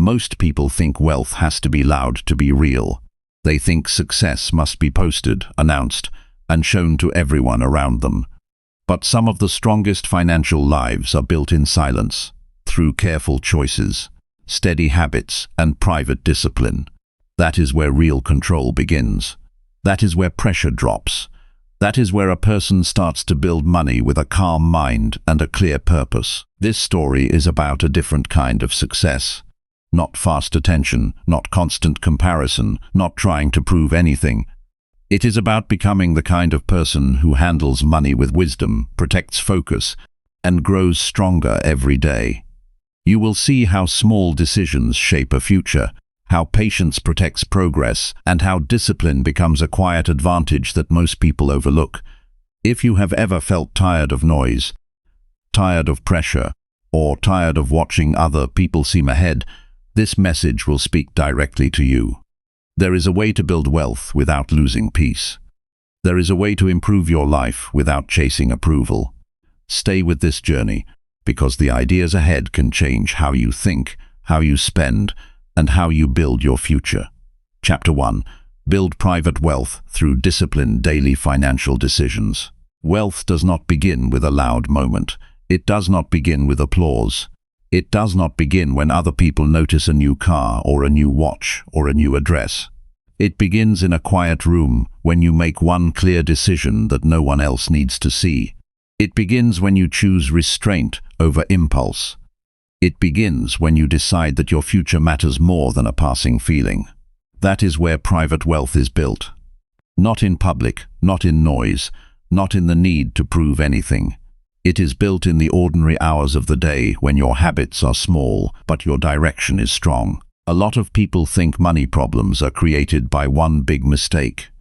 Most people think wealth has to be loud to be real. They think success must be posted, announced, and shown to everyone around them. But some of the strongest financial lives are built in silence, through careful choices, steady habits, and private discipline. That is where real control begins. That is where pressure drops. That is where a person starts to build money with a calm mind and a clear purpose. This story is about a different kind of success. Not fast attention, not constant comparison, not trying to prove anything. It is about becoming the kind of person who handles money with wisdom, protects focus, and grows stronger every day. You will see how small decisions shape a future, how patience protects progress, and how discipline becomes a quiet advantage that most people overlook. If you have ever felt tired of noise, tired of pressure, or tired of watching other people seem ahead, this message will speak directly to you. There is a way to build wealth without losing peace. There is a way to improve your life without chasing approval. Stay with this journey, because the ideas ahead can change how you think, how you spend, and how you build your future. Chapter 1. Build private wealth through disciplined daily financial decisions. Wealth does not begin with a loud moment. It does not begin with applause. It does not begin when other people notice a new car or a new watch or a new address. It begins in a quiet room when you make one clear decision that no one else needs to see. It begins when you choose restraint over impulse. It begins when you decide that your future matters more than a passing feeling. That is where private wealth is built. Not in public, not in noise, not in the need to prove anything. It is built in the ordinary hours of the day when your habits are small, but your direction is strong. A lot of people think money problems are created by one big mistake.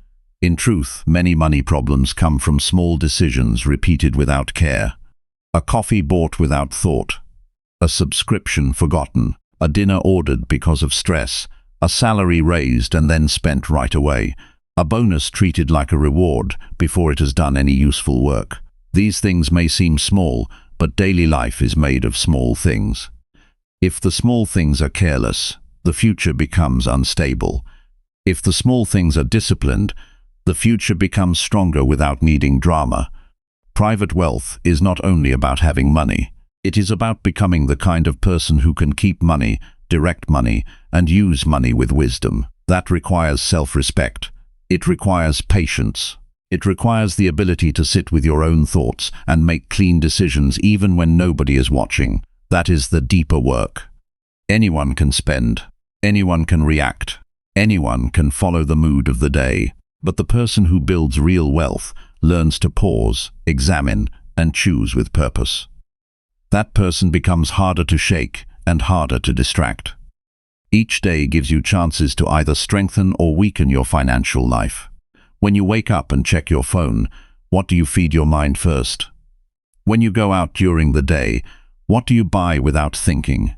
In truth, many money problems come from small decisions repeated without care. A coffee bought without thought. A subscription forgotten. A dinner ordered because of stress. A salary raised and then spent right away. A bonus treated like a reward before it has done any useful work. These things may seem small, but daily life is made of small things. If the small things are careless, the future becomes unstable. If the small things are disciplined, the future becomes stronger without needing drama. Private wealth is not only about having money. It is about becoming the kind of person who can keep money, direct money, and use money with wisdom. That requires self-respect. It requires patience. It requires the ability to sit with your own thoughts and make clean decisions even when nobody is watching. That is the deeper work. Anyone can spend. Anyone can react. Anyone can follow the mood of the day. But the person who builds real wealth learns to pause, examine, and choose with purpose. That person becomes harder to shake and harder to distract. Each day gives you chances to either strengthen or weaken your financial life. When you wake up and check your phone, what do you feed your mind first? When you go out during the day, what do you buy without thinking?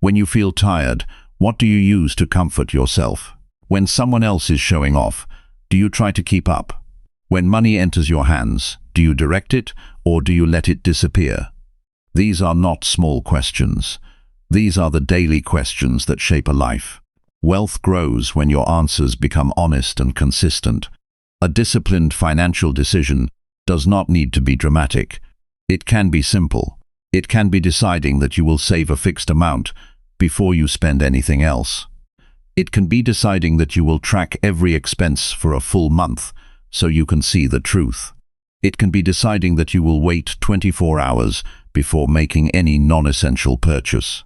When you feel tired, what do you use to comfort yourself? When someone else is showing off, do you try to keep up? When money enters your hands, do you direct it or do you let it disappear? These are not small questions. These are the daily questions that shape a life. Wealth grows when your answers become honest and consistent. A disciplined financial decision does not need to be dramatic. It can be simple. It can be deciding that you will save a fixed amount before you spend anything else. It can be deciding that you will track every expense for a full month so you can see the truth. It can be deciding that you will wait 24 hours before making any non-essential purchase.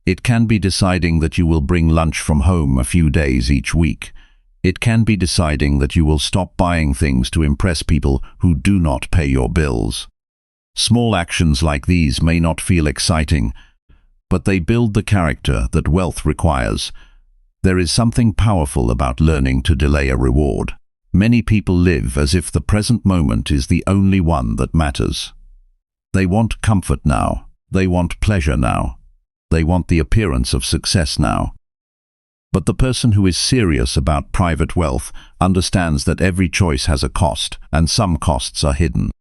It can be deciding that you will bring lunch from home a few days each week. It can be deciding that you will stop buying things to impress people who do not pay your bills. Small actions like these may not feel exciting, but they build the character that wealth requires. There is something powerful about learning to delay a reward. Many people live as if the present moment is the only one that matters. They want comfort now. They want pleasure now. They want the appearance of success now. But the person who is serious about private wealth understands that every choice has a cost, and some costs are hidden.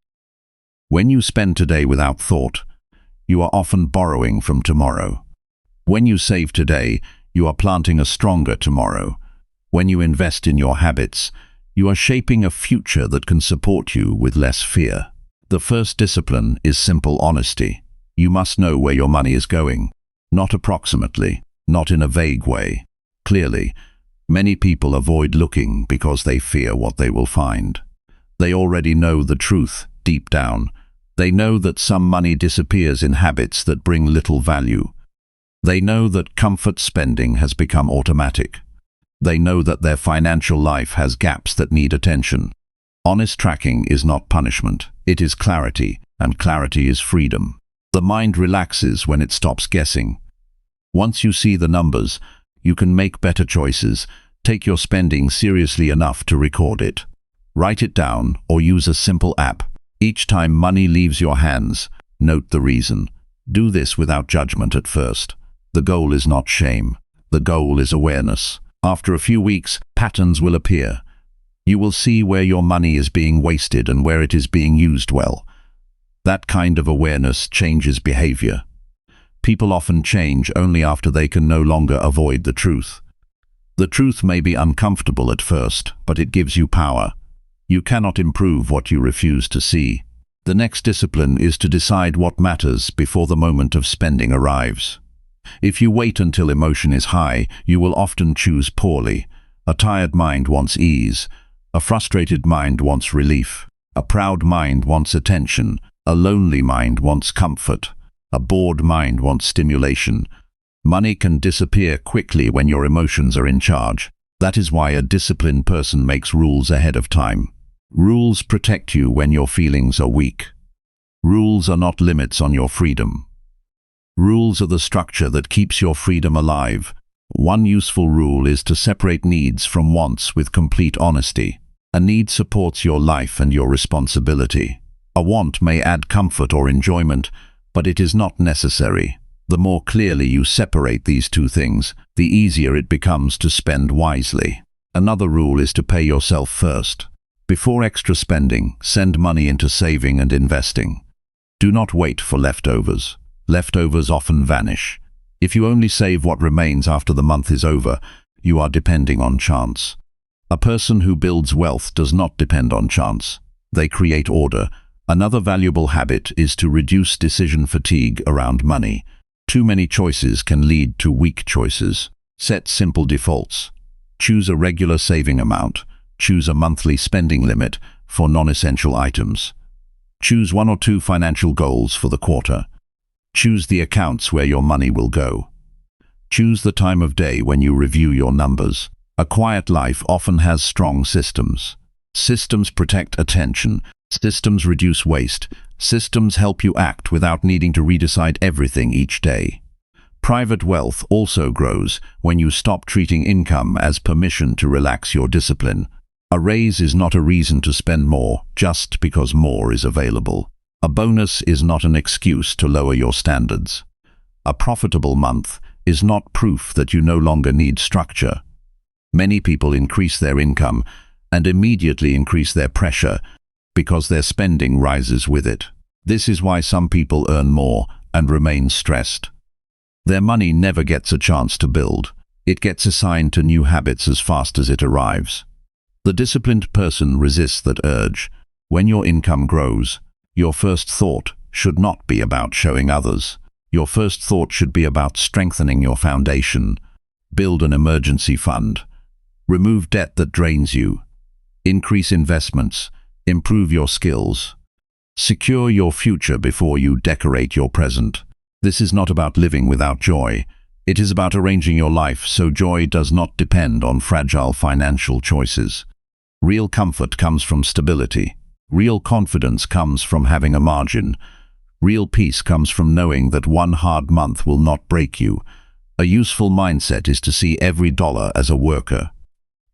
When you spend today without thought, you are often borrowing from tomorrow. When you save today, you are planting a stronger tomorrow. When you invest in your habits, you are shaping a future that can support you with less fear. The first discipline is simple honesty. You must know where your money is going. Not approximately, not in a vague way. Clearly, many people avoid looking because they fear what they will find. They already know the truth deep down. They know that some money disappears in habits that bring little value. They know that comfort spending has become automatic. They know that their financial life has gaps that need attention. Honest tracking is not punishment, it is clarity, and clarity is freedom. The mind relaxes when it stops guessing. Once you see the numbers, you can make better choices. Take your spending seriously enough to record it. Write it down or use a simple app. Each time money leaves your hands, note the reason. Do this without judgment at first. The goal is not shame. The goal is awareness. After a few weeks, patterns will appear. You will see where your money is being wasted and where it is being used well. That kind of awareness changes behavior. People often change only after they can no longer avoid the truth. The truth may be uncomfortable at first, but it gives you power. You cannot improve what you refuse to see. The next discipline is to decide what matters before the moment of spending arrives. If you wait until emotion is high, you will often choose poorly. A tired mind wants ease. A frustrated mind wants relief. A proud mind wants attention. A lonely mind wants comfort. A bored mind wants stimulation. Money can disappear quickly when your emotions are in charge. That is why a disciplined person makes rules ahead of time. Rules protect you when your feelings are weak. Rules are not limits on your freedom. Rules are the structure that keeps your freedom alive. One useful rule is to separate needs from wants with complete honesty. A need supports your life and your responsibility. A want may add comfort or enjoyment, but it is not necessary. The more clearly you separate these two things, the easier it becomes to spend wisely. Another rule is to pay yourself first. Before extra spending, send money into saving and investing. Do not wait for leftovers. Leftovers often vanish. If you only save what remains after the month is over, you are depending on chance. A person who builds wealth does not depend on chance. They create order. Another valuable habit is to reduce decision fatigue around money. Too many choices can lead to weak choices. Set simple defaults. Choose a regular saving amount. Choose a monthly spending limit for non-essential items. Choose 1 or 2 financial goals for the quarter. Choose the accounts where your money will go. Choose the time of day when you review your numbers. A quiet life often has strong systems. Systems protect attention. Systems reduce waste. Systems help you act without needing to redecide everything each day. Private wealth also grows when you stop treating income as permission to relax your discipline. A raise is not a reason to spend more just because more is available. A bonus is not an excuse to lower your standards. A profitable month is not proof that you no longer need structure. Many people increase their income and immediately increase their pressure because their spending rises with it. This is why some people earn more and remain stressed. Their money never gets a chance to build. It gets assigned to new habits as fast as it arrives. The disciplined person resists that urge. When your income grows, your first thought should not be about showing others. Your first thought should be about strengthening your foundation. Build an emergency fund. Remove debt that drains you. Increase investments. Improve your skills. Secure your future before you decorate your present. This is not about living without joy. It is about arranging your life so joy does not depend on fragile financial choices. Real comfort comes from stability. Real confidence comes from having a margin. Real peace comes from knowing that one hard month will not break you. A useful mindset is to see every dollar as a worker.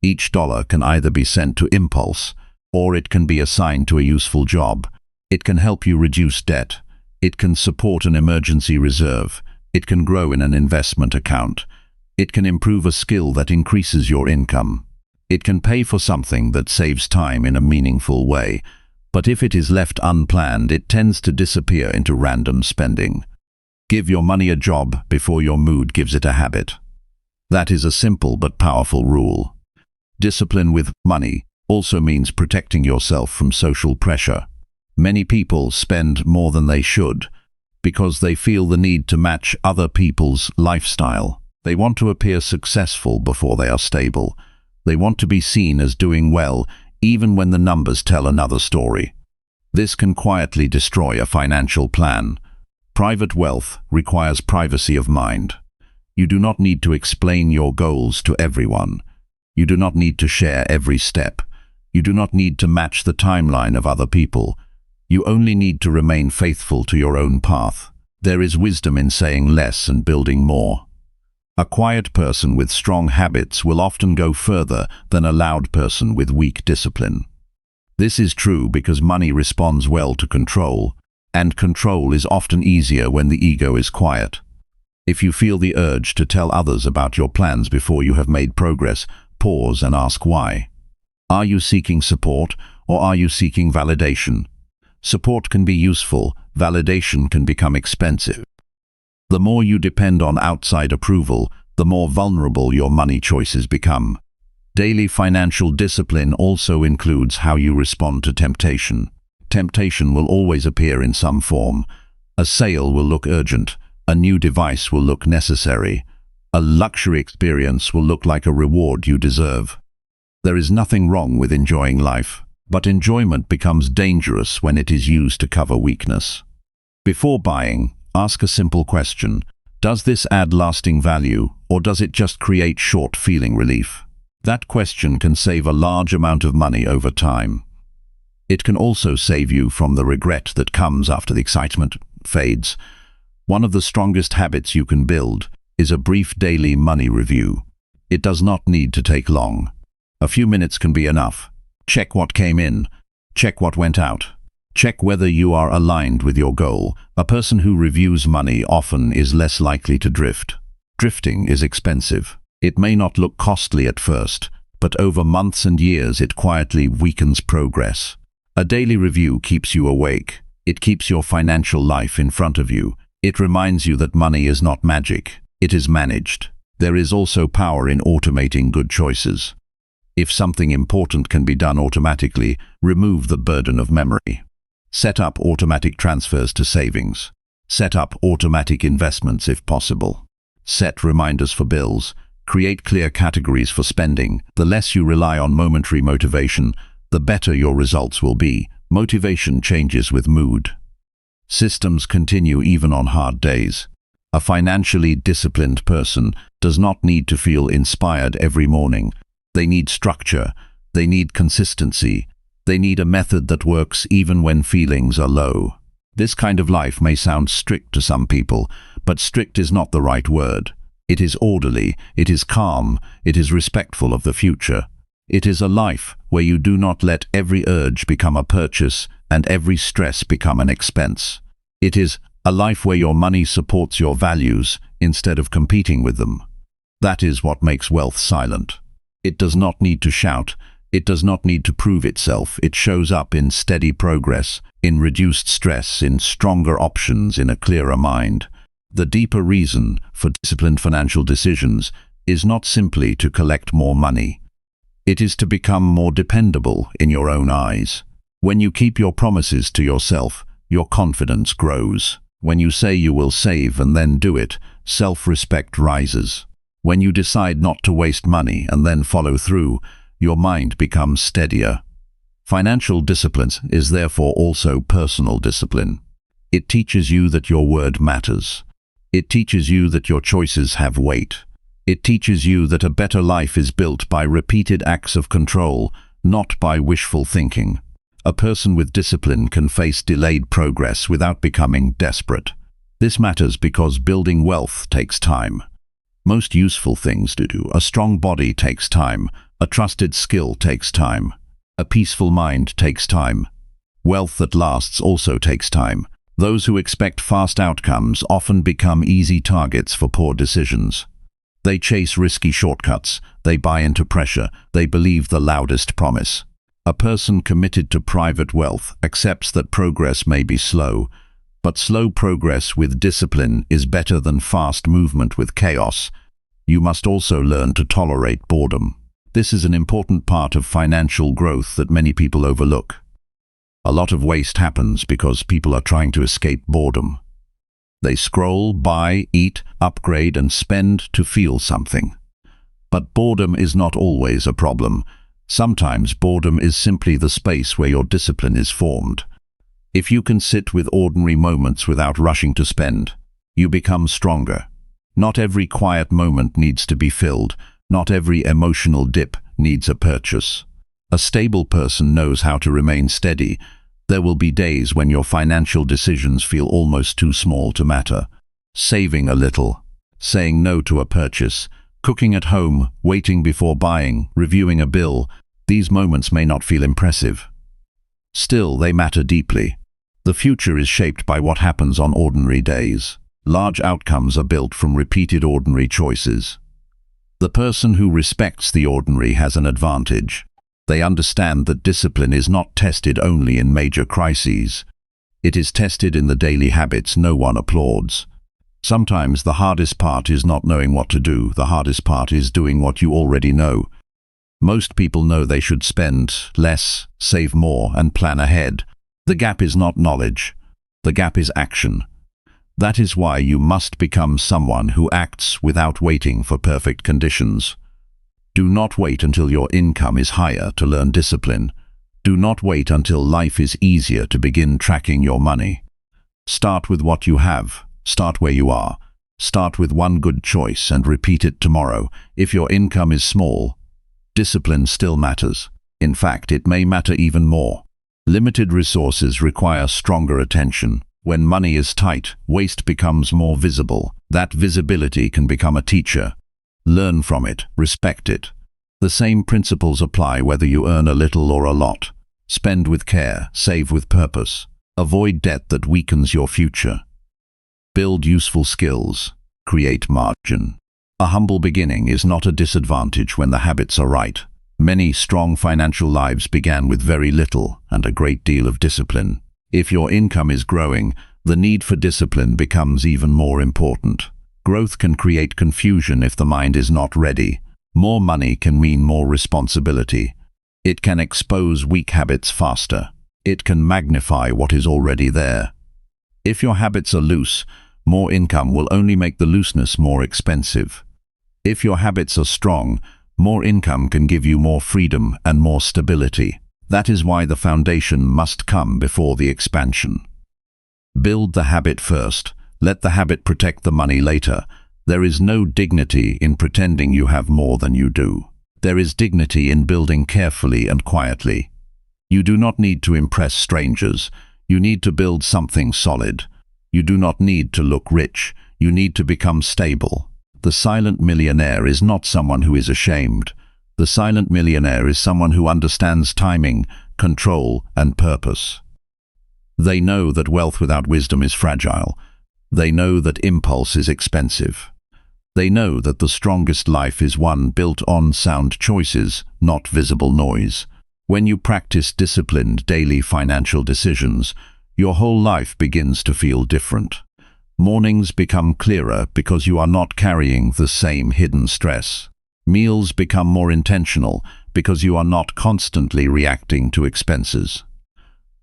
Each dollar can either be sent to impulse, or it can be assigned to a useful job. It can help you reduce debt. It can support an emergency reserve. It can grow in an investment account. It can improve a skill that increases your income. It can pay for something that saves time in a meaningful way. But if it is left unplanned, it tends to disappear into random spending. Give your money a job before your mood gives it a habit. That is a simple but powerful rule. Discipline with money also means protecting yourself from social pressure. Many people spend more than they should because they feel the need to match other people's lifestyle. They want to appear successful before they are stable. They want to be seen as doing well, even when the numbers tell another story. This can quietly destroy a financial plan. Private wealth requires privacy of mind. You do not need to explain your goals to everyone. You do not need to share every step. You do not need to match the timeline of other people. You only need to remain faithful to your own path. There is wisdom in saying less and building more. A quiet person with strong habits will often go further than a loud person with weak discipline. This is true because money responds well to control, and control is often easier when the ego is quiet. If you feel the urge to tell others about your plans before you have made progress, pause and ask why. Are you seeking support, or are you seeking validation? Support can be useful, validation can become expensive. The more you depend on outside approval, the more vulnerable your money choices become. Daily financial discipline also includes how you respond to temptation. Temptation will always appear in some form. A sale will look urgent. A new device will look necessary. A luxury experience will look like a reward you deserve. There is nothing wrong with enjoying life, but enjoyment becomes dangerous when it is used to cover weakness. Before buying, ask a simple question. Does this add lasting value, or does it just create short feeling relief? That question can save a large amount of money over time. It can also save you from the regret that comes after the excitement fades. One of the strongest habits you can build is a brief daily money review. It does not need to take long. A few minutes can be enough. Check what came in. Check what went out. Check whether you are aligned with your goal. A person who reviews money often is less likely to drift. Drifting is expensive. It may not look costly at first, but over months and years it quietly weakens progress. A daily review keeps you awake. It keeps your financial life in front of you. It reminds you that money is not magic. It is managed. There is also power in automating good choices. If something important can be done automatically, remove the burden of memory. Set up automatic transfers to savings. Set up automatic investments if possible. Set reminders for bills. Create clear categories for spending. The less you rely on momentary motivation, the better your results will be. Motivation changes with mood. Systems continue even on hard days. A financially disciplined person does not need to feel inspired every morning. They need structure. They need consistency. They need a method that works even when feelings are low. This kind of life may sound strict to some people, but strict is not the right word. It is orderly, it is calm, it is respectful of the future. It is a life where you do not let every urge become a purchase and every stress become an expense. It is a life where your money supports your values instead of competing with them. That is what makes wealth silent. It does not need to shout. It does not need to prove itself. It shows up in steady progress, in reduced stress, in stronger options, in a clearer mind. The deeper reason for disciplined financial decisions is not simply to collect more money. It is to become more dependable in your own eyes. When you keep your promises to yourself, your confidence grows. When you say you will save and then do it, self-respect rises. When you decide not to waste money and then follow through, your mind becomes steadier. Financial discipline is therefore also personal discipline. It teaches you that your word matters. It teaches you that your choices have weight. It teaches you that a better life is built by repeated acts of control, not by wishful thinking. A person with discipline can face delayed progress without becoming desperate. This matters because building wealth takes time. Most useful things to do. A strong body takes time. A trusted skill takes time. A peaceful mind takes time. Wealth that lasts also takes time. Those who expect fast outcomes often become easy targets for poor decisions. They chase risky shortcuts. They buy into pressure. They believe the loudest promise. A person committed to private wealth accepts that progress may be slow, but slow progress with discipline is better than fast movement with chaos. you must also learn to tolerate boredom. This is an important part of financial growth that many people overlook. A lot of waste happens because people are trying to escape boredom. They scroll, buy, eat, upgrade, and spend to feel something. But boredom is not always a problem. Sometimes boredom is simply the space where your discipline is formed. If you can sit with ordinary moments without rushing to spend, you become stronger. Not every quiet moment needs to be filled. Not every emotional dip needs a purchase. A stable person knows how to remain steady. There will be days when your financial decisions feel almost too small to matter. Saving a little, saying no to a purchase, cooking at home, waiting before buying, reviewing a bill, these moments may not feel impressive. Still, they matter deeply. The future is shaped by what happens on ordinary days. Large outcomes are built from repeated ordinary choices. The person who respects the ordinary has an advantage. They understand that discipline is not tested only in major crises. It is tested in the daily habits no one applauds. Sometimes the hardest part is not knowing what to do. The hardest part is doing what you already know. Most people know they should spend less, save more, and plan ahead. The gap is not knowledge. The gap is action. That is why you must become someone who acts without waiting for perfect conditions. Do not wait until your income is higher to learn discipline. Do not wait until life is easier to begin tracking your money. Start with what you have. Start where you are. Start with one good choice and repeat it tomorrow. If your income is small, discipline still matters. In fact, it may matter even more. Limited resources require stronger attention. When money is tight, waste becomes more visible. That visibility can become a teacher. Learn from it, respect it. The same principles apply whether you earn a little or a lot. Spend with care, save with purpose. Avoid debt that weakens your future. Build useful skills. Create margin. A humble beginning is not a disadvantage when the habits are right. Many strong financial lives began with very little and a great deal of discipline. If your income is growing, the need for discipline becomes even more important. Growth can create confusion if the mind is not ready. More money can mean more responsibility. It can expose weak habits faster. It can magnify what is already there. If your habits are loose, more income will only make the looseness more expensive. If your habits are strong, more income can give you more freedom and more stability. That is why the foundation must come before the expansion. Build the habit first. Let the habit protect the money later. There is no dignity in pretending you have more than you do. There is dignity in building carefully and quietly. You do not need to impress strangers. You need to build something solid. You do not need to look rich. You need to become stable. The silent millionaire is not someone who is ashamed. The silent millionaire is someone who understands timing, control, and purpose. They know that wealth without wisdom is fragile. They know that impulse is expensive. They know that the strongest life is one built on sound choices, not visible noise. When you practice disciplined daily financial decisions, your whole life begins to feel different. Mornings become clearer because you are not carrying the same hidden stress. Meals become more intentional because you are not constantly reacting to expenses.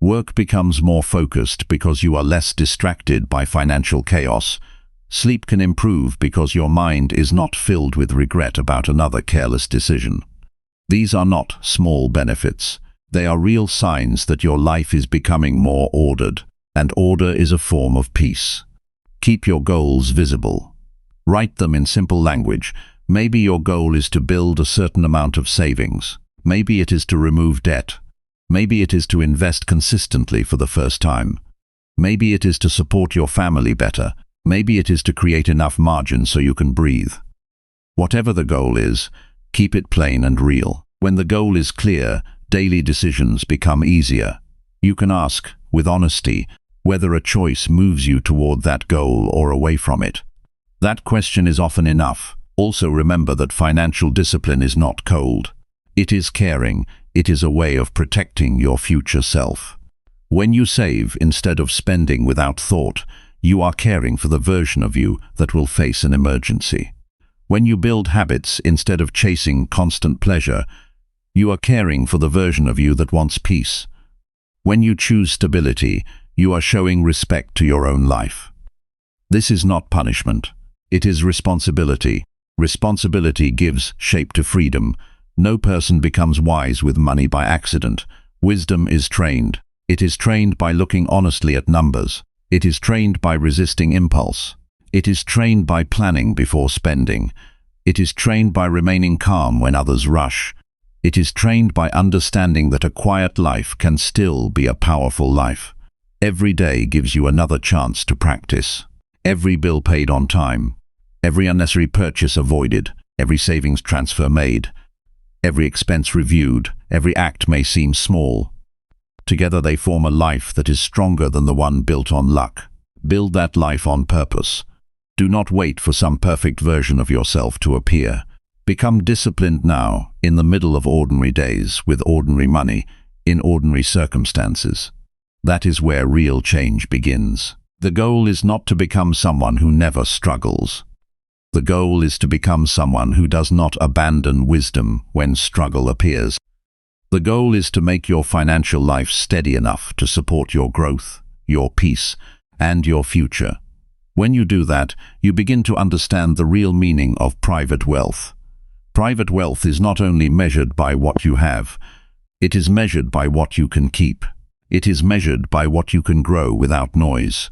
Work becomes more focused because you are less distracted by financial chaos. Sleep can improve because your mind is not filled with regret about another careless decision. These are not small benefits. They are real signs that your life is becoming more ordered, and order is a form of peace. Keep your goals visible. Write them in simple language. Maybe your goal is to build a certain amount of savings. Maybe it is to remove debt. Maybe it is to invest consistently for the first time. Maybe it is to support your family better. Maybe it is to create enough margin so you can breathe. Whatever the goal is, keep it plain and real. When the goal is clear, daily decisions become easier. You can ask, with honesty, whether a choice moves you toward that goal or away from it. That question is often enough. Also remember that financial discipline is not cold. It is caring. It is a way of protecting your future self. When you save instead of spending without thought, you are caring for the version of you that will face an emergency. When you build habits instead of chasing constant pleasure, you are caring for the version of you that wants peace. When you choose stability, you are showing respect to your own life. This is not punishment. It is responsibility. Responsibility gives shape to freedom. No person becomes wise with money by accident. Wisdom is trained. It is trained by looking honestly at numbers. It is trained by resisting impulse. It is trained by planning before spending. It is trained by remaining calm when others rush. It is trained by understanding that a quiet life can still be a powerful life. Every day gives you another chance to practice. Every bill paid on time. Every unnecessary purchase avoided. Every savings transfer made. Every expense reviewed. Every act may seem small. Together they form a life that is stronger than the one built on luck. Build that life on purpose. Do not wait for some perfect version of yourself to appear. Become disciplined now, in the middle of ordinary days, with ordinary money, in ordinary circumstances. That is where real change begins. The goal is not to become someone who never struggles. The goal is to become someone who does not abandon wisdom when struggle appears. The goal is to make your financial life steady enough to support your growth, your peace, and your future. When you do that, you begin to understand the real meaning of private wealth. Private wealth is not only measured by what you have, it is measured by what you can keep. It is measured by what you can grow without noise.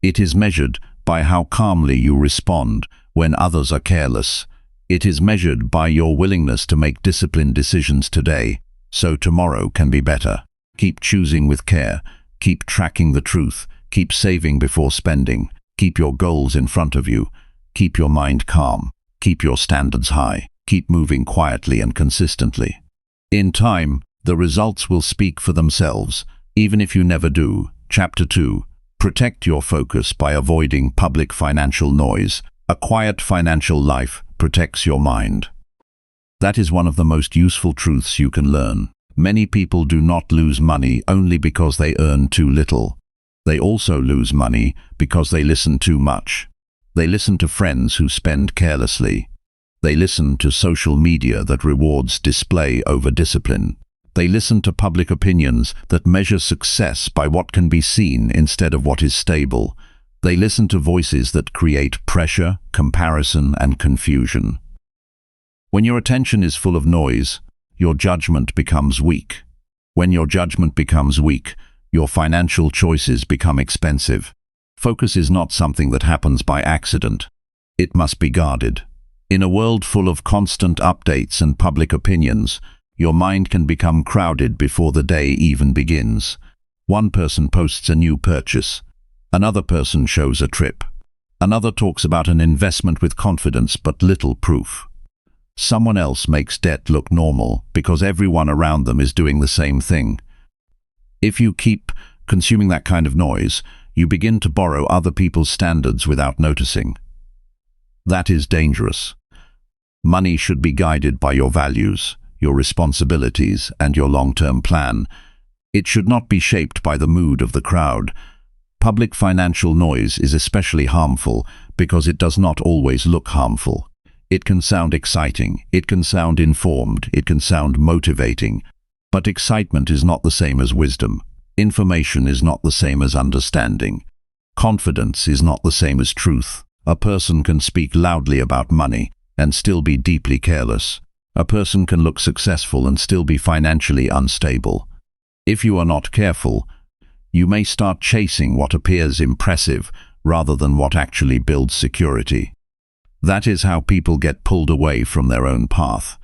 It is measured by how calmly you respond when others are careless. It is measured by your willingness to make disciplined decisions today, so tomorrow can be better. Keep choosing with care. Keep tracking the truth. Keep saving before spending. Keep your goals in front of you. Keep your mind calm. Keep your standards high. Keep moving quietly and consistently. In time, the results will speak for themselves, even if you never do. Chapter 2. Protect your focus by avoiding public financial noise. A quiet financial life protects your mind. That is one of the most useful truths you can learn. Many people do not lose money only because they earn too little. They also lose money because they listen too much. They listen to friends who spend carelessly. They listen to social media that rewards display over discipline. They listen to public opinions that measure success by what can be seen instead of what is stable. They listen to voices that create pressure, comparison, and confusion. When your attention is full of noise, your judgment becomes weak. When your judgment becomes weak, your financial choices become expensive. Focus is not something that happens by accident. It must be guarded. In a world full of constant updates and public opinions, your mind can become crowded before the day even begins. One person posts a new purchase. Another person shows a trip. Another talks about an investment with confidence but little proof. Someone else makes debt look normal because everyone around them is doing the same thing. If you keep consuming that kind of noise, you begin to borrow other people's standards without noticing. That is dangerous. Money should be guided by your values, your responsibilities, and your long-term plan. It should not be shaped by the mood of the crowd. Public financial noise is especially harmful because it does not always look harmful. It can sound exciting, it can sound informed, it can sound motivating, but excitement is not the same as wisdom. Information is not the same as understanding. Confidence is not the same as truth. A person can speak loudly about money and still be deeply careless. A person can look successful and still be financially unstable. If you are not careful, you may start chasing what appears impressive rather than what actually builds security. That is how people get pulled away from their own path.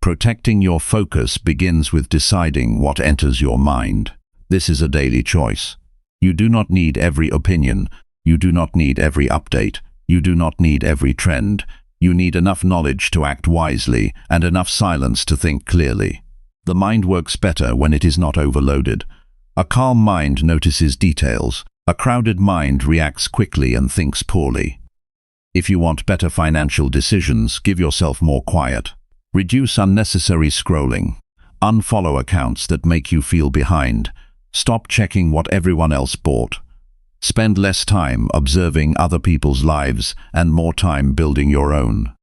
Protecting your focus begins with deciding what enters your mind. This is a daily choice. You do not need every opinion. You do not need every update. You do not need every trend. You need enough knowledge to act wisely and enough silence to think clearly. The mind works better when it is not overloaded. A calm mind notices details. A crowded mind reacts quickly and thinks poorly. If you want better financial decisions, give yourself more quiet. Reduce unnecessary scrolling. Unfollow accounts that make you feel behind. Stop checking what everyone else bought. Spend less time observing other people's lives and more time building your own.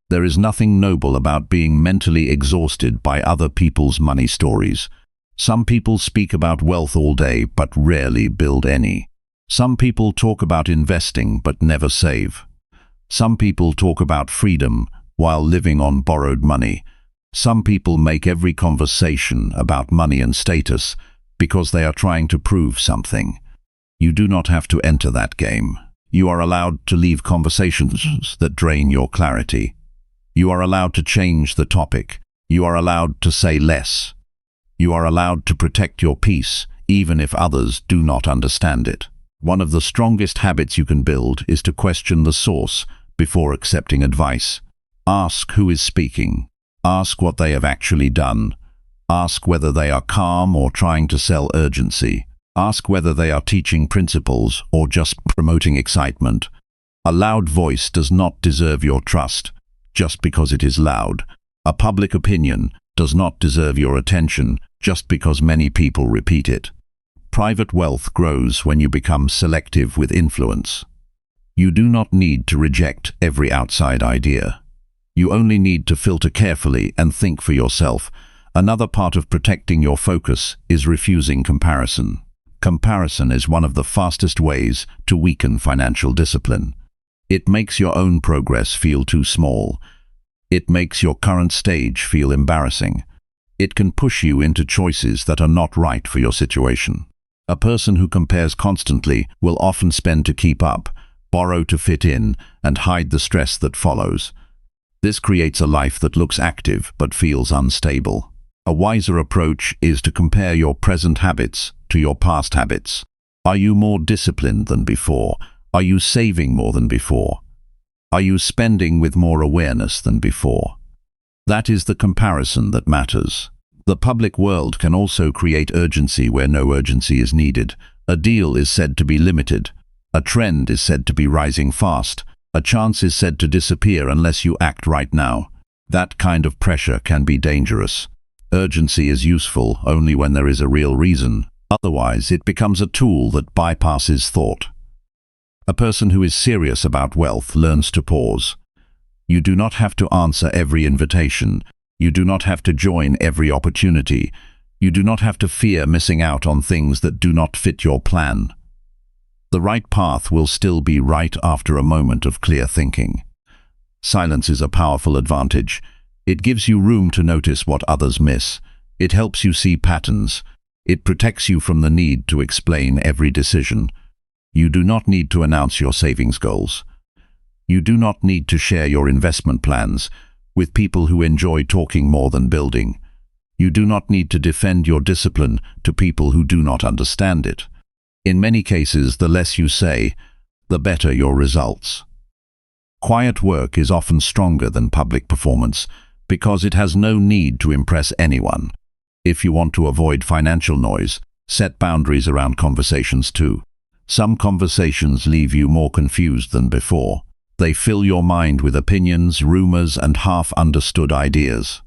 There is nothing noble about being mentally exhausted by other people's money stories. Some people speak about wealth all day but rarely build any. Some people talk about investing but never save. Some people talk about freedom while living on borrowed money. Some people make every conversation about money and status because they are trying to prove something. You do not have to enter that game. You are allowed to leave conversations that drain your clarity. You are allowed to change the topic. You are allowed to say less. You are allowed to protect your peace, even if others do not understand it. One of the strongest habits you can build is to question the source before accepting advice. Ask who is speaking. Ask what they have actually done. Ask whether they are calm or trying to sell urgency. Ask whether they are teaching principles or just promoting excitement. A loud voice does not deserve your trust just because it is loud. A public opinion does not deserve your attention just because many people repeat it. Private wealth grows when you become selective with influence. You do not need to reject every outside idea. You only need to filter carefully and think for yourself. Another part of protecting your focus is refusing comparison. Comparison is one of the fastest ways to weaken financial discipline. It makes your own progress feel too small. It makes your current stage feel embarrassing. It can push you into choices that are not right for your situation. A person who compares constantly will often spend to keep up, borrow to fit in, and hide the stress that follows. This creates a life that looks active but feels unstable. A wiser approach is to compare your present habits to your past habits. Are you more disciplined than before? Are you saving more than before? Are you spending with more awareness than before? That is the comparison that matters. The public world can also create urgency where no urgency is needed. A deal is said to be limited. A trend is said to be rising fast. A chance is said to disappear unless you act right now. That kind of pressure can be dangerous. Urgency is useful only when there is a real reason. Otherwise, it becomes a tool that bypasses thought. A person who is serious about wealth learns to pause. You do not have to answer every invitation. You do not have to join every opportunity. You do not have to fear missing out on things that do not fit your plan. The right path will still be right after a moment of clear thinking. Silence is a powerful advantage. It gives you room to notice what others miss. It helps you see patterns. It protects you from the need to explain every decision. You do not need to announce your savings goals. You do not need to share your investment plans with people who enjoy talking more than building. You do not need to defend your discipline to people who do not understand it. In many cases, the less you say, the better your results. Quiet work is often stronger than public performance because it has no need to impress anyone. If you want to avoid financial noise, set boundaries around conversations too. Some conversations leave you more confused than before. They fill your mind with opinions, rumors, and half-understood ideas.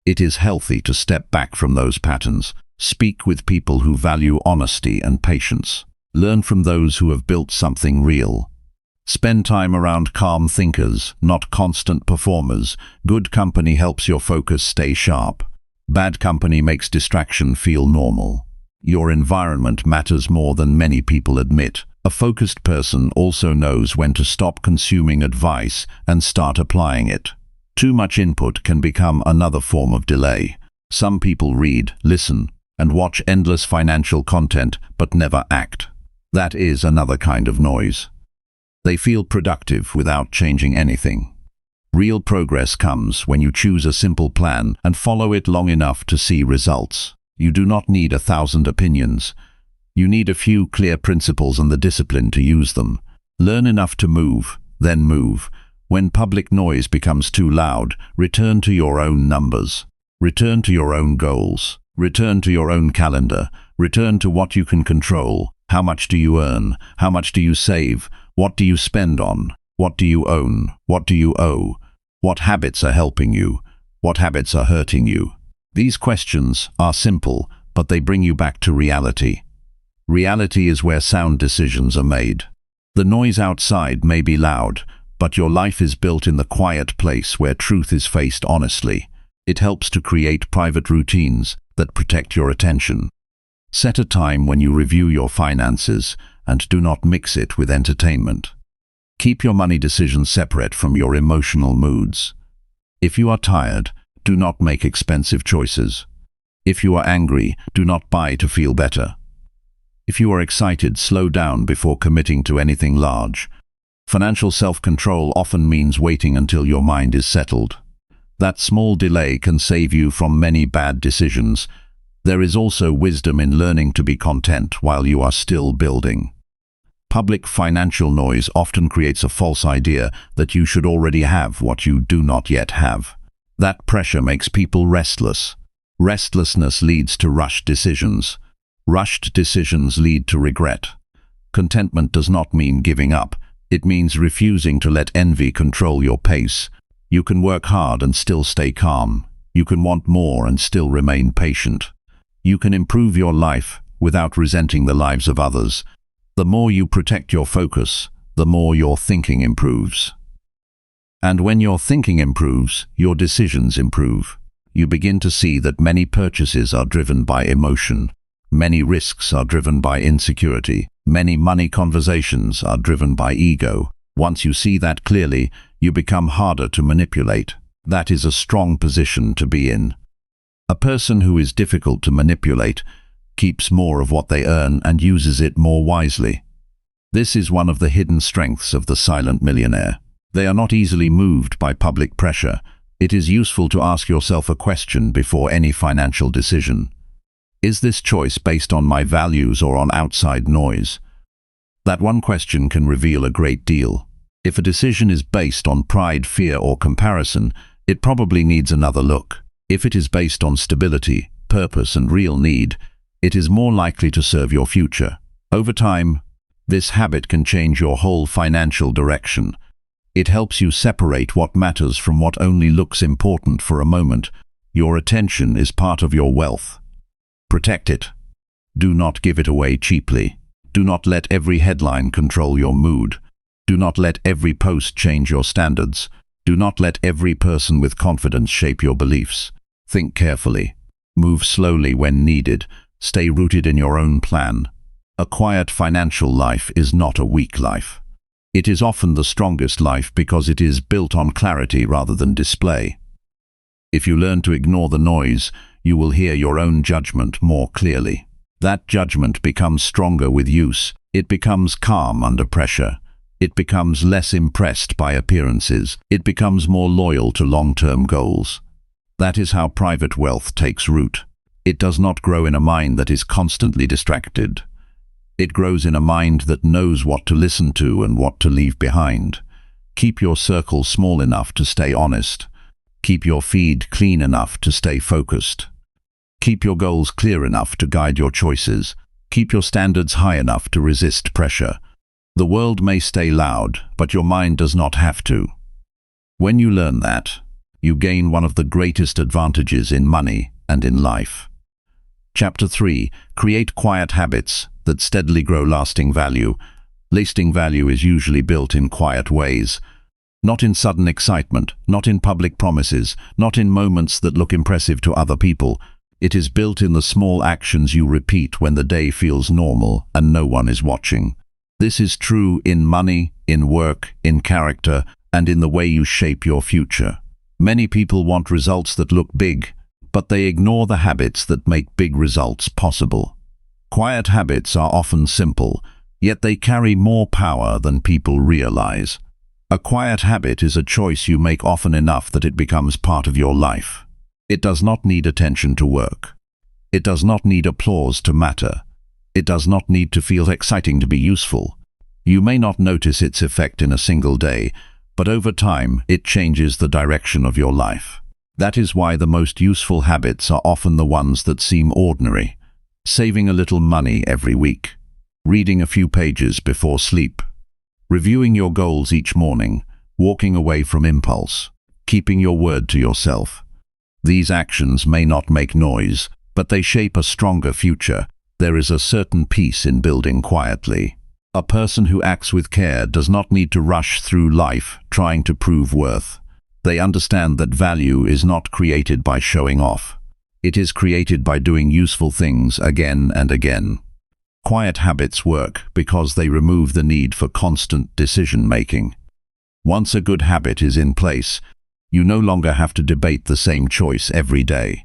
It is healthy to step back from those patterns. Speak with people who value honesty and patience. Learn from those who have built something real. Spend time around calm thinkers, not constant performers. Good company helps your focus stay sharp. Bad company makes distraction feel normal. Your environment matters more than many people admit. A focused person also knows when to stop consuming advice and start applying it. Too much input can become another form of delay. Some people read, listen, and watch endless financial content but never act. That is another kind of noise. They feel productive without changing anything. Real progress comes when you choose a simple plan and follow it long enough to see results. You do not need 1,000 opinions. You need a few clear principles and the discipline to use them. Learn enough to move, then move. When public noise becomes too loud, return to your own numbers. Return to your own goals. Return to your own calendar. Return to what you can control. How much do you earn? How much do you save? What do you spend on? What do you own? What do you owe? What habits are helping you? What habits are hurting you? These questions are simple, but they bring you back to reality. Reality is where sound decisions are made. The noise outside may be loud, but your life is built in the quiet place where truth is faced honestly. It helps to create private routines that protect your attention. Set a time when you review your finances and do not mix it with entertainment. Keep your money decisions separate from your emotional moods. If you are tired, do not make expensive choices. If you are angry, do not buy to feel better. If you are excited, slow down before committing to anything large. Financial self-control often means waiting until your mind is settled. That small delay can save you from many bad decisions. There is also wisdom in learning to be content while you are still building. Public financial noise often creates a false idea that you should already have what you do not yet have. That pressure makes people restless. Restlessness leads to rushed decisions. Rushed decisions lead to regret. Contentment does not mean giving up. It means refusing to let envy control your pace. You can work hard and still stay calm. You can want more and still remain patient. You can improve your life without resenting the lives of others. The more you protect your focus, the more your thinking improves. And when your thinking improves, your decisions improve. You begin to see that many purchases are driven by emotion. Many risks are driven by insecurity. Many money conversations are driven by ego. Once you see that clearly, you become harder to manipulate. That is a strong position to be in. A person who is difficult to manipulate keeps more of what they earn and uses it more wisely. This is one of the hidden strengths of the silent millionaire. They are not easily moved by public pressure. It is useful to ask yourself a question before any financial decision. Is this choice based on my values or on outside noise? That one question can reveal a great deal. If a decision is based on pride, fear, or comparison, it probably needs another look. If it is based on stability, purpose, and real need, it is more likely to serve your future. Over time, this habit can change your whole financial direction. It helps you separate what matters from what only looks important for a moment. Your attention is part of your wealth. Protect it. Do not give it away cheaply. Do not let every headline control your mood. Do not let every post change your standards. Do not let every person with confidence shape your beliefs. Think carefully. Move slowly when needed. Stay rooted in your own plan. A quiet financial life is not a weak life. It is often the strongest life because it is built on clarity rather than display. If you learn to ignore the noise, you will hear your own judgment more clearly. That judgment becomes stronger with use. It becomes calm under pressure. It becomes less impressed by appearances. It becomes more loyal to long-term goals. That is how private wealth takes root. It does not grow in a mind that is constantly distracted. It grows in a mind that knows what to listen to and what to leave behind. Keep your circle small enough to stay honest. Keep your feed clean enough to stay focused. Keep your goals clear enough to guide your choices. Keep your standards high enough to resist pressure. The world may stay loud, but your mind does not have to. When you learn that, you gain one of the greatest advantages in money and in life. Chapter 3. Create quiet habits that steadily grow lasting value. Lasting value is usually built in quiet ways. Not in sudden excitement, not in public promises, not in moments that look impressive to other people. It is built in the small actions you repeat when the day feels normal and no one is watching. This is true in money, in work, in character, and in the way you shape your future. Many people want results that look big, but they ignore the habits that make big results possible. Quiet habits are often simple, yet they carry more power than people realize. A quiet habit is a choice you make often enough that it becomes part of your life. It does not need attention to work. It does not need applause to matter. It does not need to feel exciting to be useful. You may not notice its effect in a single day, but over time it changes the direction of your life. That is why the most useful habits are often the ones that seem ordinary. Saving a little money every week. Reading a few pages before sleep. Reviewing your goals each morning. Walking away from impulse. Keeping your word to yourself. These actions may not make noise, but they shape a stronger future. There is a certain peace in building quietly. A person who acts with care does not need to rush through life, trying to prove worth. They understand that value is not created by showing off. It is created by doing useful things again and again. Quiet habits work because they remove the need for constant decision-making. Once a good habit is in place, you no longer have to debate the same choice every day.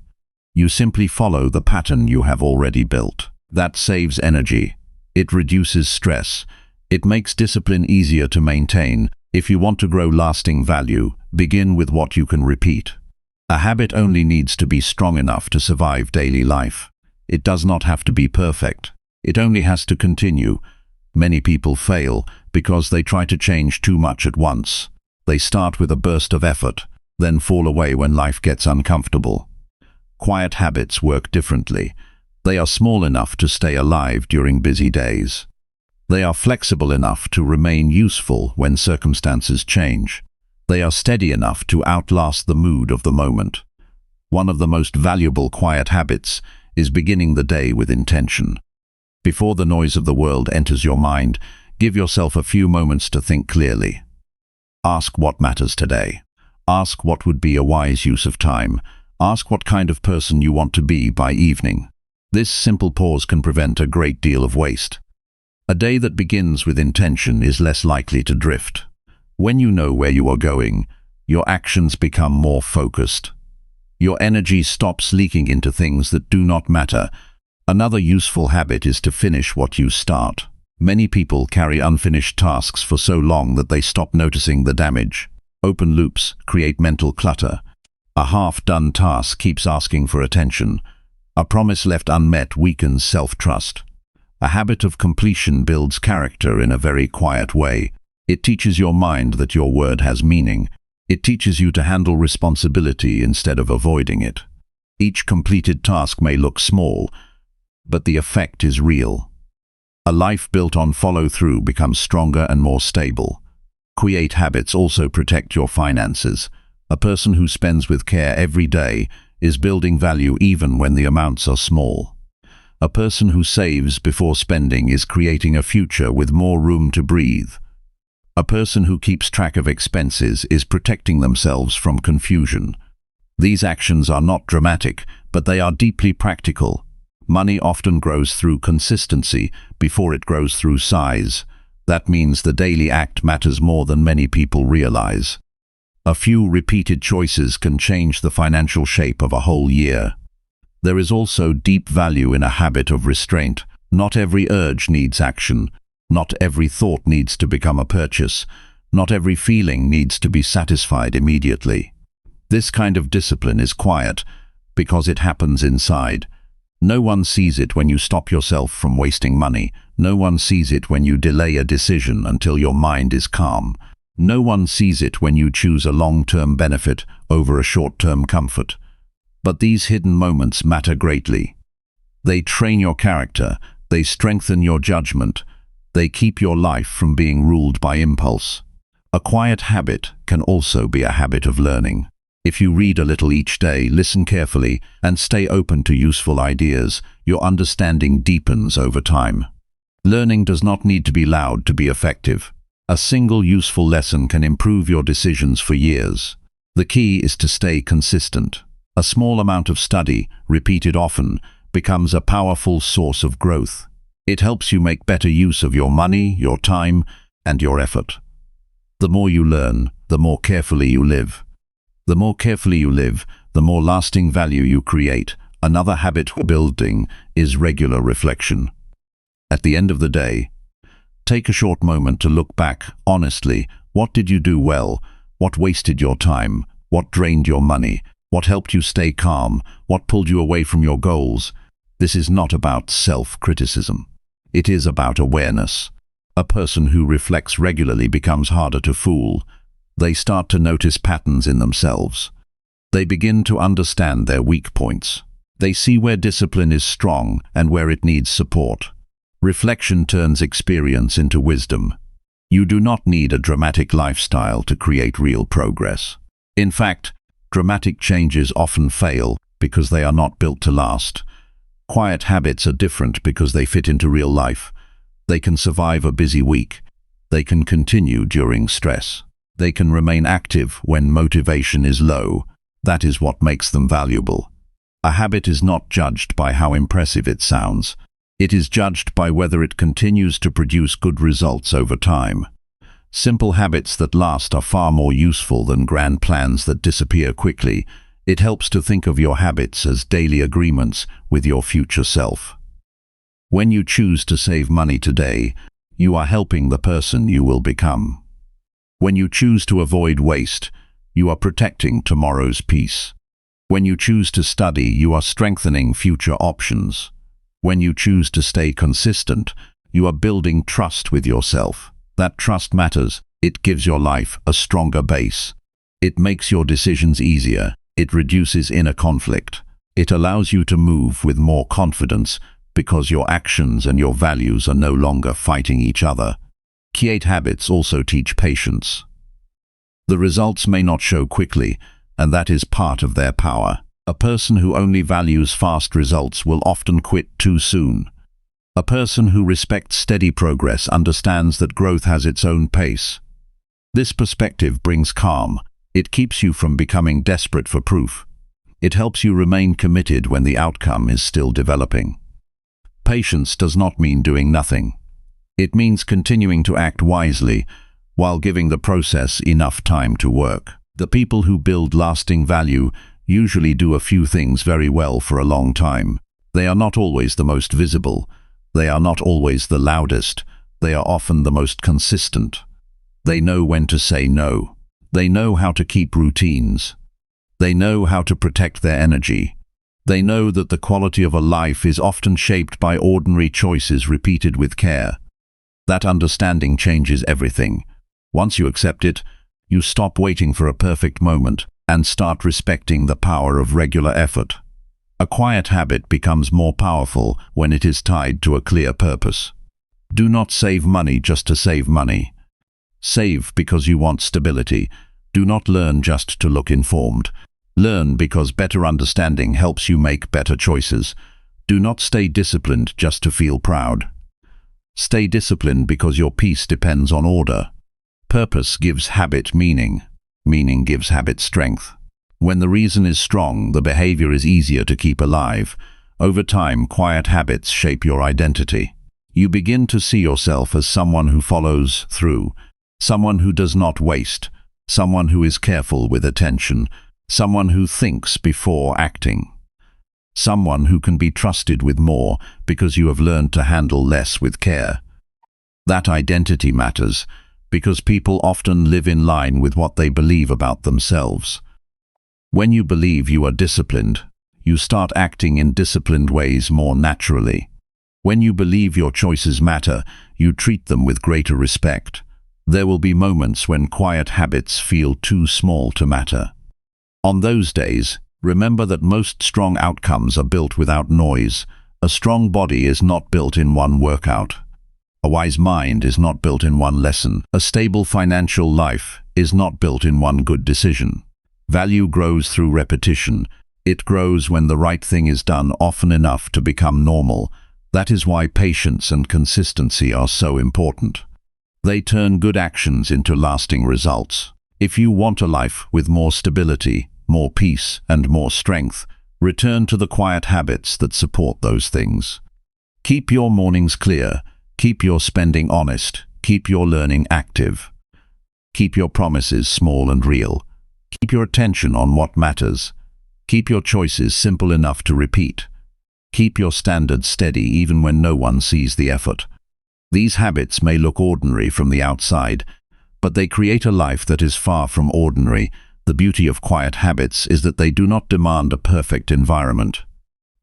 You simply follow the pattern you have already built. That saves energy. It reduces stress. It makes discipline easier to maintain. If you want to grow lasting value, begin with what you can repeat. A habit only needs to be strong enough to survive daily life. It does not have to be perfect. It only has to continue. Many people fail because they try to change too much at once. They start with a burst of effort, then fall away when life gets uncomfortable. Quiet habits work differently. They are small enough to stay alive during busy days. They are flexible enough to remain useful when circumstances change. They are steady enough to outlast the mood of the moment. One of the most valuable quiet habits is beginning the day with intention. Before the noise of the world enters your mind, give yourself a few moments to think clearly. Ask what matters today. Ask what would be a wise use of time. Ask what kind of person you want to be by evening. This simple pause can prevent a great deal of waste. A day that begins with intention is less likely to drift. When you know where you are going, your actions become more focused. Your energy stops leaking into things that do not matter. Another useful habit is to finish what you start. Many people carry unfinished tasks for so long that they stop noticing the damage. Open loops create mental clutter. A half-done task keeps asking for attention. A promise left unmet weakens self-trust. A habit of completion builds character in a very quiet way. It teaches your mind that your word has meaning. It teaches you to handle responsibility instead of avoiding it. Each completed task may look small, but the effect is real. A life built on follow-through becomes stronger and more stable. Quiet habits also protect your finances. A person who spends with care every day is building value even when the amounts are small. A person who saves before spending is creating a future with more room to breathe. A person who keeps track of expenses is protecting themselves from confusion. These actions are not dramatic, but they are deeply practical. Money often grows through consistency before it grows through size. That means the daily act matters more than many people realize. A few repeated choices can change the financial shape of a whole year. There is also deep value in a habit of restraint. Not every urge needs action. Not every thought needs to become a purchase. Not every feeling needs to be satisfied immediately. This kind of discipline is quiet because it happens inside. No one sees it when you stop yourself from wasting money. No one sees it when you delay a decision until your mind is calm. No one sees it when you choose a long-term benefit over a short-term comfort. But these hidden moments matter greatly. They train your character, they strengthen your judgment, they keep your life from being ruled by impulse. A quiet habit can also be a habit of learning. If you read a little each day, listen carefully, and stay open to useful ideas, your understanding deepens over time. Learning does not need to be loud to be effective. A single useful lesson can improve your decisions for years. The key is to stay consistent. A small amount of study, repeated often, becomes a powerful source of growth. It helps you make better use of your money, your time, and your effort. The more you learn, the more carefully you live. The more carefully you live, the more lasting value you create. Another habit building is regular reflection. At the end of the day, take a short moment to look back honestly. What did you do well? What wasted your time? What drained your money? What helped you stay calm? What pulled you away from your goals? This is not about self-criticism. It is about awareness. A person who reflects regularly becomes harder to fool. They start to notice patterns in themselves. They begin to understand their weak points. They see where discipline is strong and where it needs support. Reflection turns experience into wisdom. You do not need a dramatic lifestyle to create real progress. In fact, dramatic changes often fail because they are not built to last. Quiet habits are different because they fit into real life. They can survive a busy week. They can continue during stress. They can remain active when motivation is low. That is what makes them valuable. A habit is not judged by how impressive it sounds. It is judged by whether it continues to produce good results over time. Simple habits that last are far more useful than grand plans that disappear quickly. It helps to think of your habits as daily agreements with your future self. When you choose to save money today, you are helping the person you will become. When you choose to avoid waste, you are protecting tomorrow's peace. When you choose to study, you are strengthening future options. When you choose to stay consistent, you are building trust with yourself. That trust matters. It gives your life a stronger base. It makes your decisions easier. It reduces inner conflict. It allows you to move with more confidence because your actions and your values are no longer fighting each other. Create habits also teach patience. The results may not show quickly, and that is part of their power. A person who only values fast results will often quit too soon. A person who respects steady progress understands that growth has its own pace. This perspective brings calm. It keeps you from becoming desperate for proof. It helps you remain committed when the outcome is still developing. Patience does not mean doing nothing. It means continuing to act wisely while giving the process enough time to work. The people who build lasting value usually do a few things very well for a long time. They are not always the most visible. They are not always the loudest. They are often the most consistent. They know when to say no. They know how to keep routines. They know how to protect their energy. They know that the quality of a life is often shaped by ordinary choices repeated with care. That understanding changes everything. Once you accept it, you stop waiting for a perfect moment and start respecting the power of regular effort. A quiet habit becomes more powerful when it is tied to a clear purpose. Do not save money just to save money. Save because you want stability. Do not learn just to look informed. Learn because better understanding helps you make better choices. Do not stay disciplined just to feel proud. Stay disciplined because your peace depends on order. Purpose gives habit meaning. Meaning gives habit strength. When the reason is strong, the behavior is easier to keep alive. Over time, quiet habits shape your identity. You begin to see yourself as someone who follows through, someone who does not waste, someone who is careful with attention, someone who thinks before acting, someone who can be trusted with more because you have learned to handle less with care. That identity matters because people often live in line with what they believe about themselves. When you believe you are disciplined, you start acting in disciplined ways more naturally. When you believe your choices matter, you treat them with greater respect. There will be moments when quiet habits feel too small to matter. On those days, remember that most strong outcomes are built without noise. A strong body is not built in one workout. A wise mind is not built in one lesson. A stable financial life is not built in one good decision. Value grows through repetition. It grows when the right thing is done often enough to become normal. That is why patience and consistency are so important. They turn good actions into lasting results. If you want a life with more stability, more peace, and more strength, return to the quiet habits that support those things. Keep your mornings clear. Keep your spending honest. Keep your learning active. Keep your promises small and real. Keep your attention on what matters. Keep your choices simple enough to repeat. Keep your standards steady even when no one sees the effort. These habits may look ordinary from the outside, but they create a life that is far from ordinary. The beauty of quiet habits is that they do not demand a perfect environment.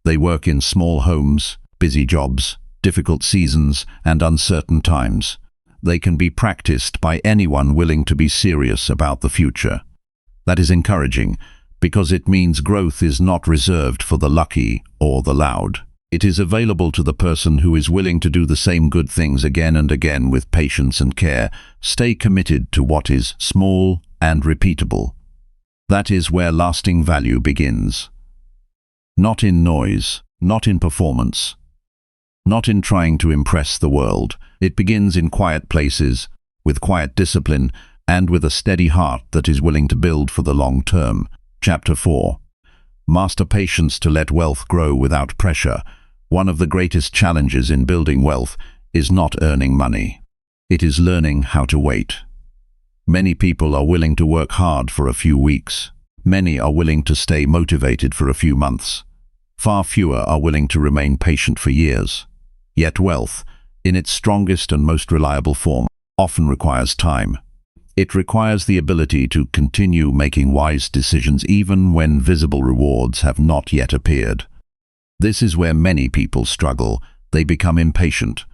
They work in small homes, busy jobs, difficult seasons, and uncertain times. They can be practiced by anyone willing to be serious about the future. That is encouraging, because it means growth is not reserved for the lucky or the loud. It is available to the person who is willing to do the same good things again and again with patience and care. Stay committed to what is small and repeatable. That is where lasting value begins. Not in noise, not in performance, not in trying to impress the world. It begins in quiet places, with quiet discipline, and with a steady heart that is willing to build for the long term. Chapter 4. Master patience to let wealth grow without pressure. One of the greatest challenges in building wealth is not earning money. It is learning how to wait. Many people are willing to work hard for a few weeks. Many are willing to stay motivated for a few months. Far fewer are willing to remain patient for years. Yet wealth, in its strongest and most reliable form, often requires time. It requires the ability to continue making wise decisions even when visible rewards have not yet appeared. This is where many people struggle. They become impatient.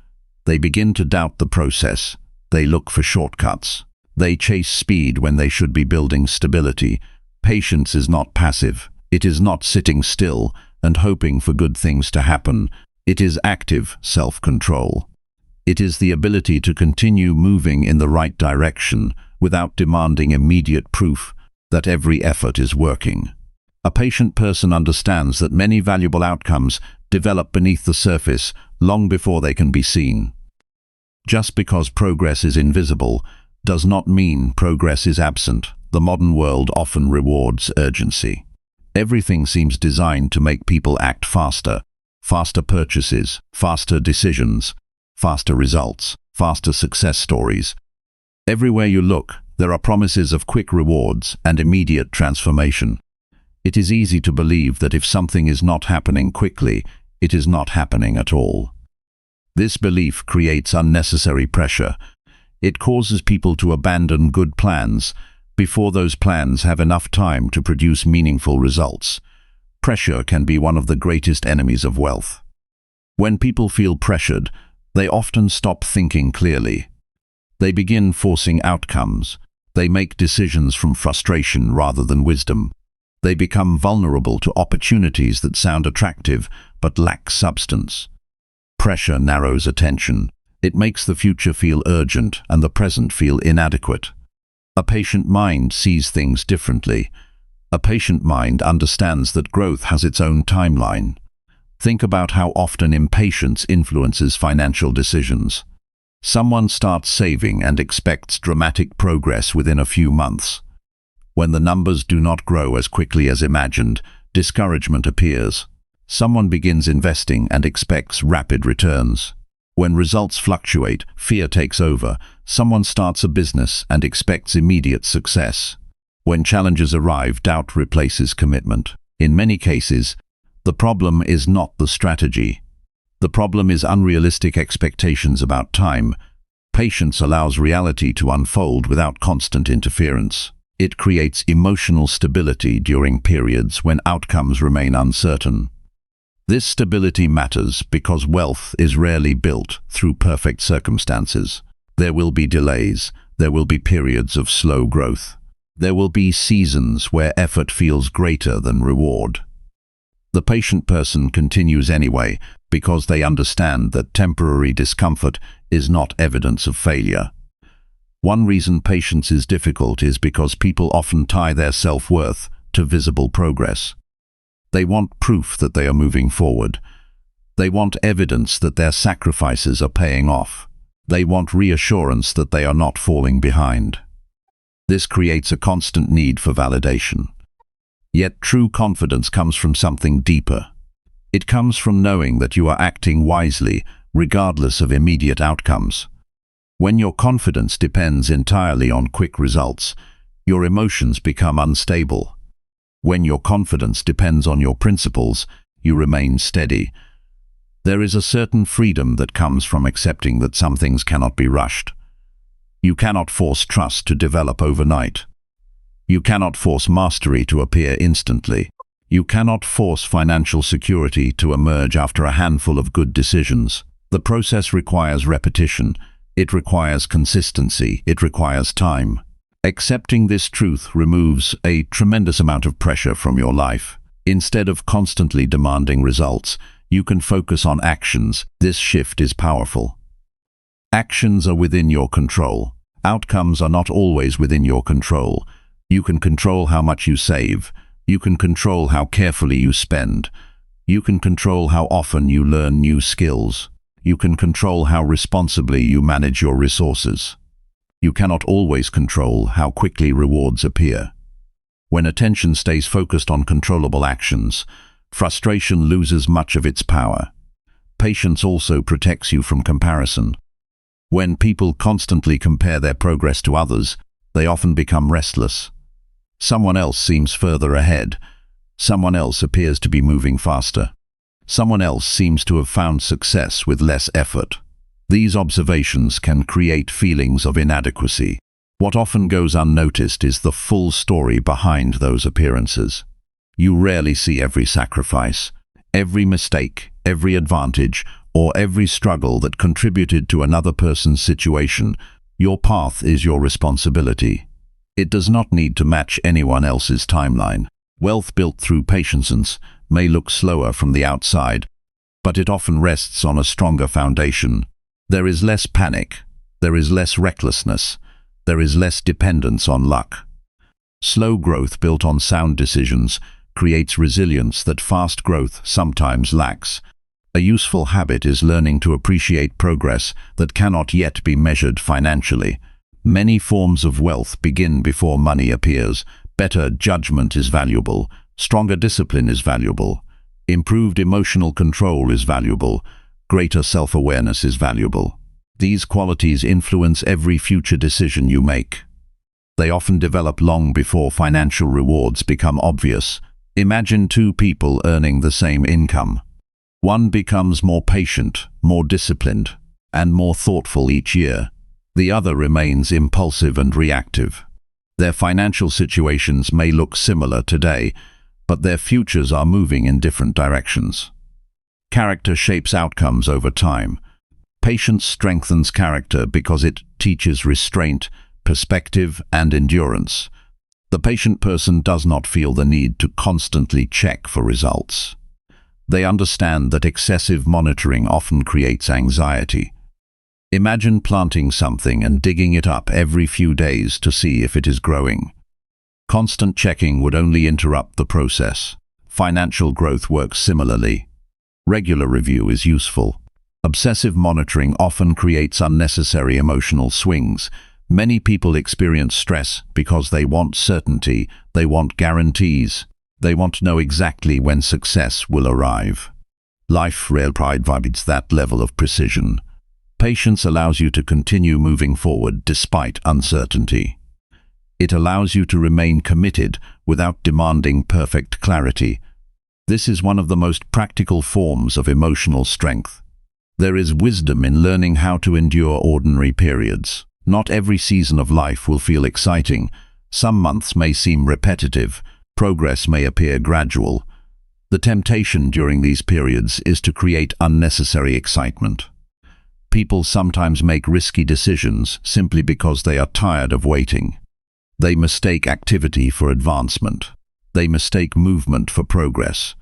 They begin to doubt the process. They look for shortcuts. They chase speed when they should be building stability. Patience is not passive. It is not sitting still and hoping for good things to happen. It is active self-control. It is the ability to continue moving in the right direction without demanding immediate proof that every effort is working. A patient person understands that many valuable outcomes develop beneath the surface long before they can be seen. Just because progress is invisible does not mean progress is absent. The modern world often rewards urgency. Everything seems designed to make people act faster. Faster purchases, faster decisions, faster results, faster success stories. Everywhere you look, there are promises of quick rewards and immediate transformation. It is easy to believe that if something is not happening quickly, it is not happening at all. This belief creates unnecessary pressure. It causes people to abandon good plans before those plans have enough time to produce meaningful results. Pressure can be one of the greatest enemies of wealth. When people feel pressured, they often stop thinking clearly. They begin forcing outcomes. They make decisions from frustration rather than wisdom. They become vulnerable to opportunities that sound attractive but lack substance. Pressure narrows attention. It makes the future feel urgent and the present feel inadequate. A patient mind sees things differently. A patient mind understands that growth has its own timeline. Think about how often impatience influences financial decisions. Someone starts saving and expects dramatic progress within a few months. When the numbers do not grow as quickly as imagined, discouragement appears. Someone begins investing and expects rapid returns. When results fluctuate, fear takes over. Someone starts a business and expects immediate success. When challenges arrive, doubt replaces commitment. In many cases, the problem is not the strategy. The problem is unrealistic expectations about time. Patience allows reality to unfold without constant interference. It creates emotional stability during periods when outcomes remain uncertain. This stability matters because wealth is rarely built through perfect circumstances. There will be delays. There will be periods of slow growth. There will be seasons where effort feels greater than reward. The patient person continues anyway because they understand that temporary discomfort is not evidence of failure. One reason patience is difficult is because people often tie their self-worth to visible progress. They want proof that they are moving forward. They want evidence that their sacrifices are paying off. They want reassurance that they are not falling behind. This creates a constant need for validation. Yet true confidence comes from something deeper. It comes from knowing that you are acting wisely, regardless of immediate outcomes. When your confidence depends entirely on quick results, your emotions become unstable. When your confidence depends on your principles, you remain steady. There is a certain freedom that comes from accepting that some things cannot be rushed. You cannot force trust to develop overnight. You cannot force mastery to appear instantly. You cannot force financial security to emerge after a handful of good decisions. The process requires repetition. It requires consistency. It requires time. Accepting this truth removes a tremendous amount of pressure from your life. Instead of constantly demanding results, you can focus on actions. This shift is powerful. Actions are within your control. Outcomes are not always within your control. You can control how much you save. You can control how carefully you spend. You can control how often you learn new skills. You can control how responsibly you manage your resources. You cannot always control how quickly rewards appear. When attention stays focused on controllable actions, frustration loses much of its power. Patience also protects you from comparison. When people constantly compare their progress to others, they often become restless. Someone else seems further ahead. Someone else appears to be moving faster. Someone else seems to have found success with less effort. These observations can create feelings of inadequacy. What often goes unnoticed is the full story behind those appearances. You rarely see every sacrifice, every mistake, every advantage, or every struggle that contributed to another person's situation. Your path is your responsibility. It does not need to match anyone else's timeline. Wealth built through patience may look slower from the outside, but it often rests on a stronger foundation. There is less panic, there is less recklessness, there is less dependence on luck. Slow growth built on sound decisions creates resilience that fast growth sometimes lacks. A useful habit is learning to appreciate progress that cannot yet be measured financially. Many forms of wealth begin before money appears. Better judgment is valuable. Stronger discipline is valuable. Improved emotional control is valuable. Greater self-awareness is valuable. These qualities influence every future decision you make. They often develop long before financial rewards become obvious. Imagine two people earning the same income. One becomes more patient, more disciplined, and more thoughtful each year. The other remains impulsive and reactive. Their financial situations may look similar today, but their futures are moving in different directions. Character shapes outcomes over time. Patience strengthens character because it teaches restraint, perspective, and endurance. The patient person does not feel the need to constantly check for results. They understand that excessive monitoring often creates anxiety. Imagine planting something and digging it up every few days to see if it is growing. Constant checking would only interrupt the process. Financial growth works similarly. Regular review is useful. Obsessive monitoring often creates unnecessary emotional swings. Many people experience stress because they want certainty, they want guarantees. They want to know exactly when success will arrive. Life rarely provides that level of precision. Patience allows you to continue moving forward despite uncertainty. It allows you to remain committed without demanding perfect clarity. This is one of the most practical forms of emotional strength. There is wisdom in learning how to endure ordinary periods. Not every season of life will feel exciting. Some months may seem repetitive. Progress may appear gradual. The temptation during these periods is to create unnecessary excitement. People sometimes make risky decisions simply because they are tired of waiting. They mistake activity for advancement. They mistake movement for progress.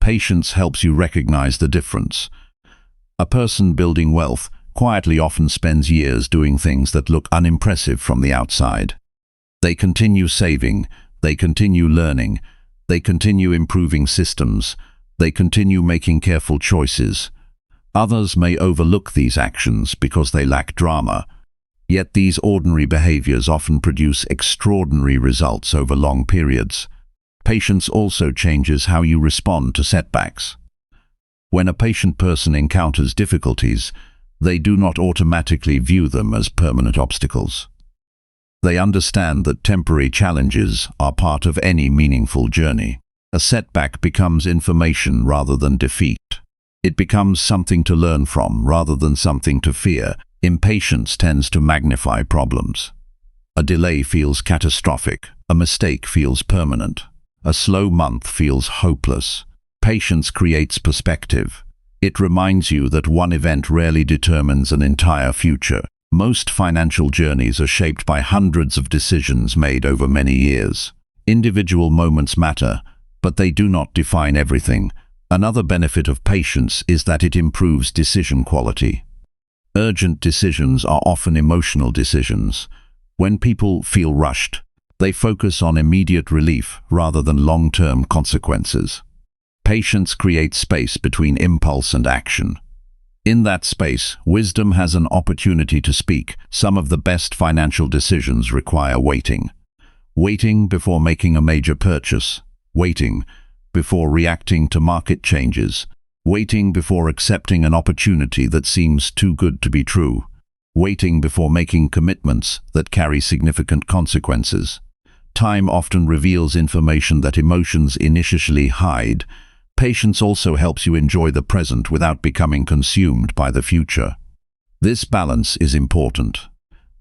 Patience helps you recognize the difference. A person building wealth quietly often spends years doing things that look unimpressive from the outside. They continue saving. They continue learning. They continue improving systems. They continue making careful choices. Others may overlook these actions because they lack drama. Yet these ordinary behaviors often produce extraordinary results over long periods. Patience also changes how you respond to setbacks. When a patient person encounters difficulties, they do not automatically view them as permanent obstacles. They understand that temporary challenges are part of any meaningful journey. A setback becomes information rather than defeat. It becomes something to learn from rather than something to fear. Impatience tends to magnify problems. A delay feels catastrophic. A mistake feels permanent. A slow month feels hopeless. Patience creates perspective. It reminds you that one event rarely determines an entire future. Most financial journeys are shaped by hundreds of decisions made over many years. Individual moments matter, but they do not define everything. Another benefit of patience is that it improves decision quality. Urgent decisions are often emotional decisions. When people feel rushed, they focus on immediate relief rather than long-term consequences. Patience creates space between impulse and action. In that space, wisdom has an opportunity to speak. Some of the best financial decisions require waiting. Waiting before making a major purchase. Waiting before reacting to market changes. Waiting before accepting an opportunity that seems too good to be true. Waiting before making commitments that carry significant consequences. Time often reveals information that emotions initially hide. Patience also helps you enjoy the present without becoming consumed by the future. This balance is important.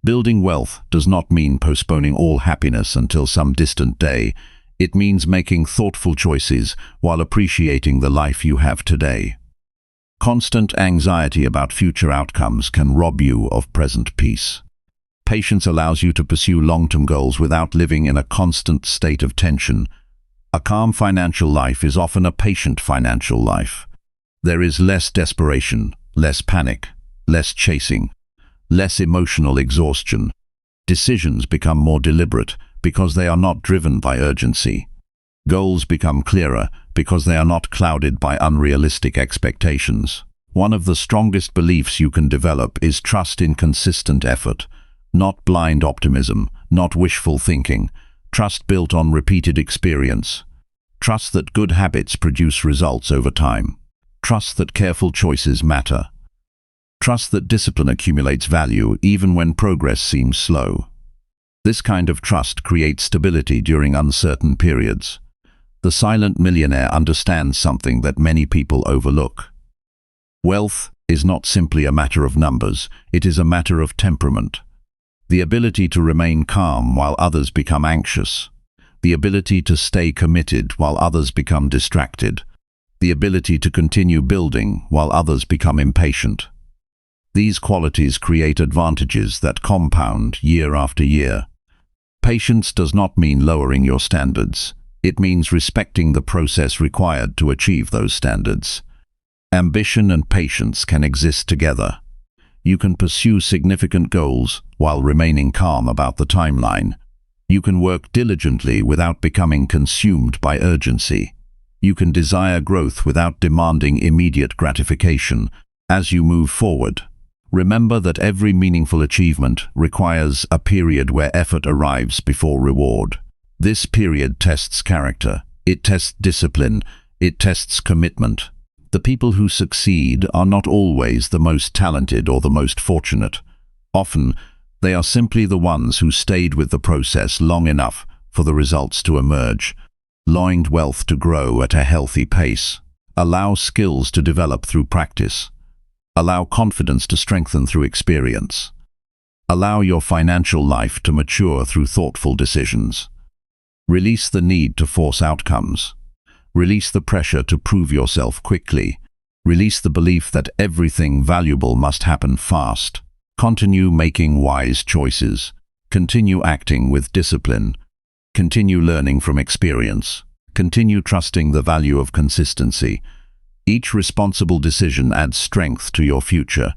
Building wealth does not mean postponing all happiness until some distant day. It means making thoughtful choices while appreciating the life you have today. Constant anxiety about future outcomes can rob you of present peace. Patience allows you to pursue long-term goals without living in a constant state of tension. A calm financial life is often a patient financial life. There is less desperation, less panic, less chasing, less emotional exhaustion. Decisions become more deliberate because they are not driven by urgency. Goals become clearer because they are not clouded by unrealistic expectations. One of the strongest beliefs you can develop is trust in consistent effort, not blind optimism, not wishful thinking. Trust built on repeated experience. Trust that good habits produce results over time. Trust that careful choices matter. Trust that discipline accumulates value even when progress seems slow. This kind of trust creates stability during uncertain periods. The silent millionaire understands something that many people overlook. Wealth is not simply a matter of numbers, it is a matter of temperament. The ability to remain calm while others become anxious. The ability to stay committed while others become distracted. The ability to continue building while others become impatient. These qualities create advantages that compound year after year. Patience does not mean lowering your standards. It means respecting the process required to achieve those standards. Ambition and patience can exist together. You can pursue significant goals while remaining calm about the timeline. You can work diligently without becoming consumed by urgency. You can desire growth without demanding immediate gratification. As you move forward, remember that every meaningful achievement requires a period where effort arrives before reward. This period tests character, it tests discipline, it tests commitment. The people who succeed are not always the most talented or the most fortunate. Often, they are simply the ones who stayed with the process long enough for the results to emerge. Allowing wealth to grow at a healthy pace. Allow skills to develop through practice. Allow confidence to strengthen through experience. Allow your financial life to mature through thoughtful decisions. Release the need to force outcomes. Release the pressure to prove yourself quickly. Release the belief that everything valuable must happen fast. Continue making wise choices. Continue acting with discipline. Continue learning from experience. Continue trusting the value of consistency. Each responsible decision adds strength to your future.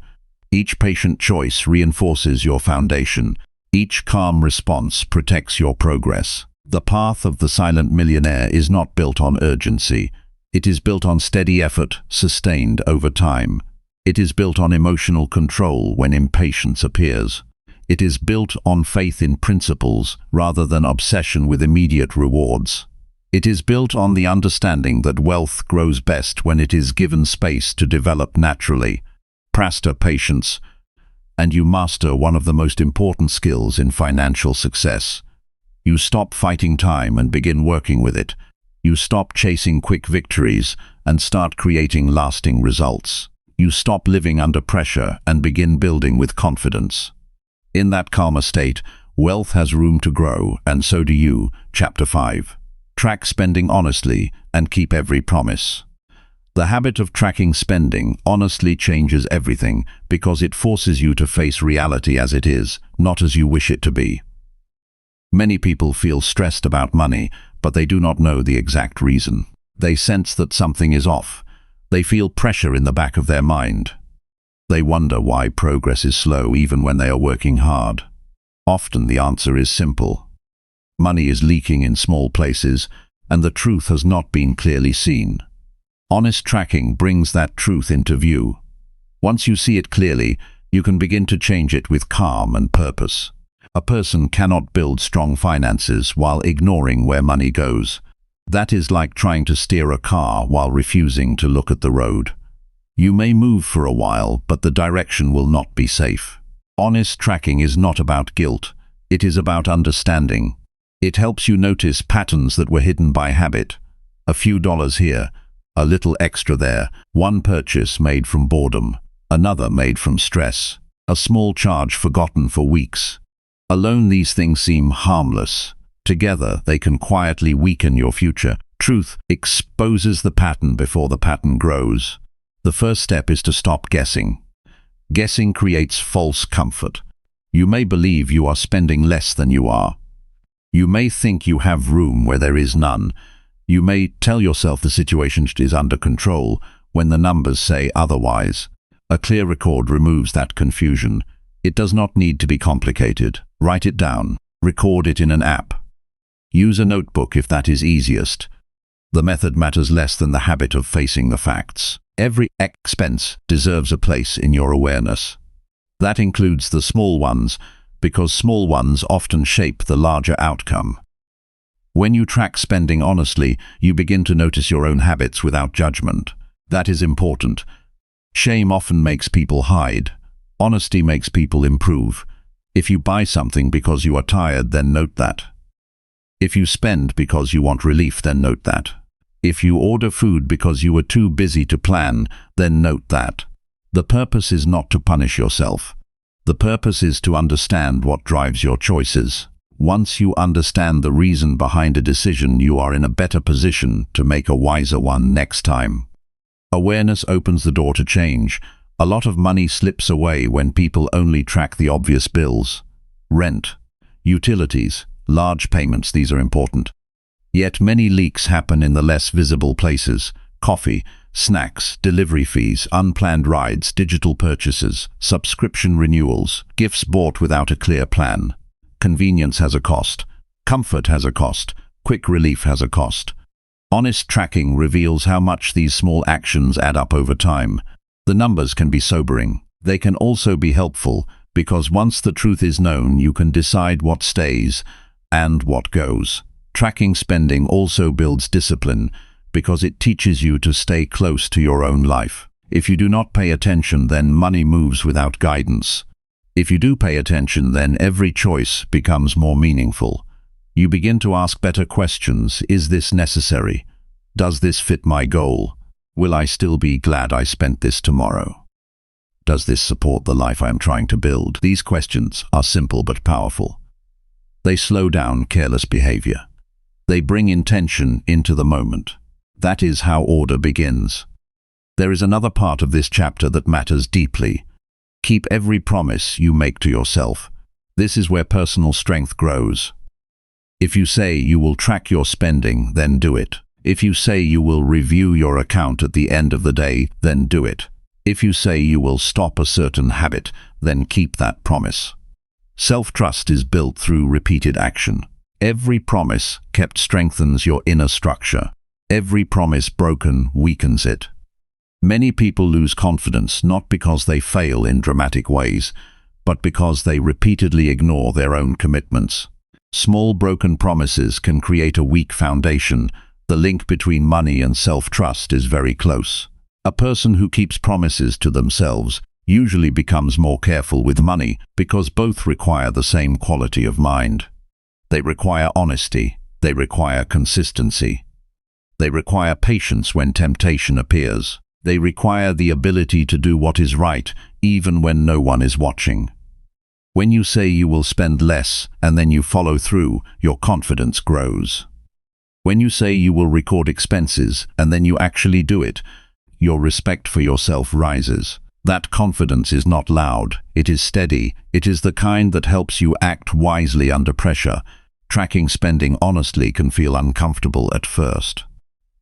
Each patient choice reinforces your foundation. Each calm response protects your progress. The path of the silent millionaire is not built on urgency. It is built on steady effort, sustained over time. It is built on emotional control when impatience appears. It is built on faith in principles rather than obsession with immediate rewards. It is built on the understanding that wealth grows best when it is given space to develop naturally. Master patience, and you master one of the most important skills in financial success. You stop fighting time and begin working with it. You stop chasing quick victories and start creating lasting results. You stop living under pressure and begin building with confidence. In that calmer state, wealth has room to grow, and so do you. Chapter 5. Track spending honestly and keep every promise. The habit of tracking spending honestly changes everything because it forces you to face reality as it is, not as you wish it to be. Many people feel stressed about money, but they do not know the exact reason. They sense that something is off. They feel pressure in the back of their mind. They wonder why progress is slow even when they are working hard. Often the answer is simple. Money is leaking in small places, and the truth has not been clearly seen. Honest tracking brings that truth into view. Once you see it clearly, you can begin to change it with calm and purpose. A person cannot build strong finances while ignoring where money goes. That is like trying to steer a car while refusing to look at the road. You may move for a while, but the direction will not be safe. Honest tracking is not about guilt. It is about understanding. It helps you notice patterns that were hidden by habit. A few dollars here, a little extra there, one purchase made from boredom, another made from stress, a small charge forgotten for weeks. Alone these things seem harmless. Together they can quietly weaken your future. Truth exposes the pattern before the pattern grows. The first step is to stop guessing. Guessing creates false comfort. You may believe you are spending less than you are. You may think you have room where there is none. You may tell yourself the situation is under control when the numbers say otherwise. A clear record removes that confusion. It does not need to be complicated. Write it down. Record it in an app. Use a notebook if that is easiest. The method matters less than the habit of facing the facts. Every expense deserves a place in your awareness. That includes the small ones, because small ones often shape the larger outcome. When you track spending honestly, you begin to notice your own habits without judgment. That is important. Shame often makes people hide. Honesty makes people improve. If you buy something because you are tired, then note that. If you spend because you want relief, then note that. If you order food because you were too busy to plan, then note that. The purpose is not to punish yourself. The purpose is to understand what drives your choices. Once you understand the reason behind a decision, you are in a better position to make a wiser one next time. Awareness opens the door to change. A lot of money slips away when people only track the obvious bills. Rent, utilities, large payments, these are important. Yet many leaks happen in the less visible places. Coffee, snacks, delivery fees, unplanned rides, digital purchases, subscription renewals, gifts bought without a clear plan. Convenience has a cost. Comfort has a cost. Quick relief has a cost. Honest tracking reveals how much these small actions add up over time. The numbers can be sobering. They can also be helpful, because once the truth is known, you can decide what stays and what goes. Tracking spending also builds discipline, because it teaches you to stay close to your own life. If you do not pay attention, then money moves without guidance. If you do pay attention, then every choice becomes more meaningful. You begin to ask better questions. Is this necessary? Does this fit my goal? Will I still be glad I spent this tomorrow? Does this support the life I am trying to build? These questions are simple but powerful. They slow down careless behavior. They bring intention into the moment. That is how order begins. There is another part of this chapter that matters deeply. Keep every promise you make to yourself. This is where personal strength grows. If you say you will track your spending, then do it. If you say you will review your account at the end of the day, then do it. If you say you will stop a certain habit, then keep that promise. Self-trust is built through repeated action. Every promise kept strengthens your inner structure. Every promise broken weakens it. Many people lose confidence not because they fail in dramatic ways, but because they repeatedly ignore their own commitments. Small broken promises can create a weak foundation. The link between money and self-trust is very close. A person who keeps promises to themselves usually becomes more careful with money because both require the same quality of mind. They require honesty. They require consistency. They require patience when temptation appears. They require the ability to do what is right, even when no one is watching. When you say you will spend less and then you follow through, your confidence grows. When you say you will record expenses and then you actually do it, your respect for yourself rises. That confidence is not loud, it is steady. It is the kind that helps you act wisely under pressure. Tracking spending honestly can feel uncomfortable at first.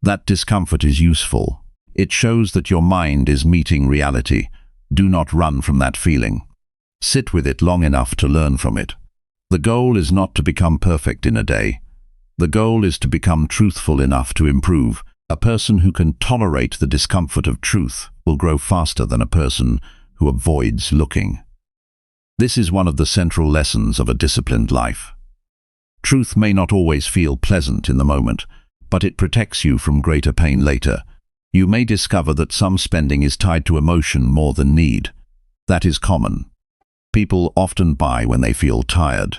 That discomfort is useful. It shows that your mind is meeting reality. Do not run from that feeling. Sit with it long enough to learn from it. The goal is not to become perfect in a day. The goal is to become truthful enough to improve. A person who can tolerate the discomfort of truth will grow faster than a person who avoids looking. This is one of the central lessons of a disciplined life. Truth may not always feel pleasant in the moment, but it protects you from greater pain later. You may discover that some spending is tied to emotion more than need. That is common. People often buy when they feel tired.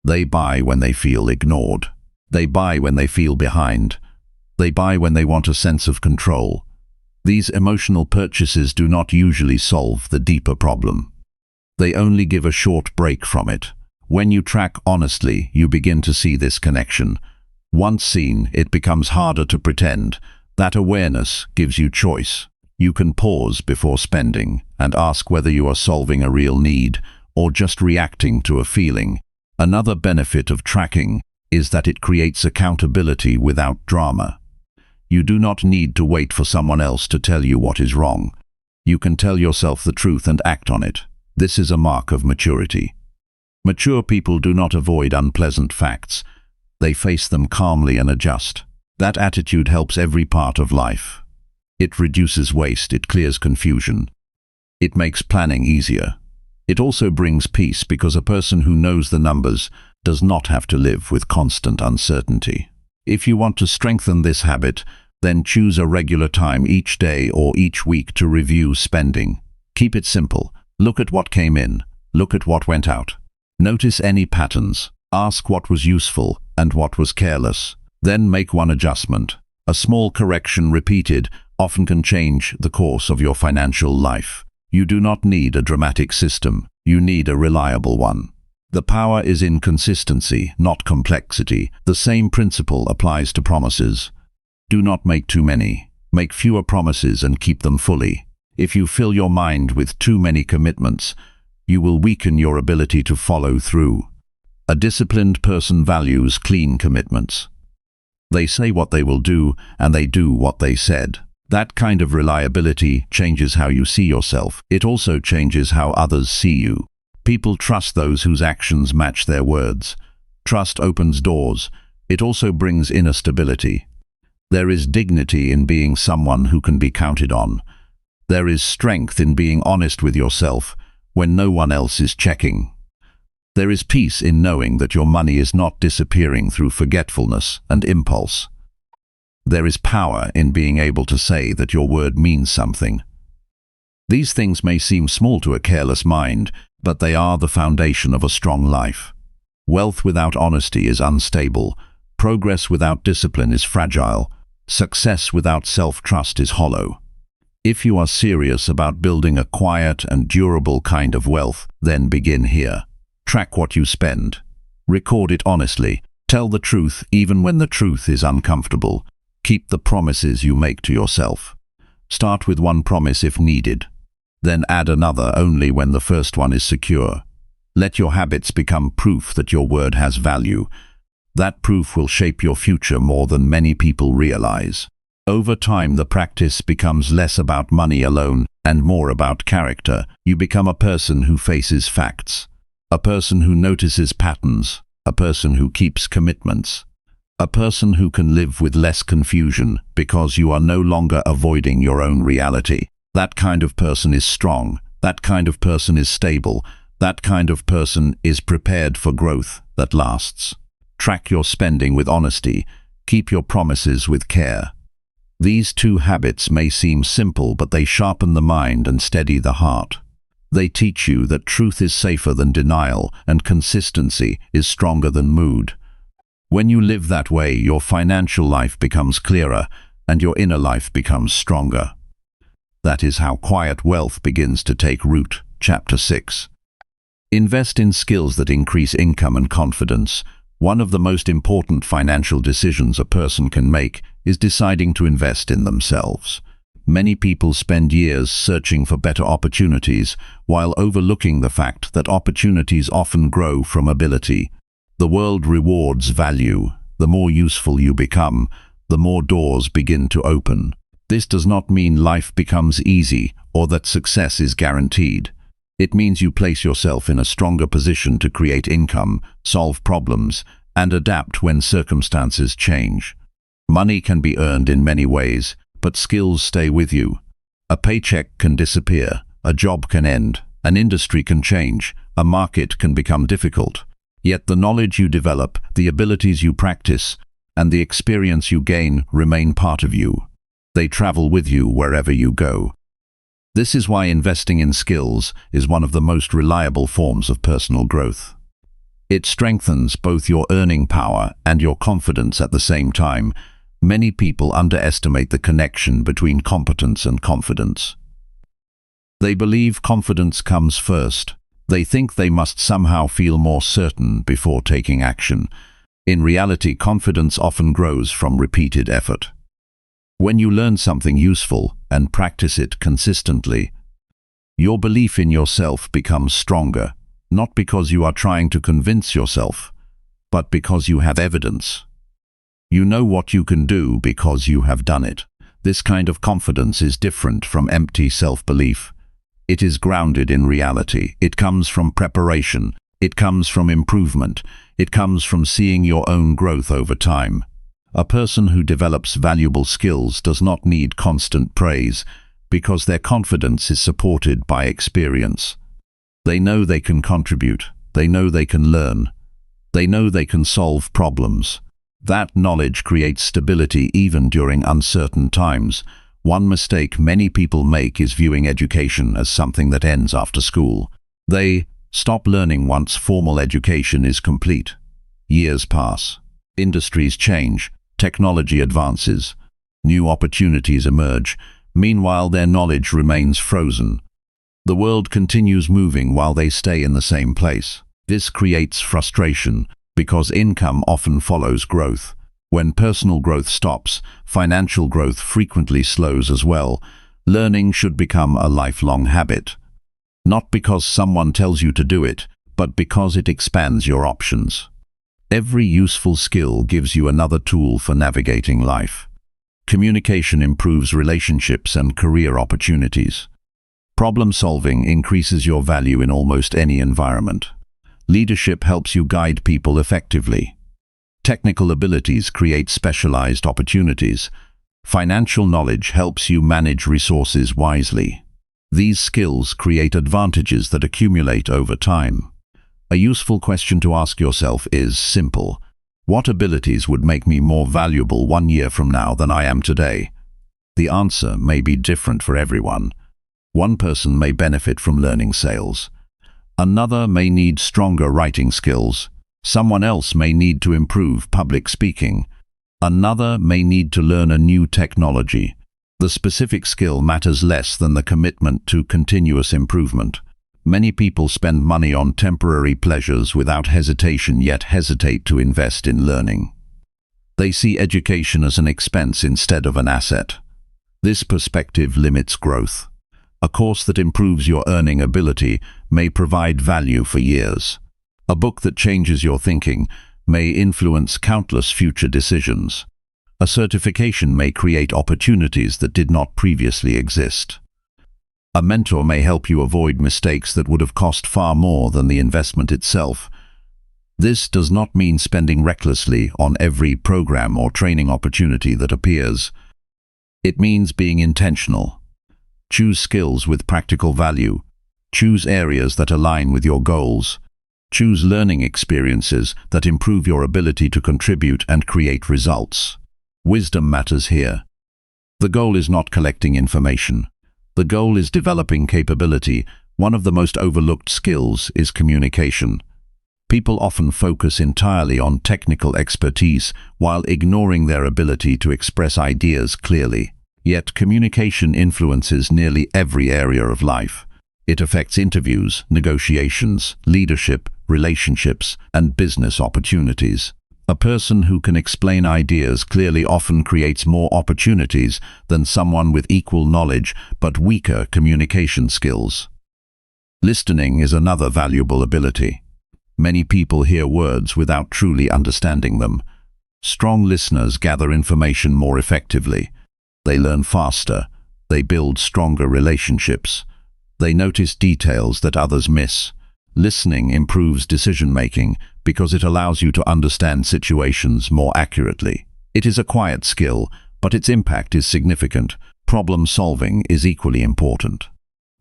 They buy when they feel ignored. They buy when they feel behind. They buy when they want a sense of control. These emotional purchases do not usually solve the deeper problem. They only give a short break from it. When you track honestly, you begin to see this connection. Once seen, it becomes harder to pretend. That awareness gives you choice. You can pause before spending and ask whether you are solving a real need or just reacting to a feeling. Another benefit of tracking is that it creates accountability without drama. You do not need to wait for someone else to tell you what is wrong. You can tell yourself the truth and act on it. This is a mark of maturity. Mature people do not avoid unpleasant facts. They face them calmly and adjust. That attitude helps every part of life. It reduces waste, it clears confusion. It makes planning easier. It also brings peace because a person who knows the numbers does not have to live with constant uncertainty. If you want to strengthen this habit, then choose a regular time each day or each week to review spending. Keep it simple. Look at what came in. Look at what went out. Notice any patterns. Ask what was useful and what was careless. Then make one adjustment. A small correction repeated often can change the course of your financial life. You do not need a dramatic system. You need a reliable one. The power is in consistency, not complexity. The same principle applies to promises. Do not make too many. Make fewer promises and keep them fully. If you fill your mind with too many commitments, you will weaken your ability to follow through. A disciplined person values clean commitments. They say what they will do, and they do what they said. That kind of reliability changes how you see yourself. It also changes how others see you. People trust those whose actions match their words. Trust opens doors. It also brings inner stability. There is dignity in being someone who can be counted on. There is strength in being honest with yourself when no one else is checking. There is peace in knowing that your money is not disappearing through forgetfulness and impulse. There is power in being able to say that your word means something. These things may seem small to a careless mind, but they are the foundation of a strong life. Wealth without honesty is unstable. Progress without discipline is fragile. Success without self-trust is hollow. If you are serious about building a quiet and durable kind of wealth, then begin here. Track what you spend. Record it honestly. Tell the truth even when the truth is uncomfortable. Keep the promises you make to yourself. Start with one promise if needed. Then add another only when the first one is secure. Let your habits become proof that your word has value. That proof will shape your future more than many people realize. Over time, the practice becomes less about money alone and more about character. You become a person who faces facts. A person who notices patterns, a person who keeps commitments, a person who can live with less confusion because you are no longer avoiding your own reality. That kind of person is strong. That kind of person is stable. That kind of person is prepared for growth that lasts. Track your spending with honesty. Keep your promises with care. These two habits may seem simple, but they sharpen the mind and steady the heart. They teach you that truth is safer than denial and consistency is stronger than mood. When you live that way, your financial life becomes clearer and your inner life becomes stronger. That is how quiet wealth begins to take root. Chapter 6. Invest in skills that increase income and confidence. One of the most important financial decisions a person can make is deciding to invest in themselves. Many people spend years searching for better opportunities while overlooking the fact that opportunities often grow from ability. The world rewards value. The more useful you become, the more doors begin to open. This does not mean life becomes easy or that success is guaranteed. It means you place yourself in a stronger position to create income, solve problems, and adapt when circumstances change. Money can be earned in many ways, but skills stay with you. A paycheck can disappear, a job can end, an industry can change, a market can become difficult. Yet the knowledge you develop, the abilities you practice, and the experience you gain remain part of you. They travel with you wherever you go. This is why investing in skills is one of the most reliable forms of personal growth. It strengthens both your earning power and your confidence at the same time. Many people underestimate the connection between competence and confidence. They believe confidence comes first. They think they must somehow feel more certain before taking action. In reality, confidence often grows from repeated effort. When you learn something useful and practice it consistently, your belief in yourself becomes stronger, not because you are trying to convince yourself, but because you have evidence. You know what you can do because you have done it. This kind of confidence is different from empty self-belief. It is grounded in reality. It comes from preparation. It comes from improvement. It comes from seeing your own growth over time. A person who develops valuable skills does not need constant praise because their confidence is supported by experience. They know they can contribute. They know they can learn. They know they can solve problems. That knowledge creates stability even during uncertain times. One mistake many people make is viewing education as something that ends after school. They stop learning once formal education is complete. Years pass. Industries change. Technology advances. New opportunities emerge. Meanwhile, their knowledge remains frozen. The world continues moving while they stay in the same place. This creates frustration because income often follows growth. When personal growth stops, financial growth frequently slows as well. Learning should become a lifelong habit. Not because someone tells you to do it, but because it expands your options. Every useful skill gives you another tool for navigating life. Communication improves relationships and career opportunities. Problem-solving increases your value in almost any environment. Leadership helps you guide people effectively. Technical abilities create specialized opportunities. Financial knowledge helps you manage resources wisely. These skills create advantages that accumulate over time. A useful question to ask yourself is simple. What abilities would make me more valuable 1 year from now than I am today? The answer may be different for everyone. One person may benefit from learning sales. Another may need stronger writing skills. Someone else may need to improve public speaking. Another may need to learn a new technology. The specific skill matters less than the commitment to continuous improvement. Many people spend money on temporary pleasures without hesitation, yet hesitate to invest in learning. They see education as an expense instead of an asset. This perspective limits growth. A course that improves your earning ability may provide value for years. A book that changes your thinking may influence countless future decisions. A certification may create opportunities that did not previously exist. A mentor may help you avoid mistakes that would have cost far more than the investment itself. This does not mean spending recklessly on every program or training opportunity that appears. It means being intentional. Choose skills with practical value. Choose areas that align with your goals. Choose learning experiences that improve your ability to contribute and create results. Wisdom matters here. The goal is not collecting information. The goal is developing capability. One of the most overlooked skills is communication. People often focus entirely on technical expertise while ignoring their ability to express ideas clearly. Yet communication influences nearly every area of life. It affects interviews, negotiations, leadership, relationships, and business opportunities. A person who can explain ideas clearly often creates more opportunities than someone with equal knowledge but weaker communication skills. Listening is another valuable ability. Many people hear words without truly understanding them. Strong listeners gather information more effectively. They learn faster. They build stronger relationships. They notice details that others miss. Listening improves decision-making because it allows you to understand situations more accurately. It is a quiet skill, but its impact is significant. Problem solving is equally important.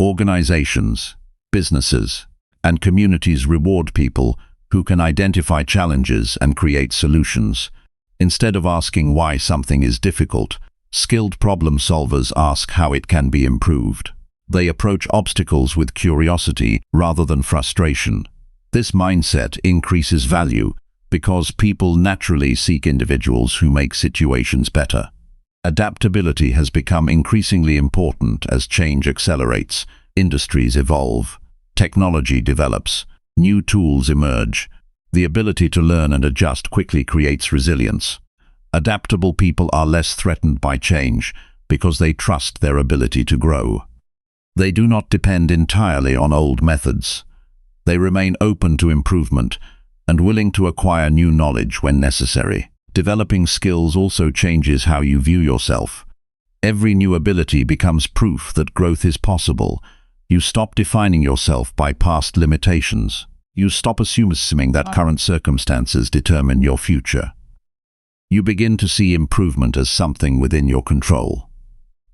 Organizations, businesses, and communities reward people who can identify challenges and create solutions. Instead of asking why something is difficult, skilled problem solvers ask how it can be improved. They approach obstacles with curiosity rather than frustration. This mindset increases value because people naturally seek individuals who make situations better. Adaptability has become increasingly important as change accelerates, industries evolve, technology develops, new tools emerge. The ability to learn and adjust quickly creates resilience. Adaptable people are less threatened by change because they trust their ability to grow. They do not depend entirely on old methods. They remain open to improvement and willing to acquire new knowledge when necessary. Developing skills also changes how you view yourself. Every new ability becomes proof that growth is possible. You stop defining yourself by past limitations. You stop assuming that current circumstances determine your future. You begin to see improvement as something within your control.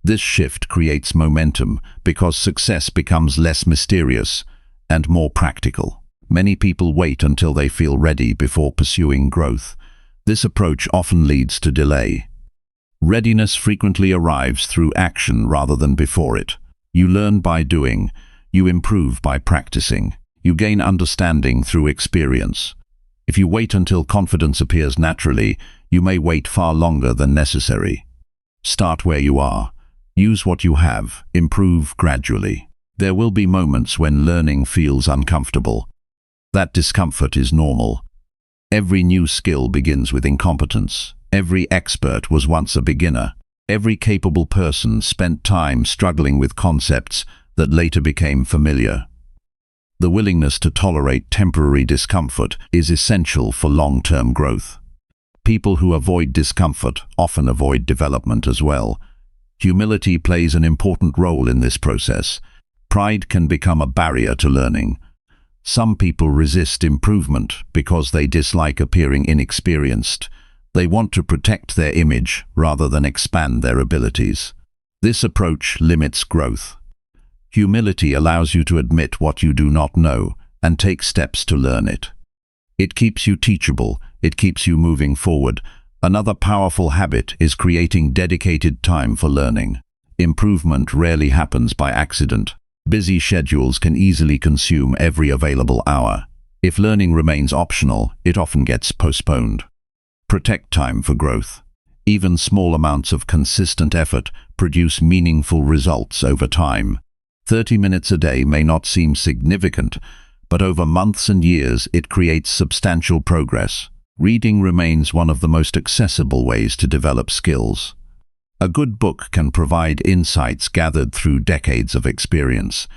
This shift creates momentum because success becomes less mysterious and more practical. Many people wait until they feel ready before pursuing growth. This approach often leads to delay. Readiness frequently arrives through action rather than before it. You learn by doing. You improve by practicing. You gain understanding through experience. If you wait until confidence appears naturally, you may wait far longer than necessary. Start where you are. Use what you have. Improve gradually. There will be moments when learning feels uncomfortable. That discomfort is normal. Every new skill begins with incompetence. Every expert was once a beginner. Every capable person spent time struggling with concepts that later became familiar. The willingness to tolerate temporary discomfort is essential for long-term growth. People who avoid discomfort often avoid development as well. Humility plays an important role in this process. Pride can become a barrier to learning. Some people resist improvement because they dislike appearing inexperienced. They want to protect their image rather than expand their abilities. This approach limits growth. Humility allows you to admit what you do not know and take steps to learn it. It keeps you teachable. It keeps you moving forward. Another powerful habit is creating dedicated time for learning. Improvement rarely happens by accident. Busy schedules can easily consume every available hour. If learning remains optional, it often gets postponed. Protect time for growth. Even small amounts of consistent effort produce meaningful results over time. 30 minutes a day may not seem significant, but over months and years it creates substantial progress. Reading remains one of the most accessible ways to develop skills. A good book can provide insights gathered through decades of experience.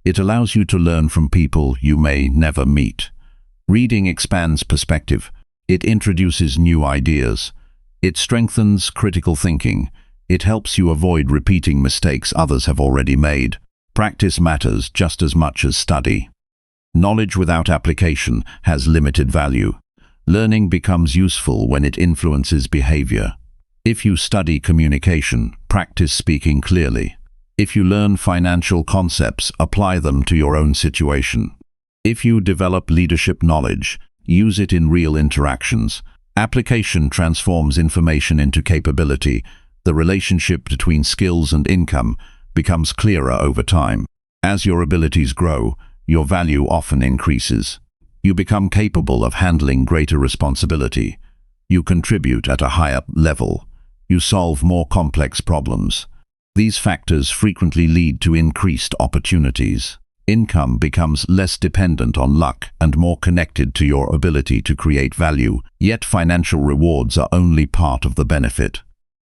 It allows you to learn from people you may never meet. Reading expands perspective. It introduces new ideas. It strengthens critical thinking. It helps you avoid repeating mistakes others have already made. Practice matters just as much as study. Knowledge without application has limited value. Learning becomes useful when it influences behavior. If you study communication, practice speaking clearly. If you learn financial concepts, apply them to your own situation. If you develop leadership knowledge, use it in real interactions. Application transforms information into capability. The relationship between skills and income becomes clearer over time. As your abilities grow, your value often increases. You become capable of handling greater responsibility. You contribute at a higher level. You solve more complex problems. These factors frequently lead to increased opportunities. Income becomes less dependent on luck and more connected to your ability to create value, yet financial rewards are only part of the benefit.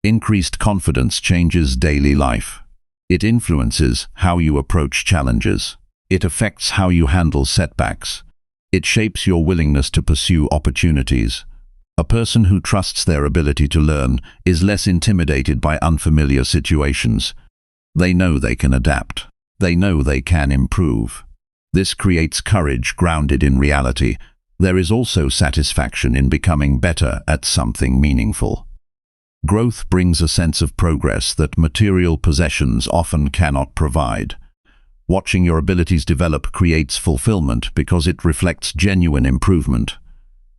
Increased confidence changes daily life. It influences how you approach challenges. It affects how you handle setbacks. It shapes your willingness to pursue opportunities. A person who trusts their ability to learn is less intimidated by unfamiliar situations. They know they can adapt. They know they can improve. This creates courage grounded in reality. There is also satisfaction in becoming better at something meaningful. Growth brings a sense of progress that material possessions often cannot provide. Watching your abilities develop creates fulfillment because it reflects genuine improvement.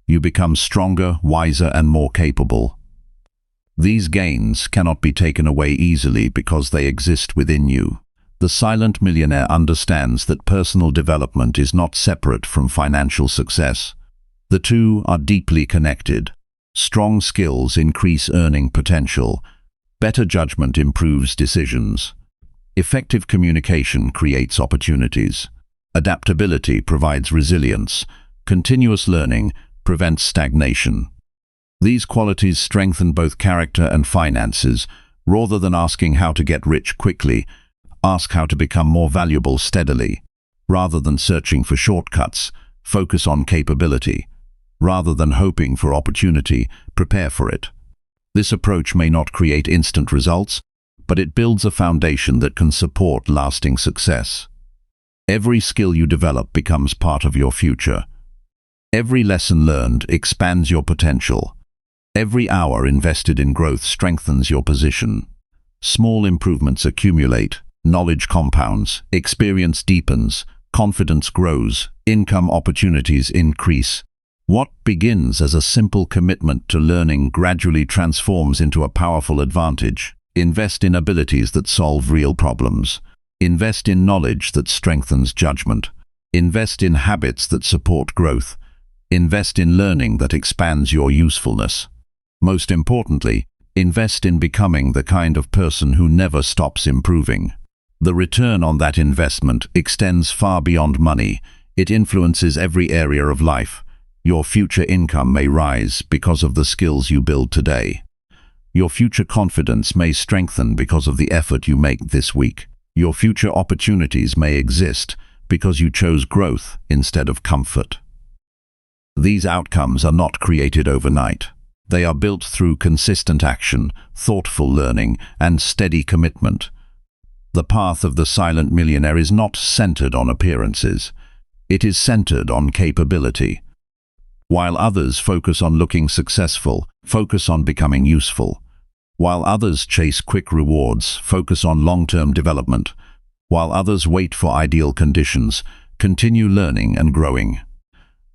You become stronger, wiser, and more capable. These gains cannot be taken away easily because they exist within you. The silent millionaire understands that personal development is not separate from financial success. The two are deeply connected. Strong skills increase earning potential. Better judgment improves decisions. Effective communication creates opportunities. Adaptability provides resilience. Continuous learning prevents stagnation. These qualities strengthen both character and finances. Rather than asking how to get rich quickly, ask how to become more valuable steadily. Rather than searching for shortcuts, focus on capability. Rather than hoping for opportunity, prepare for it. This approach may not create instant results, but it builds a foundation that can support lasting success. Every skill you develop becomes part of your future. Every lesson learned expands your potential. Every hour invested in growth strengthens your position. Small improvements accumulate, knowledge compounds, experience deepens, confidence grows, income opportunities increase. What begins as a simple commitment to learning gradually transforms into a powerful advantage. Invest in abilities that solve real problems. Invest in knowledge that strengthens judgment. Invest in habits that support growth. Invest in learning that expands your usefulness. Most importantly, invest in becoming the kind of person who never stops improving. The return on that investment extends far beyond money. It influences every area of life. Your future income may rise because of the skills you build today. Your future confidence may strengthen because of the effort you make this week. Your future opportunities may exist because you chose growth instead of comfort. These outcomes are not created overnight. They are built through consistent action, thoughtful learning, and steady commitment. The path of the silent millionaire is not centered on appearances. It is centered on capability. While others focus on looking successful, focus on becoming useful. While others chase quick rewards, focus on long-term development. While others wait for ideal conditions, continue learning and growing.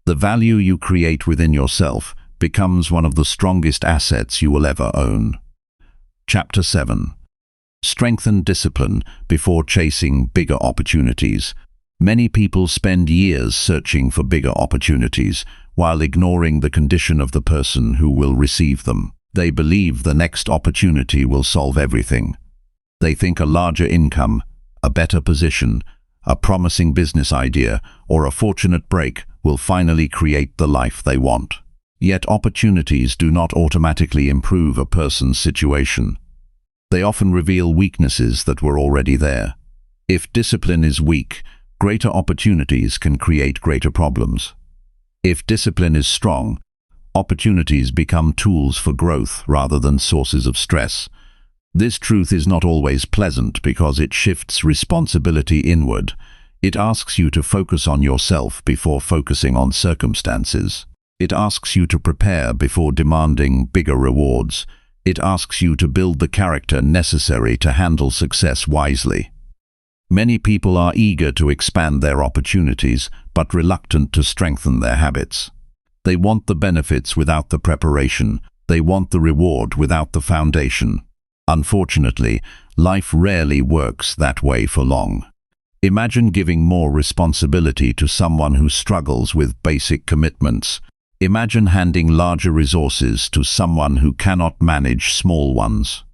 The value you create within yourself becomes one of the strongest assets you will ever own. Chapter 7. Strengthen discipline before chasing bigger opportunities. Many people spend years searching for bigger opportunities, while ignoring the condition of the person who will receive them. They believe the next opportunity will solve everything. They think a larger income, a better position, a promising business idea, or a fortunate break will finally create the life they want. Yet opportunities do not automatically improve a person's situation. They often reveal weaknesses that were already there. If discipline is weak, greater opportunities can create greater problems. If discipline is strong, opportunities become tools for growth rather than sources of stress. This truth is not always pleasant because it shifts responsibility inward. It asks you to focus on yourself before focusing on circumstances. It asks you to prepare before demanding bigger rewards. It asks you to build the character necessary to handle success wisely. Many people are eager to expand their opportunities, but reluctant to strengthen their habits. They want the benefits without the preparation. They want the reward without the foundation. Unfortunately, life rarely works that way for long. Imagine giving more responsibility to someone who struggles with basic commitments. Imagine handing larger resources to someone who cannot manage small ones.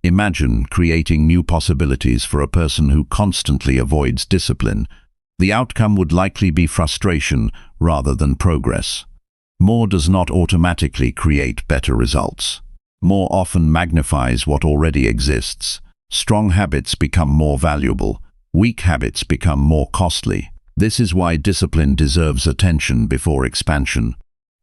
Imagine creating new possibilities for a person who constantly avoids discipline. The outcome would likely be frustration rather than progress. More does not automatically create better results. More often magnifies what already exists. Strong habits become more valuable. Weak habits become more costly. This is why discipline deserves attention before expansion.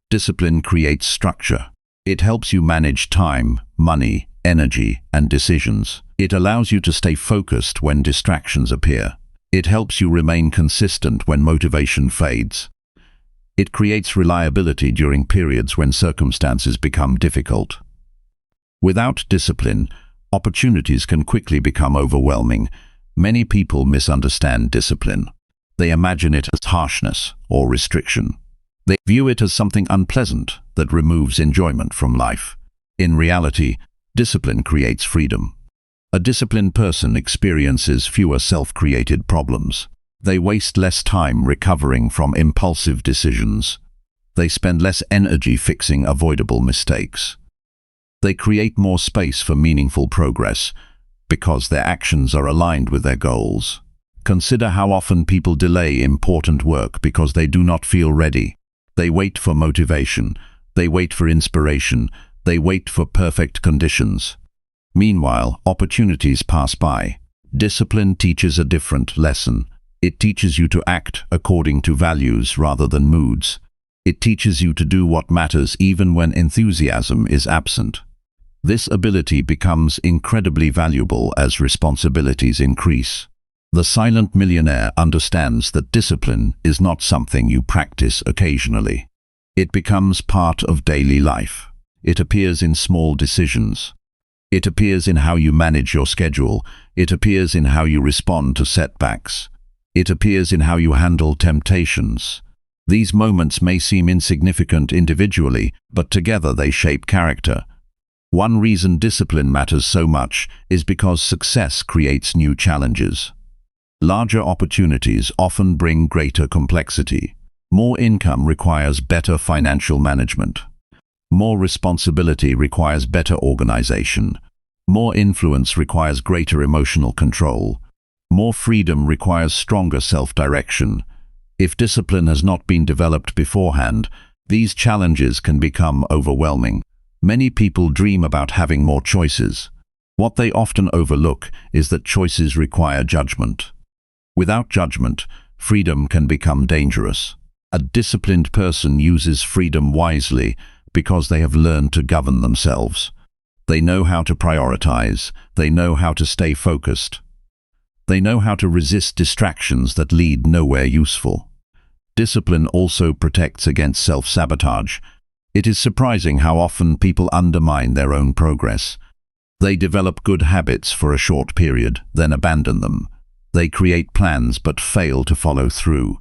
Discipline creates structure. It helps you manage time, money, energy, and decisions. It allows you to stay focused when distractions appear. It helps you remain consistent when motivation fades. It creates reliability during periods when circumstances become difficult. Without discipline, opportunities can quickly become overwhelming. Many people misunderstand discipline. They imagine it as harshness or restriction. They view it as something unpleasant that removes enjoyment from life. In reality, discipline creates freedom. A disciplined person experiences fewer self-created problems. They waste less time recovering from impulsive decisions. They spend less energy fixing avoidable mistakes. They create more space for meaningful progress because their actions are aligned with their goals. Consider how often people delay important work because they do not feel ready. They wait for motivation. They wait for inspiration. They wait for perfect conditions. Meanwhile, opportunities pass by. Discipline teaches a different lesson. It teaches you to act according to values rather than moods. It teaches you to do what matters even when enthusiasm is absent. This ability becomes incredibly valuable as responsibilities increase. The silent millionaire understands that discipline is not something you practice occasionally. It becomes part of daily life. It appears in small decisions. It appears in how you manage your schedule. It appears in how you respond to setbacks. It appears in how you handle temptations. These moments may seem insignificant individually, but together they shape character. One reason discipline matters so much is because success creates new challenges. Larger opportunities often bring greater complexity. More income requires better financial management. More responsibility requires better organization. More influence requires greater emotional control. More freedom requires stronger self-direction. If discipline has not been developed beforehand, these challenges can become overwhelming. Many people dream about having more choices. What they often overlook is that choices require judgment. Without judgment, freedom can become dangerous. A disciplined person uses freedom wisely because they have learned to govern themselves. They know how to prioritize. They know how to stay focused. They know how to resist distractions that lead nowhere useful. Discipline also protects against self-sabotage. It is surprising how often people undermine their own progress. They develop good habits for a short period, then abandon them. They create plans but fail to follow through.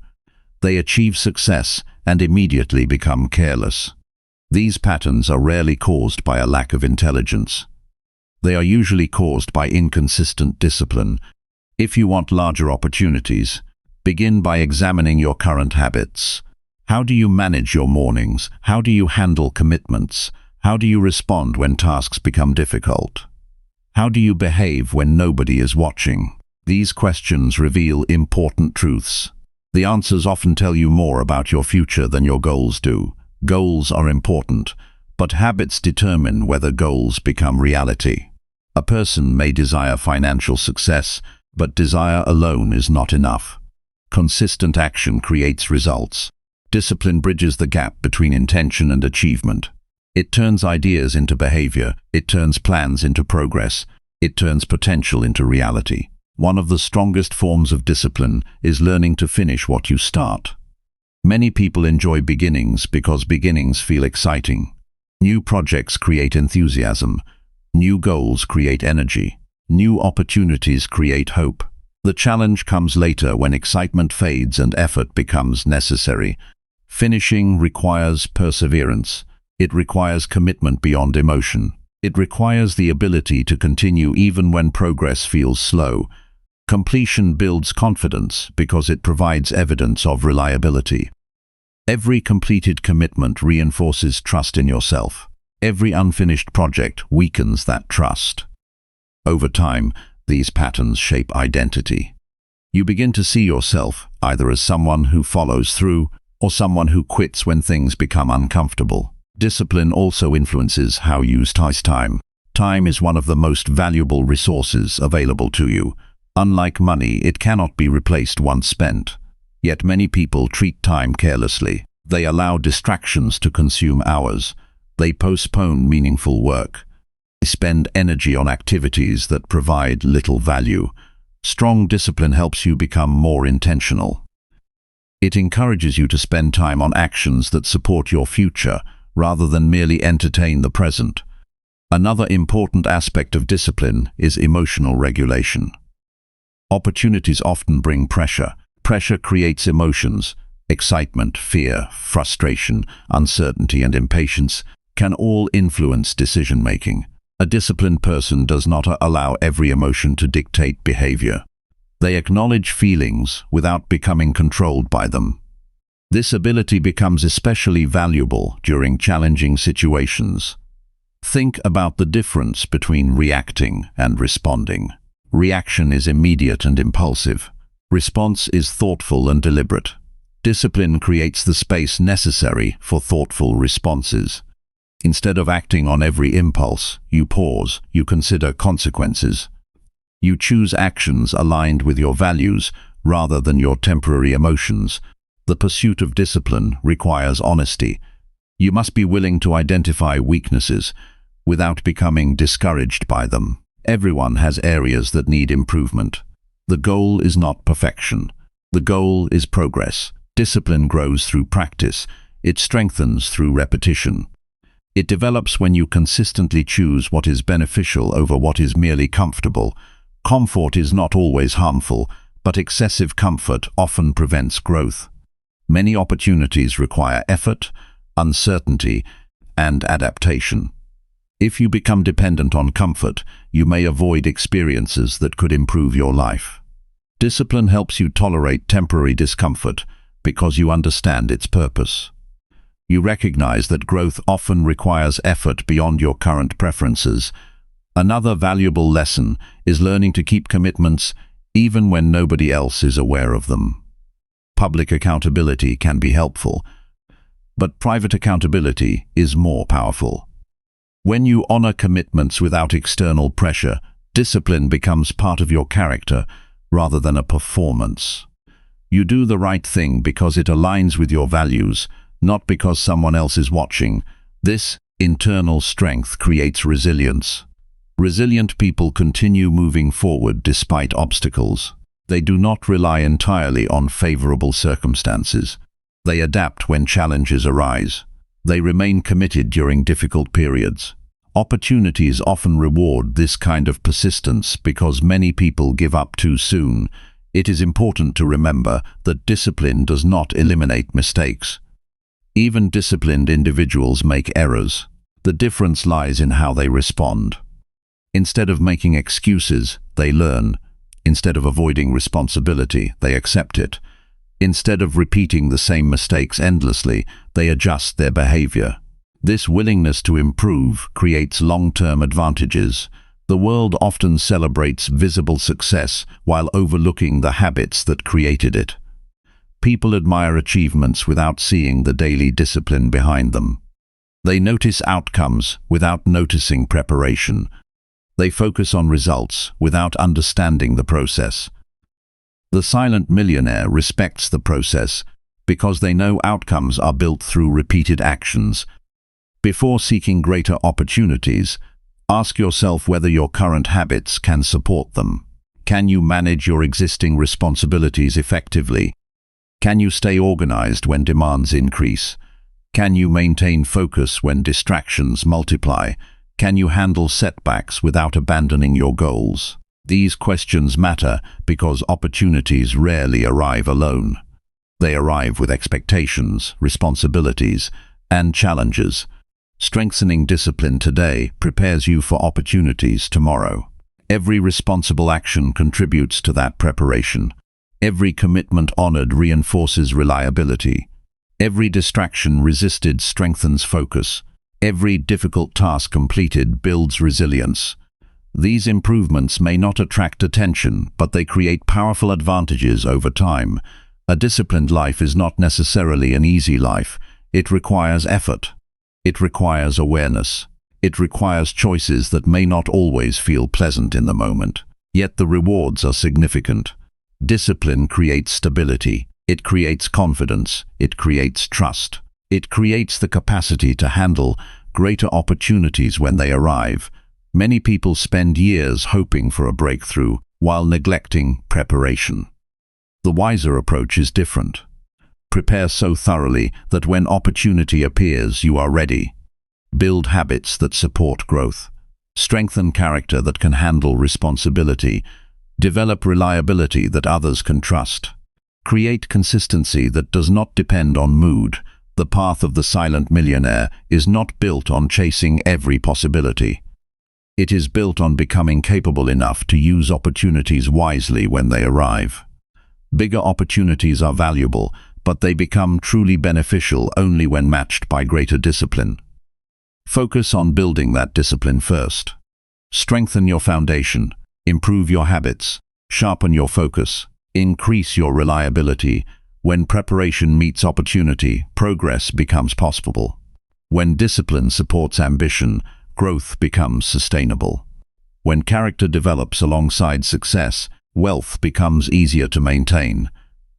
They achieve success and immediately become careless. These patterns are rarely caused by a lack of intelligence. They are usually caused by inconsistent discipline. If you want larger opportunities, begin by examining your current habits. How do you manage your mornings? How do you handle commitments? How do you respond when tasks become difficult? How do you behave when nobody is watching? These questions reveal important truths. The answers often tell you more about your future than your goals do. Goals are important, but habits determine whether goals become reality. A person may desire financial success, but desire alone is not enough. Consistent action creates results. Discipline bridges the gap between intention and achievement. It turns ideas into behavior. It turns plans into progress. It turns potential into reality. One of the strongest forms of discipline is learning to finish what you start. Many people enjoy beginnings because beginnings feel exciting. New projects create enthusiasm. New goals create energy. New opportunities create hope. The challenge comes later when excitement fades and effort becomes necessary. Finishing requires perseverance. It requires commitment beyond emotion. It requires the ability to continue even when progress feels slow. Completion builds confidence because it provides evidence of reliability. Every completed commitment reinforces trust in yourself. Every unfinished project weakens that trust. Over time, these patterns shape identity. You begin to see yourself either as someone who follows through or someone who quits when things become uncomfortable. Discipline also influences how you use time. Time is one of the most valuable resources available to you. Unlike money, it cannot be replaced once spent. Yet many people treat time carelessly. They allow distractions to consume hours. They postpone meaningful work. They spend energy on activities that provide little value. Strong discipline helps you become more intentional. It encourages you to spend time on actions that support your future, rather than merely entertain the present. Another important aspect of discipline is emotional regulation. Opportunities often bring pressure. Pressure creates emotions. Excitement, fear, frustration, uncertainty, and impatience can all influence decision-making. A disciplined person does not allow every emotion to dictate behavior. They acknowledge feelings without becoming controlled by them. This ability becomes especially valuable during challenging situations. Think about the difference between reacting and responding. Reaction is immediate and impulsive. Response is thoughtful and deliberate. Discipline creates the space necessary for thoughtful responses. Instead of acting on every impulse, you pause, you consider consequences. You choose actions aligned with your values rather than your temporary emotions. The pursuit of discipline requires honesty. You must be willing to identify weaknesses without becoming discouraged by them. Everyone has areas that need improvement. The goal is not perfection. The goal is progress. Discipline grows through practice. It strengthens through repetition. It develops when you consistently choose what is beneficial over what is merely comfortable. Comfort is not always harmful, but excessive comfort often prevents growth. Many opportunities require effort, uncertainty, and adaptation. If you become dependent on comfort, you may avoid experiences that could improve your life. Discipline helps you tolerate temporary discomfort because you understand its purpose. You recognize that growth often requires effort beyond your current preferences. Another valuable lesson is learning to keep commitments even when nobody else is aware of them. Public accountability can be helpful, but private accountability is more powerful. When you honor commitments without external pressure, discipline becomes part of your character rather than a performance. You do the right thing because it aligns with your values, not because someone else is watching. This internal strength creates resilience. Resilient people continue moving forward despite obstacles. They do not rely entirely on favorable circumstances. They adapt when challenges arise. They remain committed during difficult periods. Opportunities often reward this kind of persistence because many people give up too soon. It is important to remember that discipline does not eliminate mistakes. Even disciplined individuals make errors. The difference lies in how they respond. Instead of making excuses, they learn. Instead of avoiding responsibility, they accept it. Instead of repeating the same mistakes endlessly, they adjust their behavior. This willingness to improve creates long-term advantages. The world often celebrates visible success while overlooking the habits that created it. People admire achievements without seeing the daily discipline behind them. They notice outcomes without noticing preparation. They focus on results without understanding the process. The silent millionaire respects the process because they know outcomes are built through repeated actions. Before seeking greater opportunities, ask yourself whether your current habits can support them. Can you manage your existing responsibilities effectively? Can you stay organized when demands increase? Can you maintain focus when distractions multiply? Can you handle setbacks without abandoning your goals? These questions matter because opportunities rarely arrive alone. They arrive with expectations, responsibilities, and challenges. Strengthening discipline today prepares you for opportunities tomorrow. Every responsible action contributes to that preparation. Every commitment honored reinforces reliability. Every distraction resisted strengthens focus. Every difficult task completed builds resilience. These improvements may not attract attention, but they create powerful advantages over time. A disciplined life is not necessarily an easy life. It requires effort. It requires awareness. It requires choices that may not always feel pleasant in the moment. Yet the rewards are significant. Discipline creates stability. It creates confidence. It creates trust. It creates the capacity to handle greater opportunities when they arrive. Many people spend years hoping for a breakthrough while neglecting preparation. The wiser approach is different. Prepare so thoroughly that when opportunity appears, you are ready. Build habits that support growth. Strengthen character that can handle responsibility. Develop reliability that others can trust. Create consistency that does not depend on mood. The path of the silent millionaire is not built on chasing every possibility. It is built on becoming capable enough to use opportunities wisely when they arrive. Bigger opportunities are valuable, but they become truly beneficial only when matched by greater discipline. Focus on building that discipline first. Strengthen your foundation, improve your habits, sharpen your focus, increase your reliability. When preparation meets opportunity, progress becomes possible. When discipline supports ambition, growth becomes sustainable. When character develops alongside success, wealth becomes easier to maintain.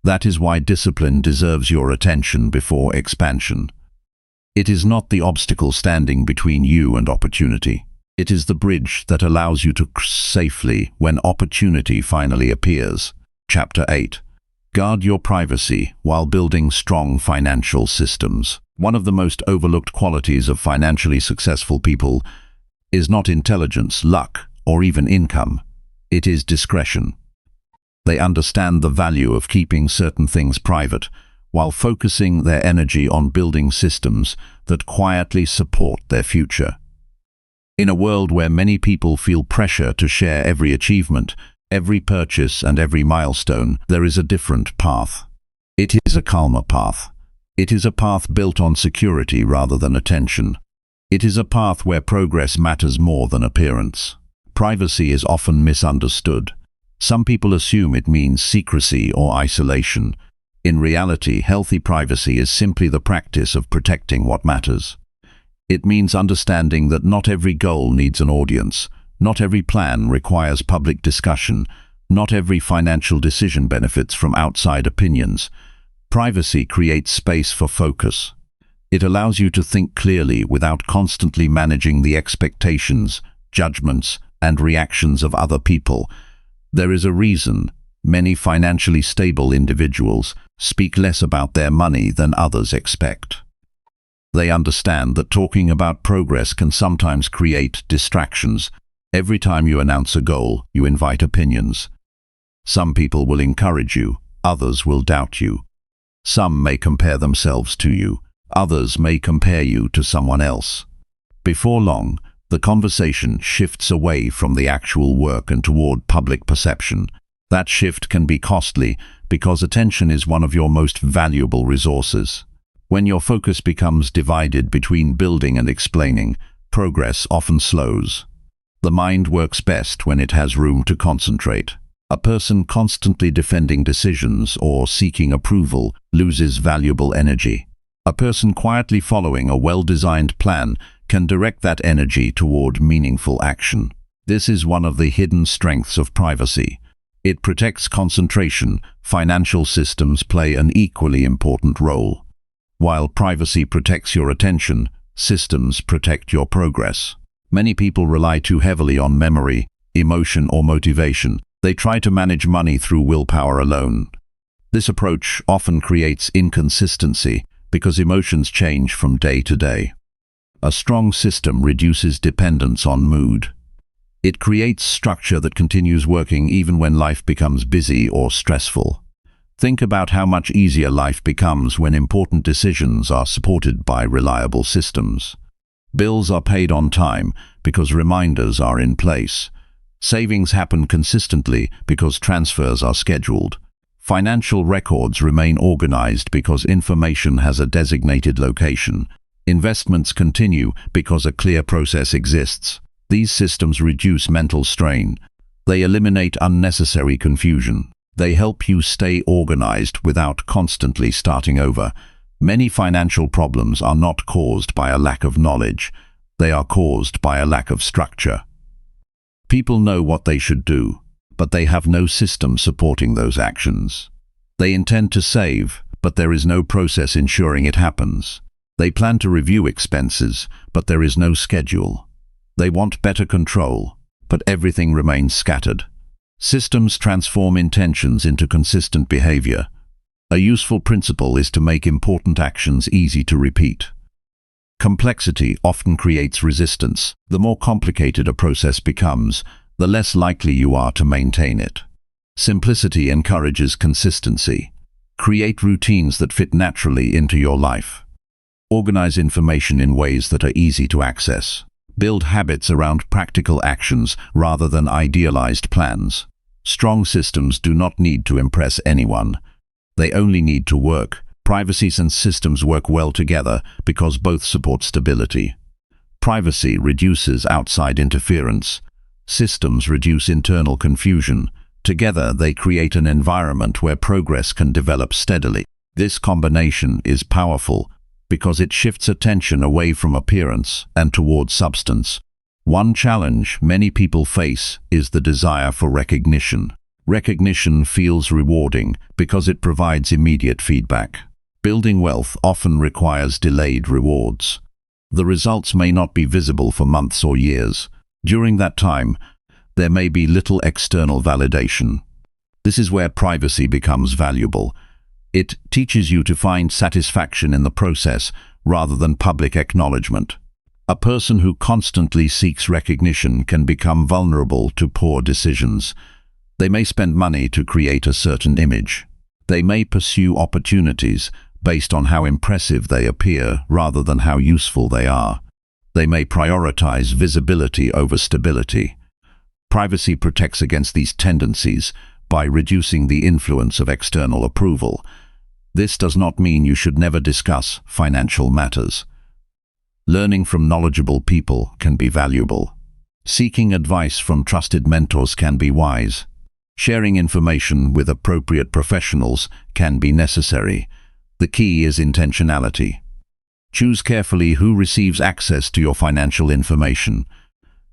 That is why discipline deserves your attention before expansion. It is not the obstacle standing between you and opportunity. It is the bridge that allows you to cross safely when opportunity finally appears. Chapter 8. Guard your privacy while building strong financial systems. One of the most overlooked qualities of financially successful people is not intelligence, luck, or even income. It is discretion. They understand the value of keeping certain things private, while focusing their energy on building systems that quietly support their future. In a world where many people feel pressure to share every achievement, every purchase and every milestone, there is a different path. It is a calmer path. It is a path built on security rather than attention. It is a path where progress matters more than appearance. Privacy is often misunderstood. Some people assume it means secrecy or isolation. In reality, healthy privacy is simply the practice of protecting what matters. It means understanding that not every goal needs an audience. Not every plan requires public discussion. Not every financial decision benefits from outside opinions. Privacy creates space for focus. It allows you to think clearly without constantly managing the expectations, judgments, and reactions of other people. There is a reason many financially stable individuals speak less about their money than others expect. They understand that talking about progress can sometimes create distractions. Every time you announce a goal, you invite opinions. Some people will encourage you, others will doubt you. Some may compare themselves to you, others may compare you to someone else. Before long, the conversation shifts away from the actual work and toward public perception. That shift can be costly because attention is one of your most valuable resources. When your focus becomes divided between building and explaining, progress often slows. The mind works best when it has room to concentrate. A person constantly defending decisions or seeking approval loses valuable energy. A person quietly following a well-designed plan can direct that energy toward meaningful action. This is one of the hidden strengths of privacy. It protects concentration. Financial systems play an equally important role. While privacy protects your attention, systems protect your progress. Many people rely too heavily on memory, emotion, or motivation. They try to manage money through willpower alone. This approach often creates inconsistency because emotions change from day to day. A strong system reduces dependence on mood. It creates structure that continues working even when life becomes busy or stressful. Think about how much easier life becomes when important decisions are supported by reliable systems. Bills are paid on time because reminders are in place. Savings happen consistently because transfers are scheduled. Financial records remain organized because information has a designated location. Investments continue because a clear process exists. These systems reduce mental strain. They eliminate unnecessary confusion. They help you stay organized without constantly starting over. Many financial problems are not caused by a lack of knowledge. They are caused by a lack of structure. People know what they should do, but they have no system supporting those actions. They intend to save, but there is no process ensuring it happens. They plan to review expenses, but there is no schedule. They want better control, but everything remains scattered. Systems transform intentions into consistent behavior. A useful principle is to make important actions easy to repeat. Complexity often creates resistance. The more complicated a process becomes, the less likely you are to maintain it. Simplicity encourages consistency. Create routines that fit naturally into your life. Organize information in ways that are easy to access. Build habits around practical actions rather than idealized plans. Strong systems do not need to impress anyone. They only need to work. Privacy and systems work well together because both support stability. Privacy reduces outside interference. Systems reduce internal confusion. Together, they create an environment where progress can develop steadily. This combination is powerful because it shifts attention away from appearance and towards substance. One challenge many people face is the desire for recognition. Recognition feels rewarding because it provides immediate feedback. Building wealth often requires delayed rewards. The results may not be visible for months or years. During that time, there may be little external validation. This is where privacy becomes valuable. It teaches you to find satisfaction in the process rather than public acknowledgement. A person who constantly seeks recognition can become vulnerable to poor decisions. They may spend money to create a certain image. They may pursue opportunities based on how impressive they appear rather than how useful they are. They may prioritize visibility over stability. Privacy protects against these tendencies by reducing the influence of external approval. This does not mean you should never discuss financial matters. Learning from knowledgeable people can be valuable. Seeking advice from trusted mentors can be wise. Sharing information with appropriate professionals can be necessary. The key is intentionality. Choose carefully who receives access to your financial information.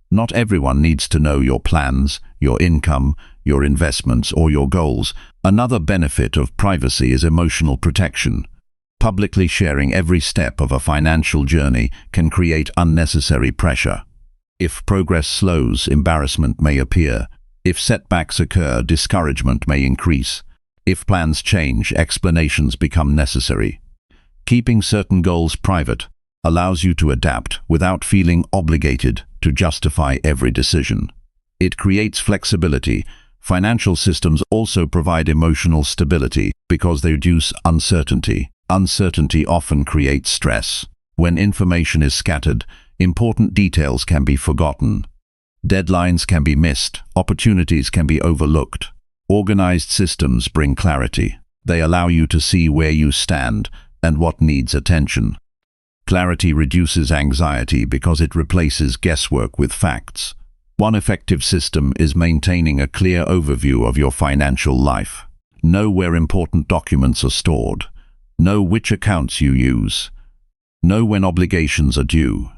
Not everyone needs to know your plans, your income, your investments, or your goals. Another benefit of privacy is emotional protection. Publicly sharing every step of a financial journey can create unnecessary pressure. If progress slows, embarrassment may appear. If setbacks occur, discouragement may increase. If plans change, explanations become necessary. Keeping certain goals private allows you to adapt without feeling obligated to justify every decision. It creates flexibility. Financial systems also provide emotional stability because they reduce uncertainty. Uncertainty often creates stress. When information is scattered, important details can be forgotten. Deadlines can be missed. Opportunities can be overlooked. Organized systems bring clarity. They allow you to see where you stand and what needs attention. Clarity reduces anxiety because it replaces guesswork with facts. One effective system is maintaining a clear overview of your financial life. Know where important documents are stored. Know which accounts you use. Know when obligations are due.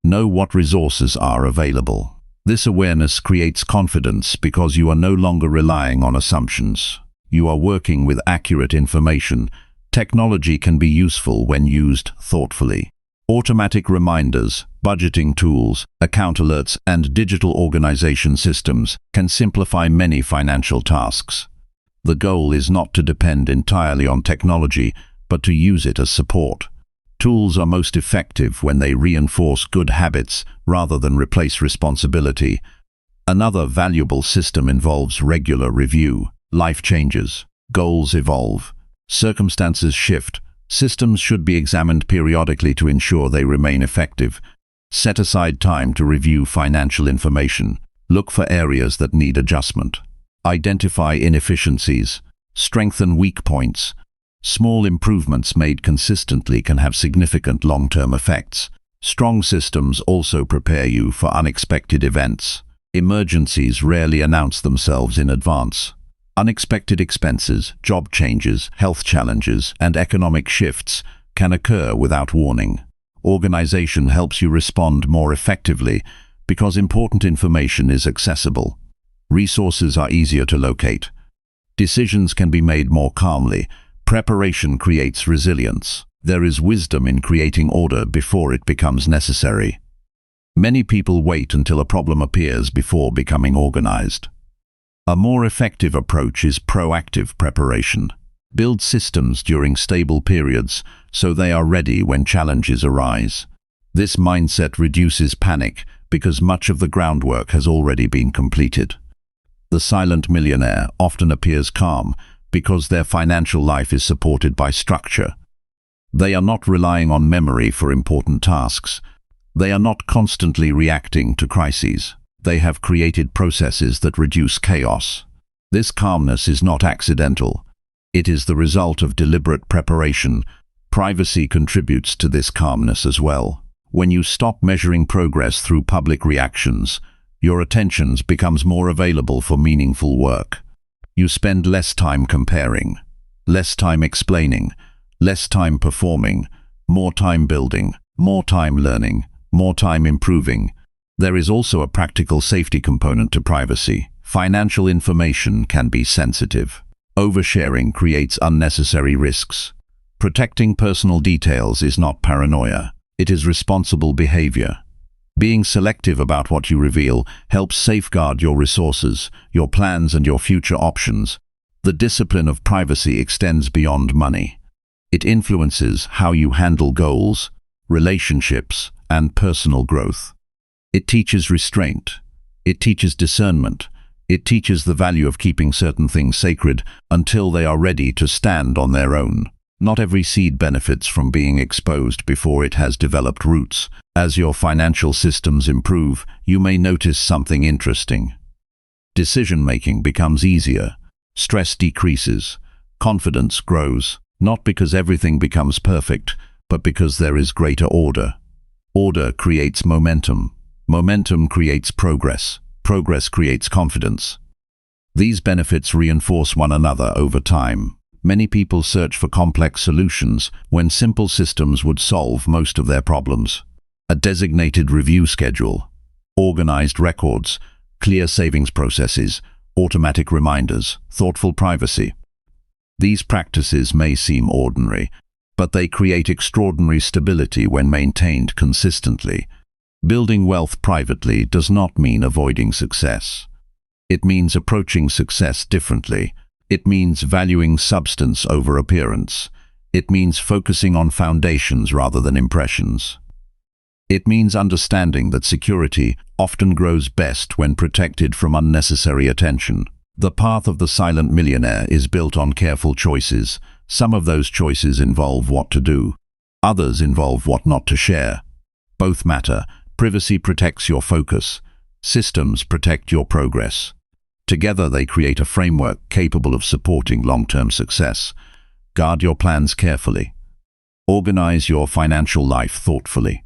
Know what resources are available. This awareness creates confidence because you are no longer relying on assumptions. You are working with accurate information. Technology can be useful when used thoughtfully. Automatic reminders, budgeting tools, account alerts, and digital organization systems can simplify many financial tasks. The goal is not to depend entirely on technology, but to use it as support. Tools are most effective when they reinforce good habits rather than replace responsibility. Another valuable system involves regular review. Life changes, goals evolve, circumstances shift. Systems should be examined periodically to ensure they remain effective. Set aside time to review financial information. Look for areas that need adjustment. Identify inefficiencies. Strengthen weak points. Small improvements made consistently can have significant long-term effects. Strong systems also prepare you for unexpected events. Emergencies rarely announce themselves in advance. Unexpected expenses, job changes, health challenges, and economic shifts can occur without warning. Organization helps you respond more effectively because important information is accessible. Resources are easier to locate. Decisions can be made more calmly. Preparation creates resilience. There is wisdom in creating order before it becomes necessary. Many people wait until a problem appears before becoming organized. A more effective approach is proactive preparation. Build systems during stable periods so they are ready when challenges arise. This mindset reduces panic because much of the groundwork has already been completed. The silent millionaire often appears calm because their financial life is supported by structure. They are not relying on memory for important tasks. They are not constantly reacting to crises. They have created processes that reduce chaos. This calmness is not accidental. It is the result of deliberate preparation. Privacy contributes to this calmness as well. When you stop measuring progress through public reactions, your attention becomes more available for meaningful work. You spend less time comparing, less time explaining, less time performing, more time building, more time learning, more time improving. There is also a practical safety component to privacy. Financial information can be sensitive. Oversharing creates unnecessary risks. Protecting personal details is not paranoia. It is responsible behavior. Being selective about what you reveal helps safeguard your resources, your plans, and your future options. The discipline of privacy extends beyond money. It influences how you handle goals, relationships, and personal growth. It teaches restraint. It teaches discernment. It teaches the value of keeping certain things sacred until they are ready to stand on their own. Not every seed benefits from being exposed before it has developed roots. As your financial systems improve, you may notice something interesting. Decision-making becomes easier. Stress decreases. Confidence grows, not because everything becomes perfect, but because there is greater order. Order creates momentum. Momentum creates progress. Progress creates confidence. These benefits reinforce one another over time. Many people search for complex solutions when simple systems would solve most of their problems. A designated review schedule, organized records, clear savings processes, automatic reminders, thoughtful privacy. These practices may seem ordinary, but they create extraordinary stability when maintained consistently. Building wealth privately does not mean avoiding success. It means approaching success differently. It means valuing substance over appearance. It means focusing on foundations rather than impressions. It means understanding that security often grows best when protected from unnecessary attention. The path of the silent millionaire is built on careful choices. Some of those choices involve what to do. Others involve what not to share. Both matter. Privacy protects your focus. Systems protect your progress. Together they create a framework capable of supporting long-term success. Guard your plans carefully. Organize your financial life thoughtfully.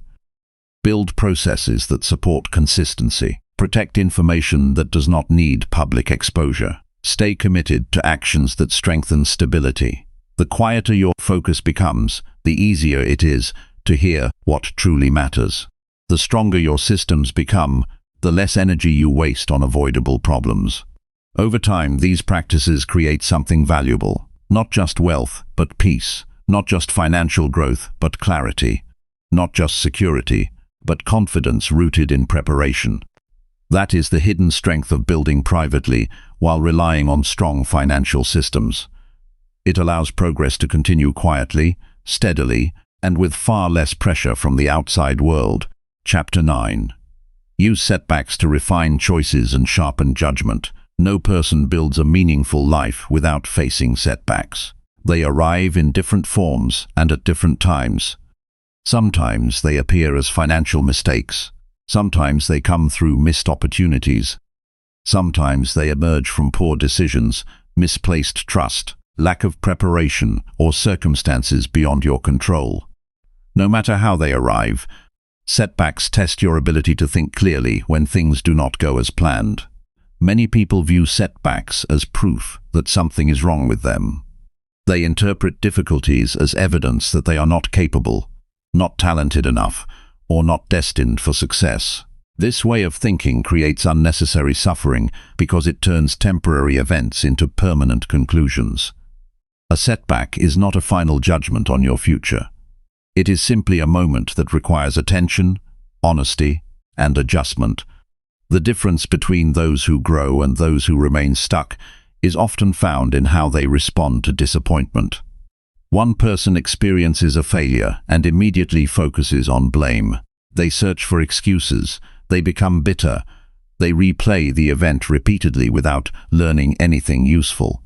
Build processes that support consistency. Protect information that does not need public exposure. Stay committed to actions that strengthen stability. The quieter your focus becomes, the easier it is to hear what truly matters. The stronger your systems become, the less energy you waste on avoidable problems. Over time, these practices create something valuable. Not just wealth, but peace. Not just financial growth, but clarity. Not just security, but confidence rooted in preparation. That is the hidden strength of building privately while relying on strong financial systems. It allows progress to continue quietly, steadily, and with far less pressure from the outside world. Chapter 9. Use setbacks to refine choices and sharpen judgment. No person builds a meaningful life without facing setbacks. They arrive in different forms and at different times. Sometimes they appear as financial mistakes. Sometimes they come through missed opportunities. Sometimes they emerge from poor decisions, misplaced trust, lack of preparation, or circumstances beyond your control. No matter how they arrive, setbacks test your ability to think clearly when things do not go as planned. Many people view setbacks as proof that something is wrong with them. They interpret difficulties as evidence that they are not capable, not talented enough, or not destined for success. This way of thinking creates unnecessary suffering because it turns temporary events into permanent conclusions. A setback is not a final judgment on your future. It is simply a moment that requires attention, honesty, and adjustment. The difference between those who grow and those who remain stuck is often found in how they respond to disappointment. One person experiences a failure and immediately focuses on blame. They search for excuses. They become bitter. They replay the event repeatedly without learning anything useful.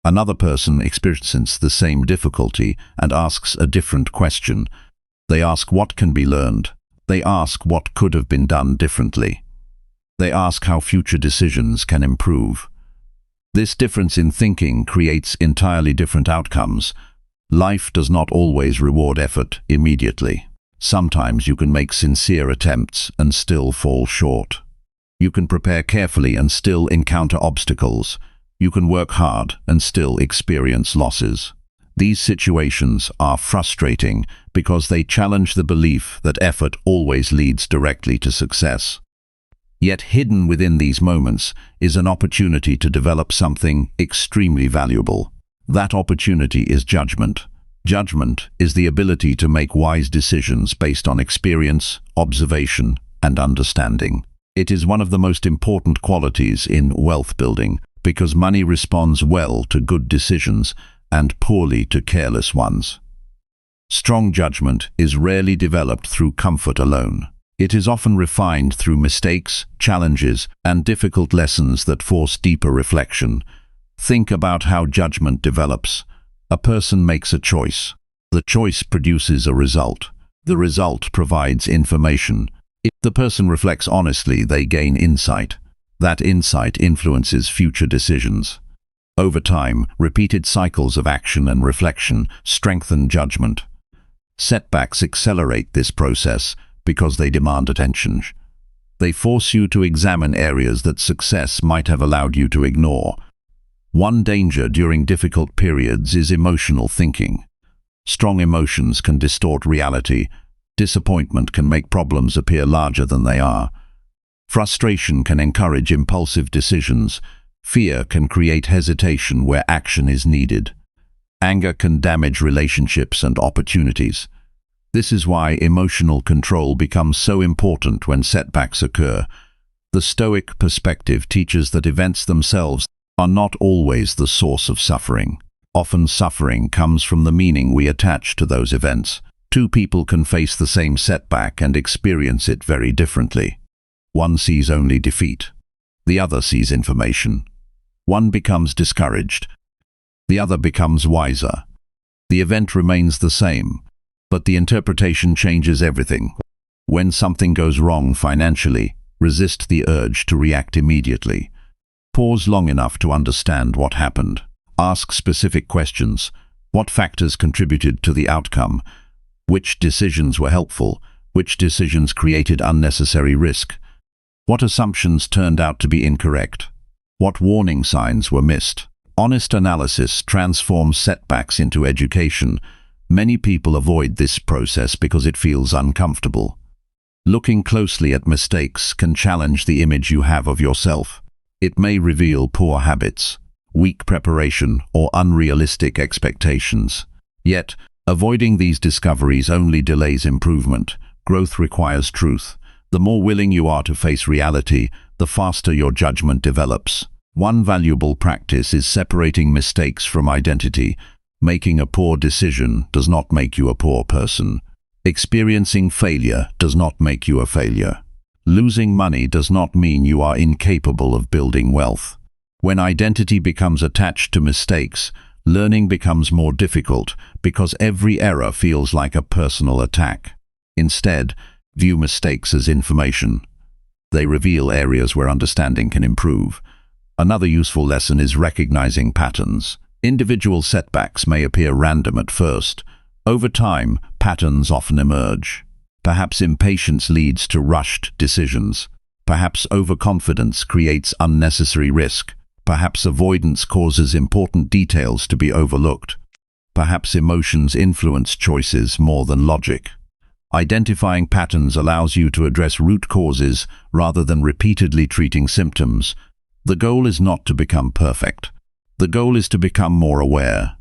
Another person experiences the same difficulty and asks a different question. They ask what can be learned. They ask what could have been done differently. They ask how future decisions can improve. This difference in thinking creates entirely different outcomes. Life does not always reward effort immediately. Sometimes you can make sincere attempts and still fall short. You can prepare carefully and still encounter obstacles. You can work hard and still experience losses. These situations are frustrating because they challenge the belief that effort always leads directly to success. Yet hidden within these moments is an opportunity to develop something extremely valuable. That opportunity is judgment. Judgment is the ability to make wise decisions based on experience, observation, and understanding. It is one of the most important qualities in wealth building because money responds well to good decisions and poorly to careless ones. Strong judgment is rarely developed through comfort alone. It is often refined through mistakes, challenges, and difficult lessons that force deeper reflection. Think about how judgment develops. A person makes a choice. The choice produces a result. The result provides information. If the person reflects honestly, they gain insight. That insight influences future decisions. Over time, repeated cycles of action and reflection strengthen judgment. Setbacks accelerate this process because they demand attention. They force you to examine areas that success might have allowed you to ignore. One danger during difficult periods is emotional thinking. Strong emotions can distort reality. Disappointment can make problems appear larger than they are. Frustration can encourage impulsive decisions. Fear can create hesitation where action is needed. Anger can damage relationships and opportunities. This is why emotional control becomes so important when setbacks occur. The Stoic perspective teaches that events themselves are not always the source of suffering. Often suffering comes from the meaning we attach to those events. Two people can face the same setback and experience it very differently. One sees only defeat. The other sees information. One becomes discouraged. The other becomes wiser. The event remains the same, but the interpretation changes everything. When something goes wrong financially, resist the urge to react immediately. Pause long enough to understand what happened. Ask specific questions. What factors contributed to the outcome? Which decisions were helpful? Which decisions created unnecessary risk? What assumptions turned out to be incorrect? What warning signs were missed? Honest analysis transforms setbacks into education. Many people avoid this process because it feels uncomfortable. Looking closely at mistakes can challenge the image you have of yourself. It may reveal poor habits, weak preparation, or unrealistic expectations. Yet, avoiding these discoveries only delays improvement. Growth requires truth. The more willing you are to face reality, the faster your judgment develops. One valuable practice is separating mistakes from identity. Making a poor decision does not make you a poor person. Experiencing failure does not make you a failure. Losing money does not mean you are incapable of building wealth. When identity becomes attached to mistakes, learning becomes more difficult because every error feels like a personal attack. Instead, view mistakes as information. They reveal areas where understanding can improve. Another useful lesson is recognizing patterns. Individual setbacks may appear random at first. Over time, patterns often emerge. Perhaps impatience leads to rushed decisions. Perhaps overconfidence creates unnecessary risk. Perhaps avoidance causes important details to be overlooked. Perhaps emotions influence choices more than logic. Identifying patterns allows you to address root causes rather than repeatedly treating symptoms. The goal is not to become perfect. The goal is to become more aware.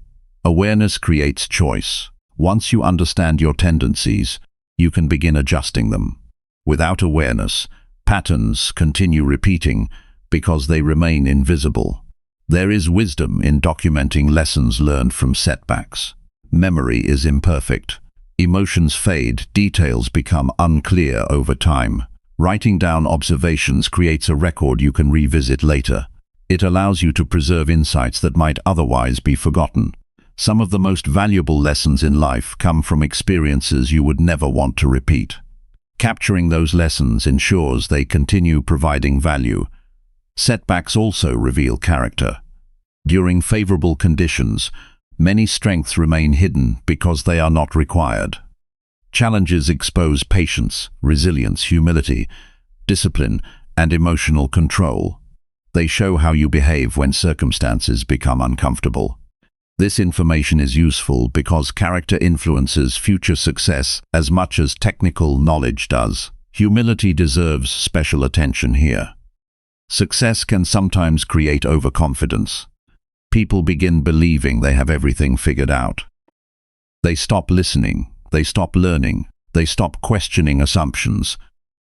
Awareness creates choice. Once you understand your tendencies, you can begin adjusting them. Without awareness, patterns continue repeating because they remain invisible. There is wisdom in documenting lessons learned from setbacks. Memory is imperfect. Emotions fade, details become unclear over time. Writing down observations creates a record you can revisit later. It allows you to preserve insights that might otherwise be forgotten. Some of the most valuable lessons in life come from experiences you would never want to repeat. Capturing those lessons ensures they continue providing value. Setbacks also reveal character. During favorable conditions, many strengths remain hidden because they are not required. Challenges expose patience, resilience, humility, discipline, and emotional control. They show how you behave when circumstances become uncomfortable. This information is useful because character influences future success as much as technical knowledge does. Humility deserves special attention here. Success can sometimes create overconfidence. People begin believing they have everything figured out. They stop listening, they stop learning, they stop questioning assumptions.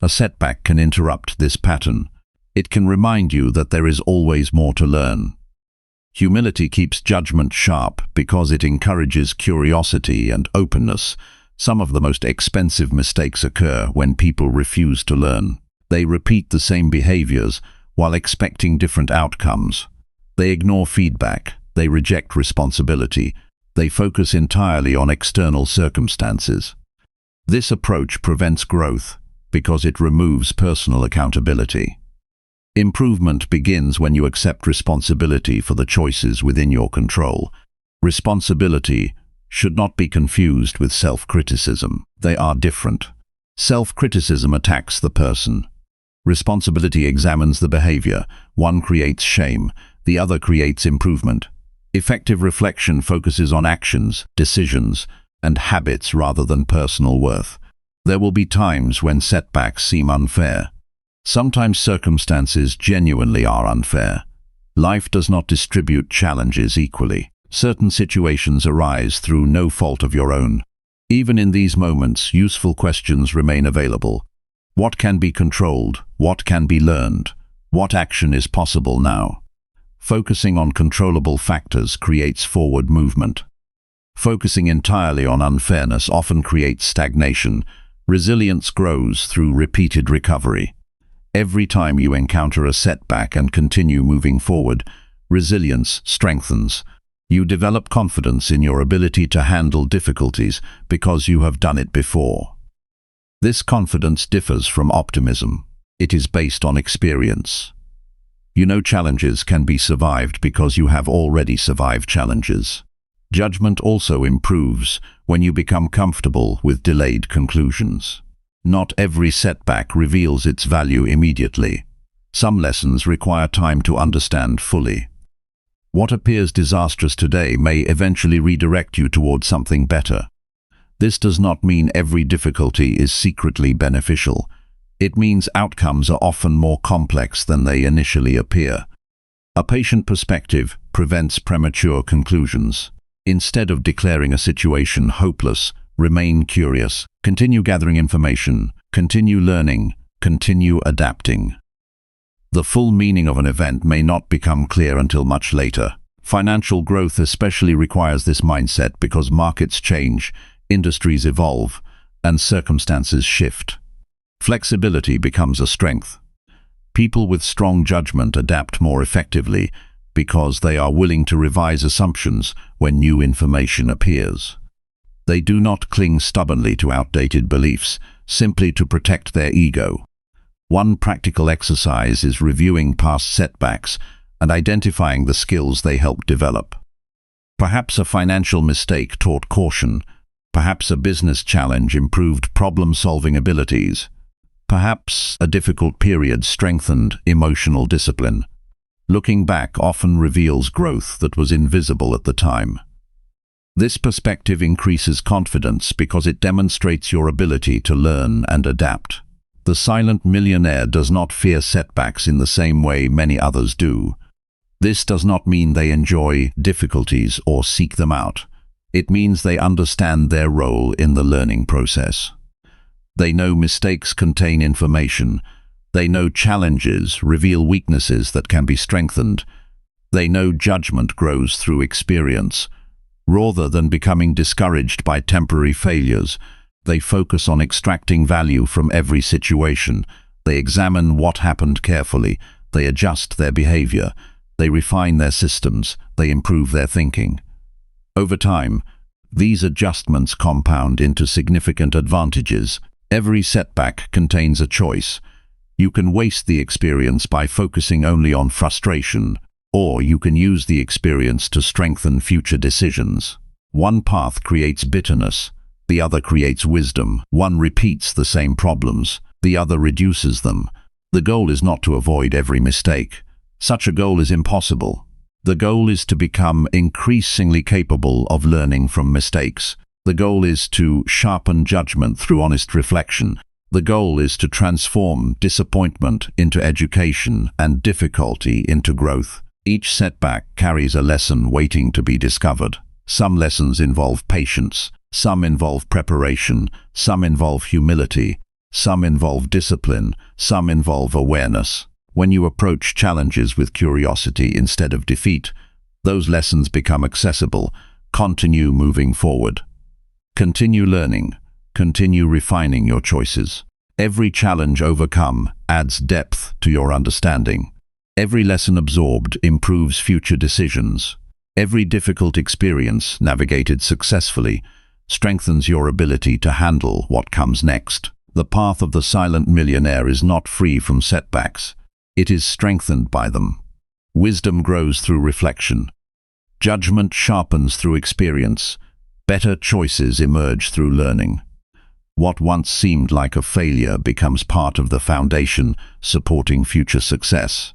A setback can interrupt this pattern. It can remind you that there is always more to learn. Humility keeps judgment sharp because it encourages curiosity and openness. Some of the most expensive mistakes occur when people refuse to learn. They repeat the same behaviors while expecting different outcomes. They ignore feedback. They reject responsibility. They focus entirely on external circumstances. This approach prevents growth because it removes personal accountability. Improvement begins when you accept responsibility for the choices within your control. Responsibility should not be confused with self-criticism. They are different. Self-criticism attacks the person. Responsibility examines the behavior. One creates shame, the other creates improvement. Effective reflection focuses on actions, decisions, and habits rather than personal worth. There will be times when setbacks seem unfair. Sometimes circumstances genuinely are unfair. Life does not distribute challenges equally. Certain situations arise through no fault of your own. Even in these moments, useful questions remain available. What can be controlled? What can be learned? What action is possible now? Focusing on controllable factors creates forward movement. Focusing entirely on unfairness often creates stagnation. Resilience grows through repeated recovery. Every time you encounter a setback and continue moving forward, resilience strengthens. You develop confidence in your ability to handle difficulties because you have done it before. This confidence differs from optimism. It is based on experience. You know challenges can be survived because you have already survived challenges. Judgment also improves when you become comfortable with delayed conclusions. Not every setback reveals its value immediately. Some lessons require time to understand fully. What appears disastrous today may eventually redirect you towards something better. This does not mean every difficulty is secretly beneficial. It means outcomes are often more complex than they initially appear. A patient perspective prevents premature conclusions. Instead of declaring a situation hopeless, remain curious, continue gathering information, continue learning, continue adapting. The full meaning of an event may not become clear until much later. Financial growth especially requires this mindset because markets change, industries evolve, and circumstances shift. Flexibility becomes a strength. People with strong judgment adapt more effectively because they are willing to revise assumptions when new information appears. They do not cling stubbornly to outdated beliefs, simply to protect their ego. One practical exercise is reviewing past setbacks and identifying the skills they helped develop. Perhaps a financial mistake taught caution. Perhaps a business challenge improved problem-solving abilities. Perhaps a difficult period strengthened emotional discipline. Looking back often reveals growth that was invisible at the time. This perspective increases confidence because it demonstrates your ability to learn and adapt. The silent millionaire does not fear setbacks in the same way many others do. This does not mean they enjoy difficulties or seek them out. It means they understand their role in the learning process. They know mistakes contain information. They know challenges reveal weaknesses that can be strengthened. They know judgment grows through experience. Rather than becoming discouraged by temporary failures, they focus on extracting value from every situation. They examine what happened carefully. They adjust their behavior. They refine their systems. They improve their thinking. Over time, these adjustments compound into significant advantages. Every setback contains a choice. You can waste the experience by focusing only on frustration, or you can use the experience to strengthen future decisions. One path creates bitterness, the other creates wisdom. One repeats the same problems, the other reduces them. The goal is not to avoid every mistake. Such a goal is impossible. The goal is to become increasingly capable of learning from mistakes. The goal is to sharpen judgment through honest reflection. The goal is to transform disappointment into education and difficulty into growth. Each setback carries a lesson waiting to be discovered. Some lessons involve patience, some involve preparation, some involve humility, some involve discipline, some involve awareness. When you approach challenges with curiosity instead of defeat, those lessons become accessible. Continue moving forward. Continue learning. Continue refining your choices. Every challenge overcome adds depth to your understanding. Every lesson absorbed improves future decisions. Every difficult experience navigated successfully strengthens your ability to handle what comes next. The path of the silent millionaire is not free from setbacks. It is strengthened by them. Wisdom grows through reflection. Judgment sharpens through experience. Better choices emerge through learning. What once seemed like a failure becomes part of the foundation supporting future success.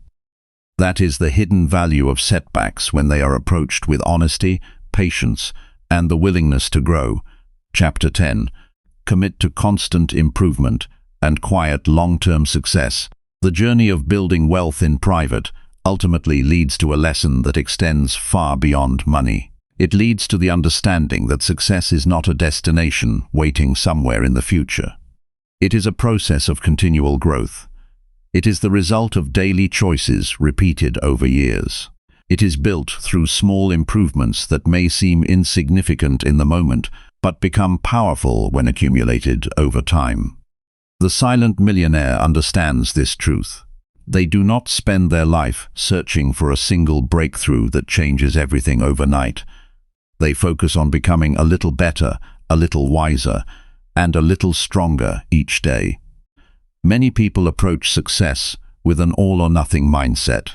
That is the hidden value of setbacks when they are approached with honesty, patience, and the willingness to grow. Chapter 10. Commit to constant improvement and quiet long-term success. The journey of building wealth in private ultimately leads to a lesson that extends far beyond money. It leads to the understanding that success is not a destination waiting somewhere in the future. It is a process of continual growth. It is the result of daily choices repeated over years. It is built through small improvements that may seem insignificant in the moment, but become powerful when accumulated over time. The silent millionaire understands this truth. They do not spend their life searching for a single breakthrough that changes everything overnight. They focus on becoming a little better, a little wiser, and a little stronger each day. Many people approach success with an all-or-nothing mindset.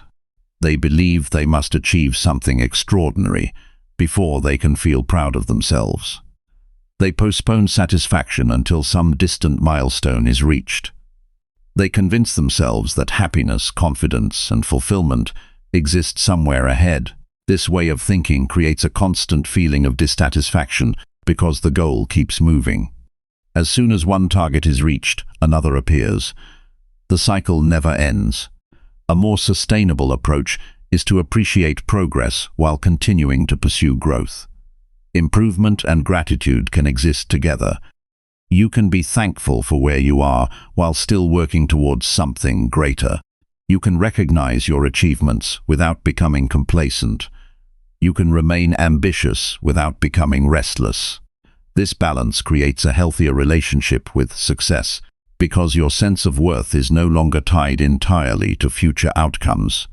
They believe they must achieve something extraordinary before they can feel proud of themselves. They postpone satisfaction until some distant milestone is reached. They convince themselves that happiness, confidence, and fulfillment exist somewhere ahead. This way of thinking creates a constant feeling of dissatisfaction because the goal keeps moving. As soon as one target is reached, another appears. The cycle never ends. A more sustainable approach is to appreciate progress while continuing to pursue growth. Improvement and gratitude can exist together. You can be thankful for where you are while still working towards something greater. You can recognize your achievements without becoming complacent. You can remain ambitious without becoming restless. This balance creates a healthier relationship with success because your sense of worth is no longer tied entirely to future outcomes.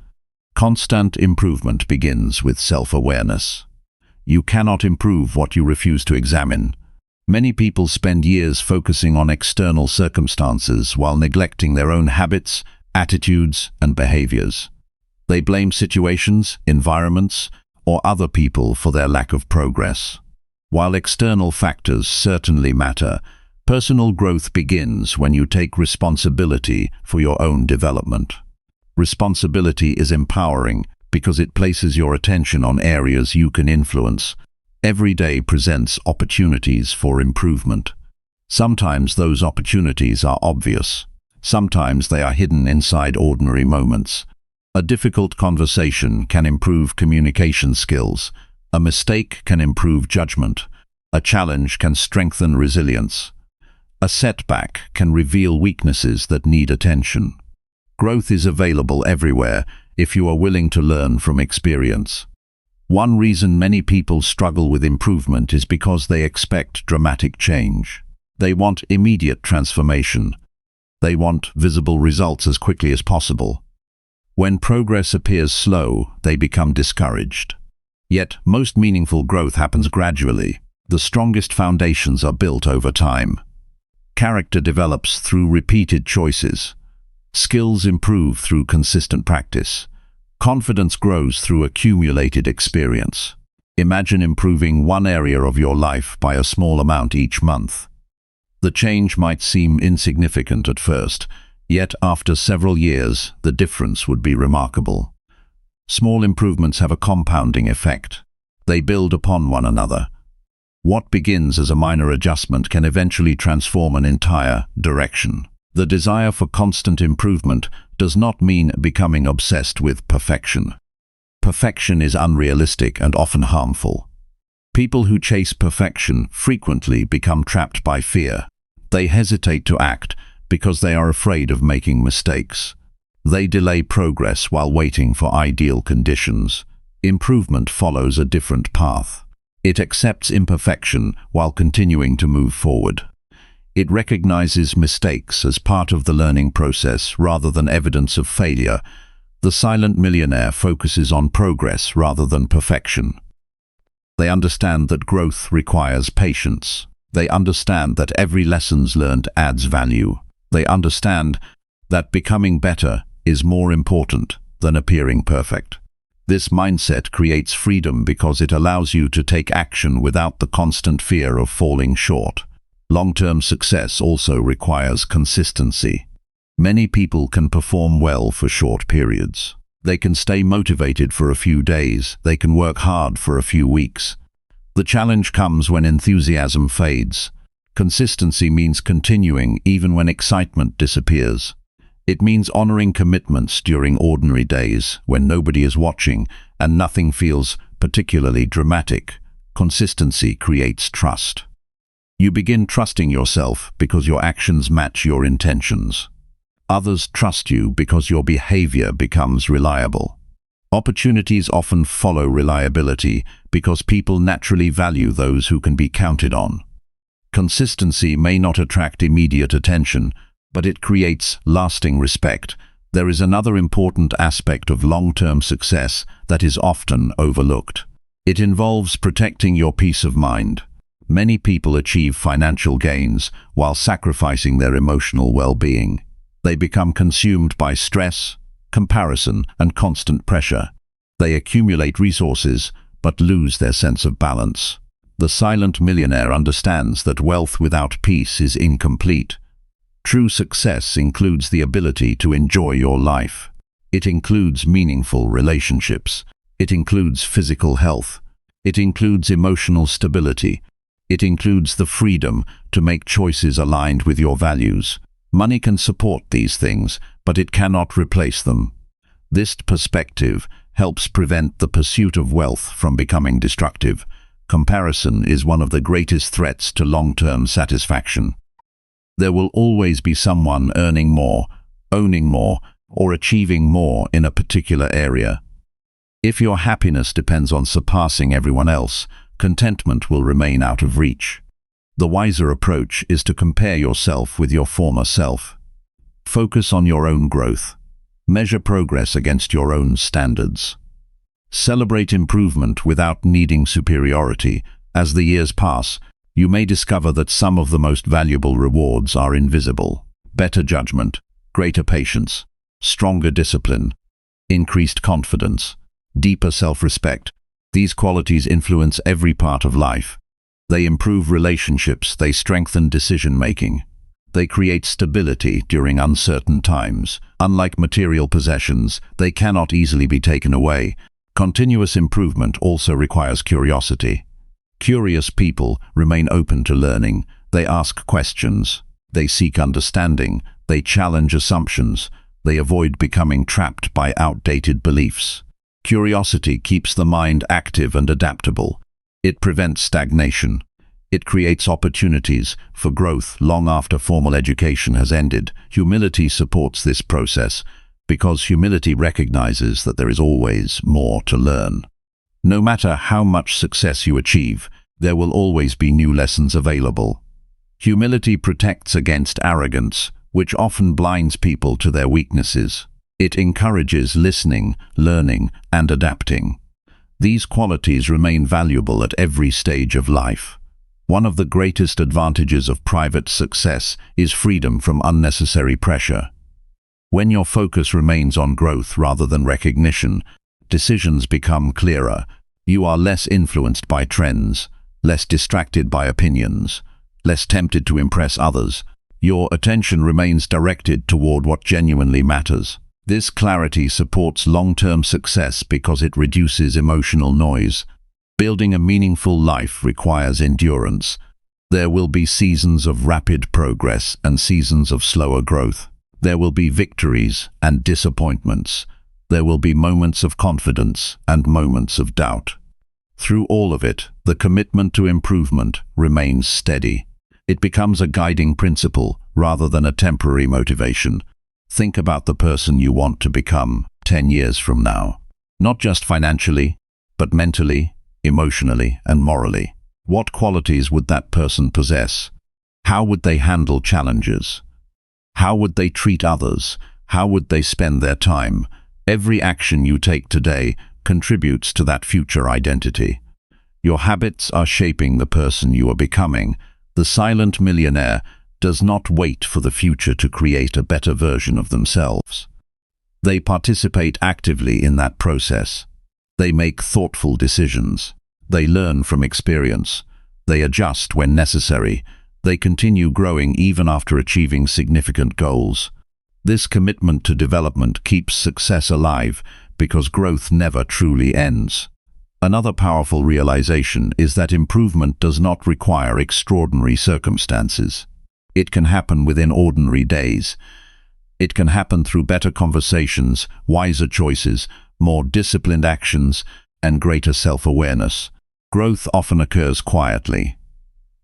Constant improvement begins with self-awareness. You cannot improve what you refuse to examine. Many people spend years focusing on external circumstances while neglecting their own habits, attitudes, and behaviors. They blame situations, environments, or other people for their lack of progress. While external factors certainly matter, personal growth begins when you take responsibility for your own development. Responsibility is empowering because it places your attention on areas you can influence. Every day presents opportunities for improvement. Sometimes those opportunities are obvious. Sometimes they are hidden inside ordinary moments. A difficult conversation can improve communication skills. A mistake can improve judgment. A challenge can strengthen resilience. A setback can reveal weaknesses that need attention. Growth is available everywhere if you are willing to learn from experience. One reason many people struggle with improvement is because they expect dramatic change. They want immediate transformation. They want visible results as quickly as possible. When progress appears slow, they become discouraged. Yet, most meaningful growth happens gradually. The strongest foundations are built over time. Character develops through repeated choices. Skills improve through consistent practice. Confidence grows through accumulated experience. Imagine improving one area of your life by a small amount each month. The change might seem insignificant at first, yet after several years, the difference would be remarkable. Small improvements have a compounding effect. They build upon one another. What begins as a minor adjustment can eventually transform an entire direction. The desire for constant improvement does not mean becoming obsessed with perfection. Perfection is unrealistic and often harmful. People who chase perfection frequently become trapped by fear. They hesitate to act because they are afraid of making mistakes. They delay progress while waiting for ideal conditions. Improvement follows a different path. It accepts imperfection while continuing to move forward. It recognizes mistakes as part of the learning process rather than evidence of failure. The silent millionaire focuses on progress rather than perfection. They understand that growth requires patience. They understand that every lesson learned adds value. They understand that becoming better is more important than appearing perfect. This mindset creates freedom because it allows you to take action without the constant fear of falling short. Long-term success also requires consistency. Many people can perform well for short periods. They can stay motivated for a few days. They can work hard for a few weeks. The challenge comes when enthusiasm fades. Consistency means continuing even when excitement disappears. It means honoring commitments during ordinary days when nobody is watching and nothing feels particularly dramatic. Consistency creates trust. You begin trusting yourself because your actions match your intentions. Others trust you because your behavior becomes reliable. Opportunities often follow reliability because people naturally value those who can be counted on. Consistency may not attract immediate attention, but it creates lasting respect. There is another important aspect of long-term success that is often overlooked. It involves protecting your peace of mind. Many people achieve financial gains while sacrificing their emotional well-being. They become consumed by stress, comparison, and constant pressure. They accumulate resources but lose their sense of balance. The silent millionaire understands that wealth without peace is incomplete. True success includes the ability to enjoy your life. It includes meaningful relationships. It includes physical health. It includes emotional stability. It includes the freedom to make choices aligned with your values. Money can support these things, but it cannot replace them. This perspective helps prevent the pursuit of wealth from becoming destructive. Comparison is one of the greatest threats to long-term satisfaction. There will always be someone earning more, owning more, or achieving more in a particular area. If your happiness depends on surpassing everyone else, contentment will remain out of reach. The wiser approach is to compare yourself with your former self. Focus on your own growth. Measure progress against your own standards. Celebrate improvement without needing superiority. As the years pass, you may discover that some of the most valuable rewards are invisible. Better judgment, greater patience, stronger discipline, increased confidence, deeper self-respect. These qualities influence every part of life. They improve relationships, they strengthen decision-making. They create stability during uncertain times. Unlike material possessions, they cannot easily be taken away. Continuous improvement also requires curiosity. Curious people remain open to learning. They ask questions. They seek understanding. They challenge assumptions. They avoid becoming trapped by outdated beliefs. Curiosity keeps the mind active and adaptable. It prevents stagnation. It creates opportunities for growth long after formal education has ended. Humility supports this process because humility recognizes that there is always more to learn. No matter how much success you achieve, there will always be new lessons available. Humility protects against arrogance, which often blinds people to their weaknesses. It encourages listening, learning, and adapting. These qualities remain valuable at every stage of life. One of the greatest advantages of private success is freedom from unnecessary pressure. When your focus remains on growth rather than recognition, decisions become clearer. You are less influenced by trends, less distracted by opinions, less tempted to impress others. Your attention remains directed toward what genuinely matters. This clarity supports long-term success because it reduces emotional noise. Building a meaningful life requires endurance. There will be seasons of rapid progress and seasons of slower growth. There will be victories and disappointments. There will be moments of confidence and moments of doubt. Through all of it, the commitment to improvement remains steady. It becomes a guiding principle rather than a temporary motivation. Think about the person you want to become 10 years from now. Not just financially, but mentally, emotionally, and morally. What qualities would that person possess? How would they handle challenges? How would they treat others? How would they spend their time? Every action you take today contributes to that future identity. Your habits are shaping the person you are becoming. The silent millionaire does not wait for the future to create a better version of themselves. They participate actively in that process. They make thoughtful decisions. They learn from experience. They adjust when necessary. They continue growing even after achieving significant goals. This commitment to development keeps success alive because growth never truly ends. Another powerful realization is that improvement does not require extraordinary circumstances. It can happen within ordinary days. It can happen through better conversations, wiser choices, more disciplined actions, and greater self-awareness. Growth often occurs quietly.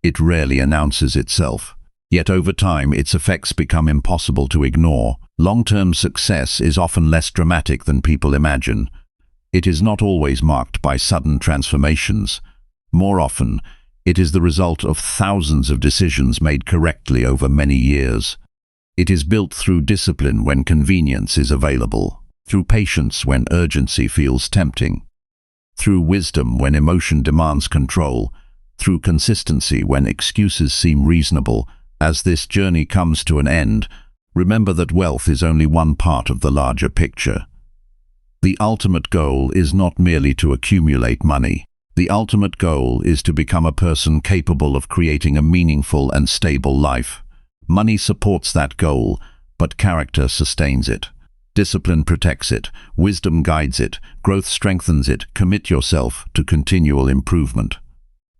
It rarely announces itself. Yet over time, its effects become impossible to ignore. Long-term success is often less dramatic than people imagine. It is not always marked by sudden transformations. More often, it is the result of thousands of decisions made correctly over many years. It is built through discipline when convenience is available, through patience when urgency feels tempting, through wisdom when emotion demands control, through consistency when excuses seem reasonable. As this journey comes to an end, remember that wealth is only one part of the larger picture. The ultimate goal is not merely to accumulate money. The ultimate goal is to become a person capable of creating a meaningful and stable life. Money supports that goal, but character sustains it. Discipline protects it. Wisdom guides it. Growth strengthens it. Commit yourself to continual improvement.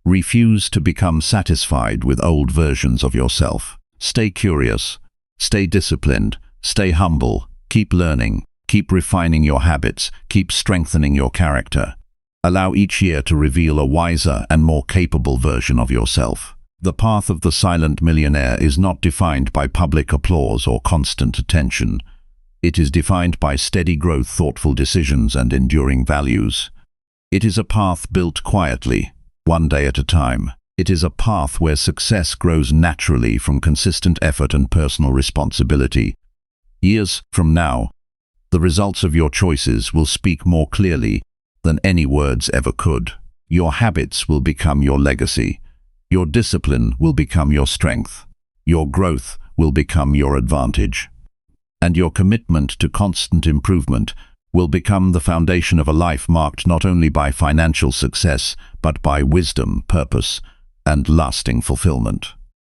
Refuse to become satisfied with old versions of yourself. Stay curious. Stay disciplined. Stay humble. Keep learning. Keep refining your habits. Keep strengthening your character. Allow each year to reveal a wiser and more capable version of yourself. The path of the silent millionaire is not defined by public applause or constant attention. It is defined by steady growth, thoughtful decisions, and enduring values. It is a path built quietly, one day at a time. It is a path where success grows naturally from consistent effort and personal responsibility. Years from now, the results of your choices will speak more clearly than any words ever could. Your habits will become your legacy. Your discipline will become your strength. Your growth will become your advantage. And your commitment to constant improvement will become the foundation of a life marked not only by financial success, but by wisdom, purpose, and lasting fulfillment.